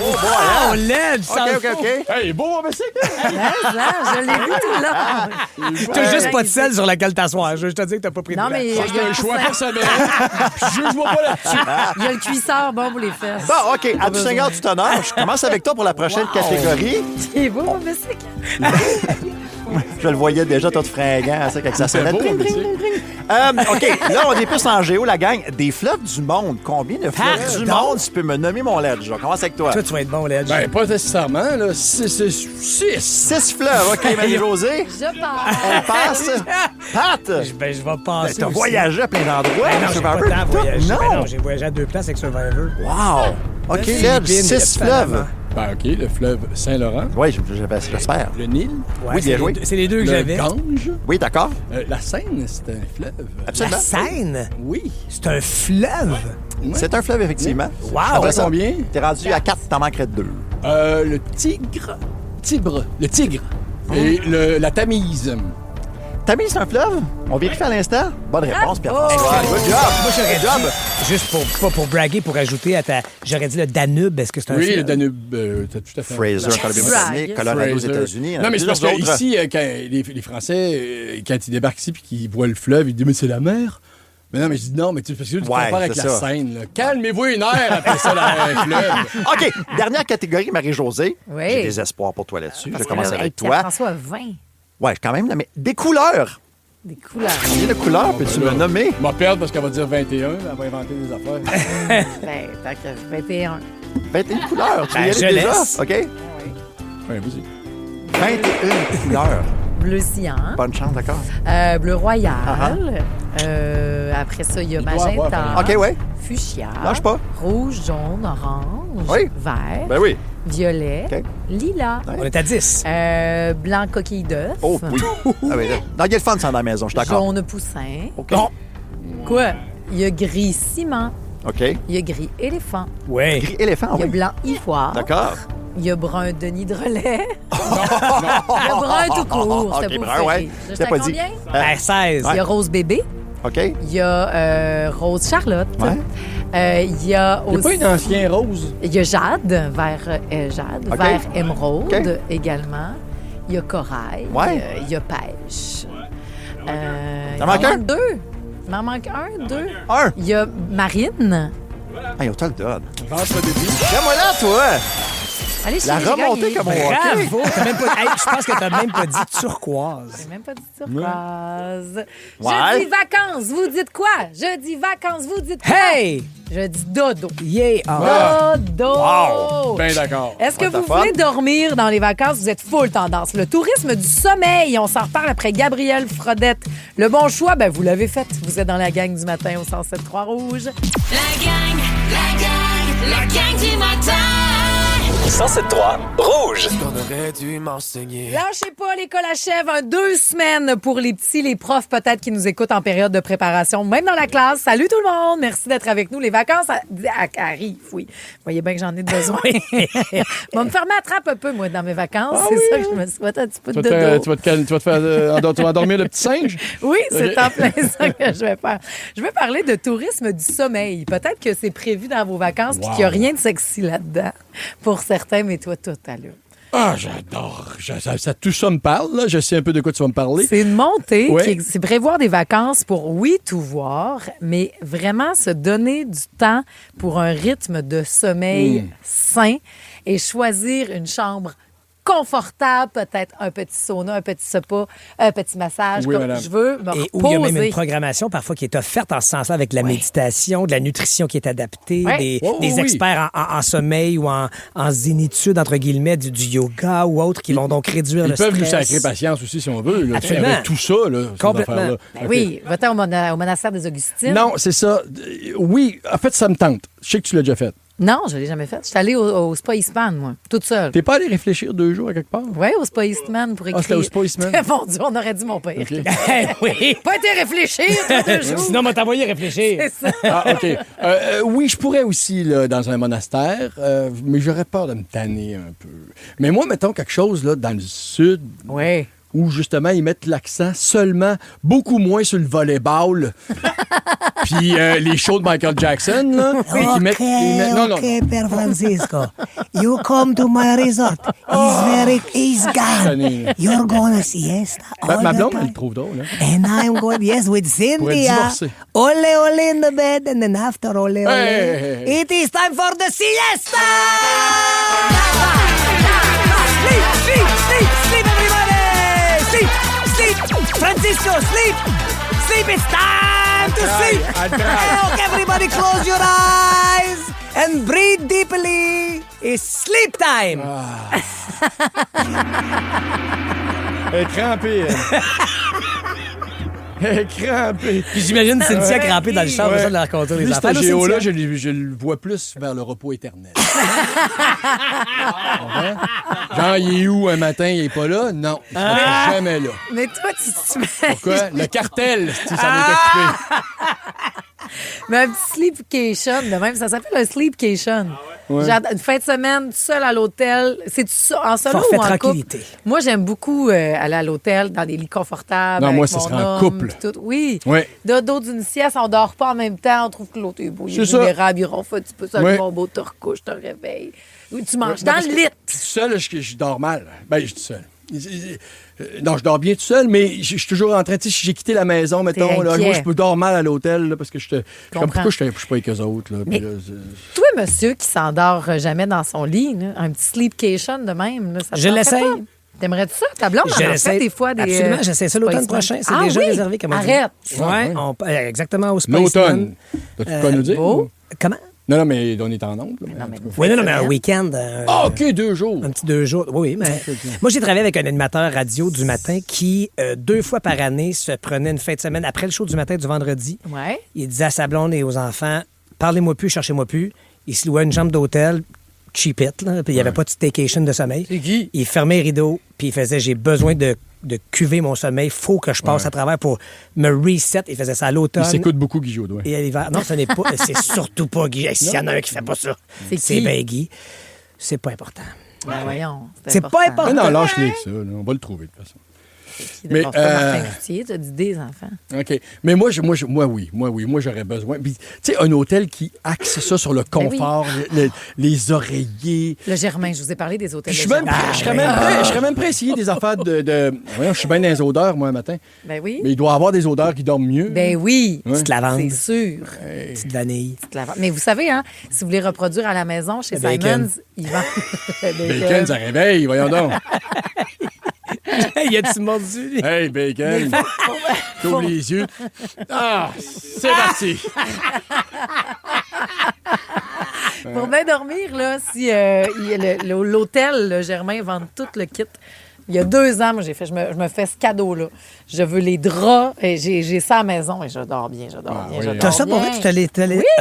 Oh, boy, LED, ça OK. Hey, beau, mon bicycle. Je l'ai vu tout là. T'as juste pas de sel sur laquelle t'asseoir. Je te dis que t'as pas pris de Non, blanc. mais C'est un choix personnel. Je vois pas là-dessus. il y a le cuisseur bon pour les fesses. Bon, OK. À du Seigneur du Tonnerre, je commence avec toi pour la prochaine catégorie. C'est beau, mon bicycle. Je le voyais déjà, tout fringant, ça, avec sa sonnette. beau, OK, là, on est plus en géo, la gang. Des fleuves du monde. Combien de fleuves du monde tu peux me nommer, mon Ledge? Je commence avec toi. Toi, tu vas être bon, Ledge. Ben, pas nécessairement, là. 6 fleuves. OK, Marie-Josée. Je pars. Elle passe. Pat. Je vais passer. T'as aussi. voyagé à plein d'endroits. Ben non, j'ai pas le temps de voyager. Non. Ben non, j'ai voyagé à 2 places avec Survivor. Wow. OK, Ledge, 6 fleuves. Ben, OK, le fleuve Saint-Laurent. Oui, j'espère. Le Nil. Ouais, Oui, bien joué. C'est les 2 que Le j'avais. Gange. Oui, d'accord. La Seine, c'est un fleuve. Absolument. La Seine? Oui. C'est un fleuve? C'est un fleuve, effectivement. Wow! Après ça, combien? T'es rendu à 4, t'en manquerais 2. Le Tigre. Le Tigre. Et la Tamise. Tamise, c'est un fleuve? On vérifie à l'instant? Bonne réponse, Pierre-François. Good job. Moi, j'aurais dit, juste pas pour braguer, pour ajouter à ta... J'aurais dit le Danube. Est-ce que c'est un fleuve? Oui, le Danube, t'as tout à fait. Fraser, en Colombie-Britannique, Colorado aux États-Unis. Non, mais c'est parce que ici, quand les Français, quand ils débarquent ici et qu'ils voient le fleuve, ils disent « Mais c'est la mer ». Mais non, mais je dis non, mais tu compares avec la Seine. Là. Calmez-vous une heure après ça, la fleuve. OK, dernière catégorie, Marie-Josée. Oui. J'ai des espoirs pour toi là-dessus. Je vais commencer avec toi. François a 20. Ouais, quand même, là, mais des couleurs. Des couleurs. Combien de couleurs peux-tu me nommer? Je vais perdre parce qu'elle va dire 21, elle va inventer des affaires. Ben, tant que 21. 21 couleurs, tu veux y aller je déjà? laisse. OK? Ouais, vas-y. 21 couleurs. Bleu cyan. Bonne chance, d'accord. Bleu royal. Après ça, il y a magenta. OK, ouais. Fuchsia. Lâche pas. Rouge, jaune, orange. Oui. Vert. Ben oui. Violet. OK. Lilas. On est à 10. Blanc coquille d'œuf. Oh, oui. Ah oui, là. Non, il y a le fun, ça, dans la maison, je suis d'accord. Jaune poussin. OK. Non. Quoi? Il y a gris ciment. OK. Il y a gris éléphant. Oui. Gris éléphant, Il y a oui. blanc ivoire. D'accord. Il y a brun Denis de relais. Il y a brun tout court. C'était OK, pour brun, faire ouais. rire. Je J'étais t'ai pas à dit. combien? 16. Il y a rose bébé. OK. Il y a rose Charlotte. Ouais. Il y a aussi... pas une ancienne rose? Il y a Jade, vert émeraude également. Il y a corail. Il y a pêche. Il manque un? deux. Il m'en manque un, deux. Un. Il y a marine. Hey, on te le donne. Viens-moi là, toi! Allez, la remontée comme on voit. Bravo! Je pense que tu n'as même pas dit turquoise. J'ai même pas dit turquoise. Ouais. Je dis vacances, vous dites quoi? Je dis vacances, vous dites quoi? Hey! Je dis dodo. Yeah! Dodo! Wow! Ben d'accord. Est-ce que vous voulez dormir dans les vacances? Vous êtes full tendance. Le tourisme du sommeil, on s'en reparle après Gabrielle Frodette. Le bon choix, ben vous l'avez fait. Vous êtes dans la gang du matin au 107.3 Rouge. La gang du matin. 107.3 Rouge. Qu'on aurait dû m'enseigner. Lâchez pas, l'école achève. 2 semaines pour les petits, les profs peut-être qui nous écoutent en période de préparation, même dans la classe. Salut tout le monde. Merci d'être avec nous. Les vacances arrivent, oui. Vous voyez bien que j'en ai besoin. Je vais me faire attrape un peu, moi, dans mes vacances. C'est ça que je me souhaite un petit peu de dodo. Tu vas endormir le petit singe? Oui, c'est en plein ça que je vais faire. Je vais parler de tourisme du sommeil. Peut-être que c'est prévu dans vos vacances puis qu'il n'y a rien de sexy là-dedans pour certains, mais toi, tout à l'heure. Ah, j'adore. Tout ça me parle, là. Je sais un peu de quoi tu vas me parler. C'est une montée, ouais. C'est prévoir des vacances pour, oui, tout voir, mais vraiment se donner du temps pour un rythme de sommeil sain et choisir une chambre confortable, peut-être un petit sauna, un petit spa, un petit massage, oui, comme madame. je veux me reposer. Et où il y a même une programmation parfois qui est offerte en ce sens-là avec la méditation, de la nutrition qui est adaptée, des experts en sommeil ou en zénitude, entre guillemets, du yoga ou autre qui vont donc réduire le stress. Ils peuvent nous sacrer patience aussi si on veut. Là, absolument. avec tout ça, là, complètement. Ben oui, va-t'en au monastère des Augustines. Non, c'est ça. Oui, en fait, ça me tente. Je sais que tu l'as déjà fait. Non, je ne l'ai jamais fait. Je suis allée au Spa Eastman, moi, toute seule. T'es pas allé réfléchir 2 jours à quelque part? Oui, au Spa Eastman pour écrire. Ah, c'était au Spa Eastman? Mon Dieu, on aurait dit mon père. Okay. Oui. Pas été réfléchir 2 jours. Sinon, on m'a t'envoyé réfléchir. C'est ça. Ah, OK. Oui, je pourrais aussi, là, dans un monastère, mais j'aurais peur de me tanner un peu. Mais moi, mettons quelque chose là, dans le sud. Oui. Où, justement, ils mettent l'accent seulement beaucoup moins sur le volleyball. Puis les shows de Michael Jackson, là. OK, Père Francisco. You come to my resort. He's gone. You're gonna siesta. Ma blonde, elle le trouve drôle, hein? And I'm going, yes, with Cynthia. Ole, ole in the bed, and then after ole, ole. Hey. It is time for the siesta! Sleep, everybody! Sleep! Francisco, sleep! Sleep, it's time to sleep! Okay, everybody close your eyes and breathe deeply. It's sleep time! Elle est crampée, Elle est crampée. Puis j'imagine Cynthia crampée dans le char, ça de la raconter les enfants. Ce géo-là, je le vois plus vers le repos éternel. Genre, il est où un matin, il est pas là? Non, il sera jamais là. Mais toi, tu mets... Pourquoi? Le cartel, si ça m'est occupé. Mais un petit sleepcation, de même, ça s'appelle un sleepcation. Ouais. Genre, une fin de semaine, seul à l'hôtel. C'est-tu ça, en solo forfait ou en tranquillité. couple? Moi, j'aime beaucoup aller à l'hôtel, dans des lits confortables. Non, moi, ça serait en couple. Tout. Oui. Ouais. Dodo d'une sieste, on dort pas en même temps, on trouve que l'autre est beau, il est vulnérable, il ronfle un petit peu, ça, mon beau, te recouches, te réveilles. Oui, tu manges dans le lit. Tout seul, je dors mal. Ben, je suis tout seul. Non, je dors bien tout seul, mais je suis toujours en train, tu sais, si j'ai quitté la maison, mettons, là, moi, je peux dormir mal à l'hôtel, là, parce que pourquoi je suis pas avec eux autres, là. Mais là, toi, monsieur, qui s'endort jamais dans son lit, là, un petit sleepcation de même, là, ça je l'essaye. T'aimerais-tu ça? Ta blonde, on en fait des fois des... Absolument, j'essaie ça l'automne prochain. C'est déjà réservé, comme on dit. Arrête! Oui, exactement, au Space l'automne. T'as-tu quoi nous dire? Comment? Non, mais on est en onde. Oui, mais un week-end. OK, 2 jours. Un petit 2 jours. Oui, mais moi, j'ai travaillé avec un animateur radio du matin qui, 2 fois par année, se prenait une fin de semaine après le show du matin du vendredi. Ouais. Il disait à sa blonde et aux enfants, parlez-moi plus, cherchez-moi plus. Il se louait une chambre d'hôtel, cheap it, là, puis il n'y avait pas de staycation de sommeil. C'est qui? Il fermait les rideaux, puis il faisait, j'ai besoin de cuver mon sommeil, faut que je passe à travers pour me reset. Il faisait ça à l'automne. Il s'écoute beaucoup Guy Jodoin. Et à l'hiver. Non, ce n'est pas. C'est surtout pas Guy. S'il y en a un qui fait pas ça, c'est bien Guy. C'est pas important. Ben voyons. C'est pas important. Non, lâche-les avec ça. Là. On va le trouver de toute façon. Mais Martin Coutier, tu as dit des enfants. OK. Mais moi, oui. Moi, j'aurais besoin. Puis, tu sais, un hôtel qui axe ça sur le confort, les oreillers. Le Germain, je vous ai parlé des hôtels. Je serais même prêt à essayer des affaires de... Voyons, je suis bien dans les odeurs, moi, un matin. Ben oui. Mais il doit y avoir des odeurs qui dorment mieux. Ben oui. Petite lavande. C'est sûr. Petite vanille. Mais vous savez, hein, si vous voulez reproduire à la maison chez Simons, ils vendent... Bacon, ça réveille, voyons donc. Y a-tu mordu? Hey, Bacon! T'ouvres les yeux. Ah! C'est parti! Pour bien dormir, là, si l'hôtel, le Germain, vend tout le kit. Il y a 2 ans, moi, je me fais ce cadeau-là. Je veux les draps. Et j'ai ça à la maison et je dors bien. T'as ça pour vrai? Oui.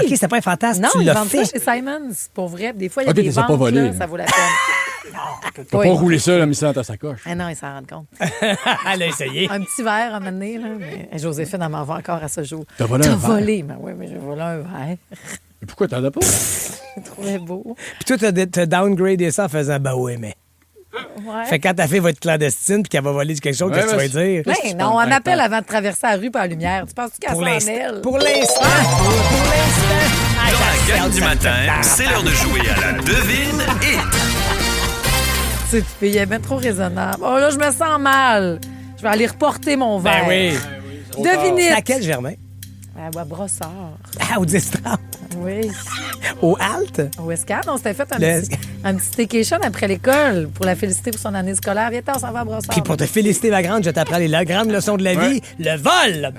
OK, c'était pas un fantasme. Non, tu ils l'as vendent fait. ça chez Simons. Pour vrai. Des fois, il y a des ventes. Pas volé, là, ça vaut la peine. T'as pas roulé ça, là, mis ça dans ta sacoche. Ah non, ils s'en rendent compte. Elle a essayé. Un petit verre à un moment donné, là. Mais Joséphine, elle m'en va encore à ce jour. T'as volé un verre? volé. Mais oui, mais j'ai volé un verre. Mais pourquoi t'en as pas? Je trouvais beau. Puis toi, t'as downgradé ça en faisant « ben oui, mais... » Ouais. Fait que quand ta fille va être clandestine puis qu'elle va voler quelque chose, qu'est-ce que tu vas dire? Oui, non, on appelle avant de traverser la rue par la lumière. Tu penses-tu qu'elle s'en elle? Pour l'instant. Dans la gang du matin, c'est l'heure de jouer à la devine hit. Tu sais, il est bien trop raisonnable. Oh là, je me sens mal. Je vais aller reporter mon verre. Ben oui. Devinez. Laquelle, Germain? À Brossard. Au Distant. Oui. Au Halt? Au Escale. On s'était fait un petit staycation après l'école pour la féliciter pour son année scolaire. Viens, on s'en va à Brossard. Puis pour te féliciter, ma grande, je t'apprends les grandes leçons de la vie. Le vol!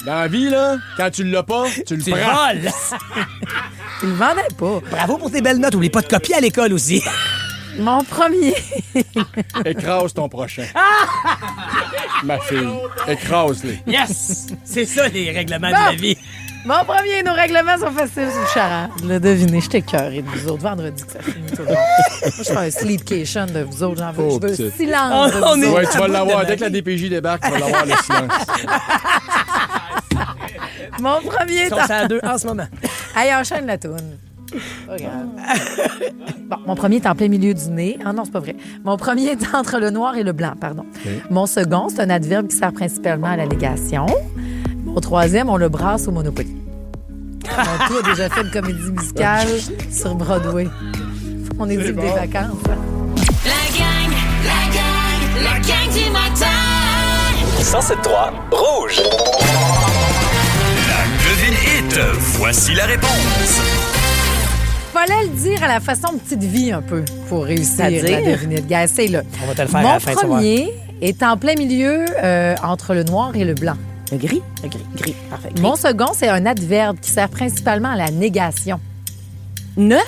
Dans la vie, là, quand tu l'as pas, tu le prends. Voles! Tu le vendais pas. Bravo pour tes belles notes. Oublie pas de copier à l'école aussi. Mon premier. Écrase ton prochain. Ma fille, écrase-les. Yes! C'est ça, les règlements de la vie. Mon premier, nos règlements sont faciles sur le charade. Le devinez, je t'écœuré de vous autres. Vendredi que ça finit tout le monde. Moi, je fais un sleepcation de vous autres. Je veux silence de vous autres. Ouais, tu vas l'avoir. Dès que la DPJ débarque, tu vas l'avoir le silence. Mon premier temps. Ils sont à 2 en ce moment. Allez, enchaîne la toune. Regarde. Bon, mon premier est en plein milieu du nez. Ah non, c'est pas vrai. Mon premier est entre le noir et le blanc, pardon. Okay. Mon second, c'est un adverbe qui sert principalement à la négation. Mon troisième, on le brasse au Monopoly. Mon tout a déjà fait une comédie musicale sur Broadway. On est dit des vacances. Hein? La gang du matin. 107.3 Rouge. La devine hit. Voici la réponse. Fallait le dire à la façon de petite vie un peu pour réussir la devinette. Gars, essaye-le. On va te le faire à la fin. Mon premier est en plein milieu entre le noir et le blanc. Le gris? Le gris. Parfait. Gris. Mon second, c'est un adverbe qui sert principalement à la négation. Ne?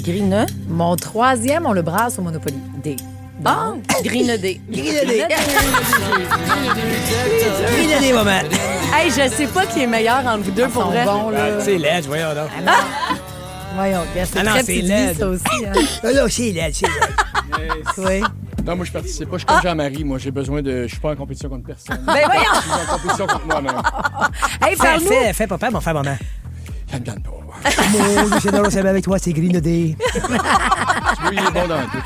Gris ne. Mon troisième, on le brasse au Monopoly. D. Ah! Gris-ne-dé. Gris-ne-dé, maman. Hey, je sais pas qui est meilleur entre vous deux pour vrai. Bon, là. C'est laid, voyons donc. Voyons, c'est très petite vie, ça aussi. Hein? Là, c'est laid. Oui. Non, moi, je participe pas. Je suis comme Jean-Marie. Moi, j'ai besoin de... Je suis pas en compétition contre personne. Ben voyons! Je suis en compétition contre moi-même. Hey, parle-nous! Fais papa, mon frère, maman. Ça me gagne pas. Mon Dieu, c'est avec toi, c'est Gris-ne-dé. Oui, il est bon dans tout.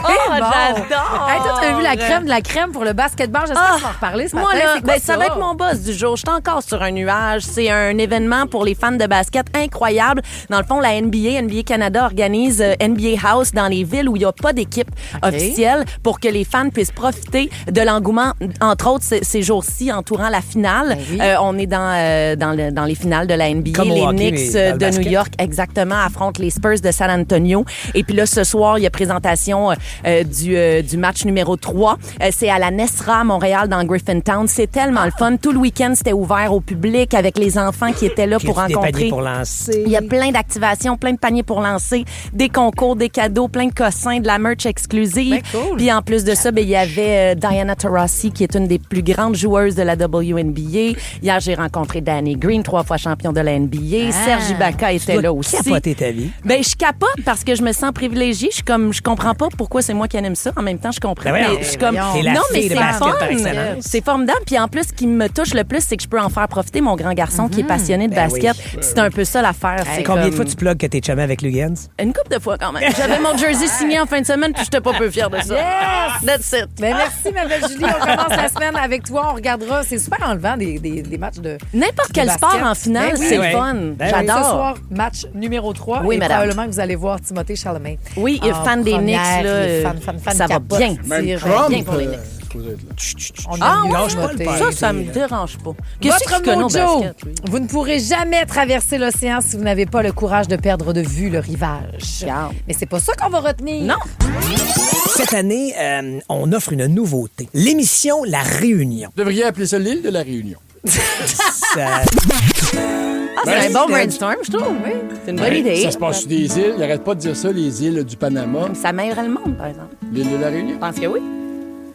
Oh, j'adore! Hey, toi, tu as vu la crème de la crème pour le basketball. J'espère que tu vas en reparler ce matin. Moi, là, c'est quoi, ça va être mon boss du jour. Je suis encore sur un nuage. C'est un événement pour les fans de basket incroyable. Dans le fond, la NBA Canada organise NBA House dans les villes où il n'y a pas d'équipe officielle pour que les fans puissent profiter de l'engouement, entre autres, ces jours-ci entourant la finale. Ben oui. On est dans les finales de la NBA. Comme les hockey, Knicks de New York, exactement, affrontent les Spurs de San Antonio. Et puis là, ce soir, il y a présentation du match numéro 3. C'est à la Nesra à Montréal, dans Griffintown. C'est tellement le fun. Tout le week-end, c'était ouvert au public avec les enfants qui étaient là pour rencontrer. Des paniers pour lancer. Il y a plein d'activations, plein de paniers pour lancer, des concours, des cadeaux, plein de cossins, de la merch exclusive. Ben cool. Puis en plus de ça, il y avait Diana Taurasi, qui est une des plus grandes joueuses de la WNBA. Hier, j'ai rencontré Danny Green, 3 fois champion de la NBA. Serge Ibaka était là aussi. Capoter ta vie. Ben, je capote parce que je me sens privilégiée. Je je comprends pas pourquoi c'est moi qui anime ça. En même temps, je comprends. Ben je suis comme, non, mais c'est fun. C'est formidable. Puis en plus, ce qui me touche le plus, c'est que je peux en faire profiter mon grand garçon qui est passionné de basket. C'est un peu ça l'affaire. Combien de fois tu plugues que t'es chumé avec Lugans? Une couple de fois quand même. J'avais mon jersey signé en fin de semaine, puis j'étais pas peu fière de ça. Yes! That's it. Ben, merci, ma belle Julie. On commence la semaine avec toi. On regardera. C'est super enlevant des matchs de n'importe quel sport en finale, c'est le fun. J'adore. Ce soir, match numéro 3. Oui, et madame. probablement que vous allez voir Timothée Chalamet. Oui, il est fan des Knicks. Ça va bien. Même Trump, bien pour les Knicks. Ça me dérange pas. Votre mojo, vous ne pourrez jamais traverser l'océan si vous n'avez pas le courage de perdre de vue le rivage. Mais c'est pas ça qu'on va retenir. Non. Cette année, on offre une nouveauté. L'émission La Réunion. Vous devriez appeler ça l'île de la Réunion. C'est un bon brainstorm, je trouve. Oui. C'est une bonne idée. Ça se passe sur des îles. Il n'arrête pas de dire ça, les îles du Panama. Ça mêlerait le monde, par exemple. L'île de la Réunion? Je pense que oui.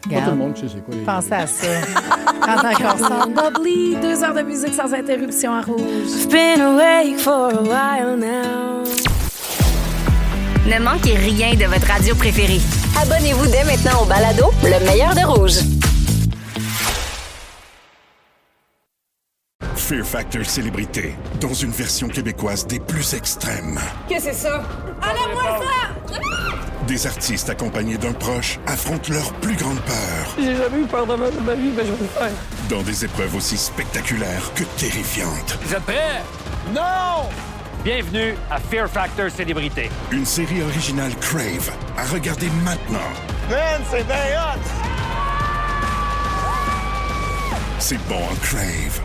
Pas tout le monde sait c'est quoi. Pensez à ça. Quand encore ça. Bubbly, 2 heures de musique sans interruption à Rouge. I've been awake for a while now. Ne manquez rien de votre radio préférée. Abonnez-vous dès maintenant au balado Le meilleur de Rouge. Fear Factor Célébrité, dans une version québécoise des plus extrêmes. Qu'est-ce que c'est ça? Enlève-moi ça! Des artistes accompagnés d'un proche affrontent leur plus grande peur. J'ai jamais eu peur de ma vie, mais je vais le faire. Dans des épreuves aussi spectaculaires que terrifiantes. Vous êtes prêts? Non! Bienvenue à Fear Factor Célébrité. Une série originale Crave à regarder maintenant. Man, c'est bien hot! C'est bon en Crave.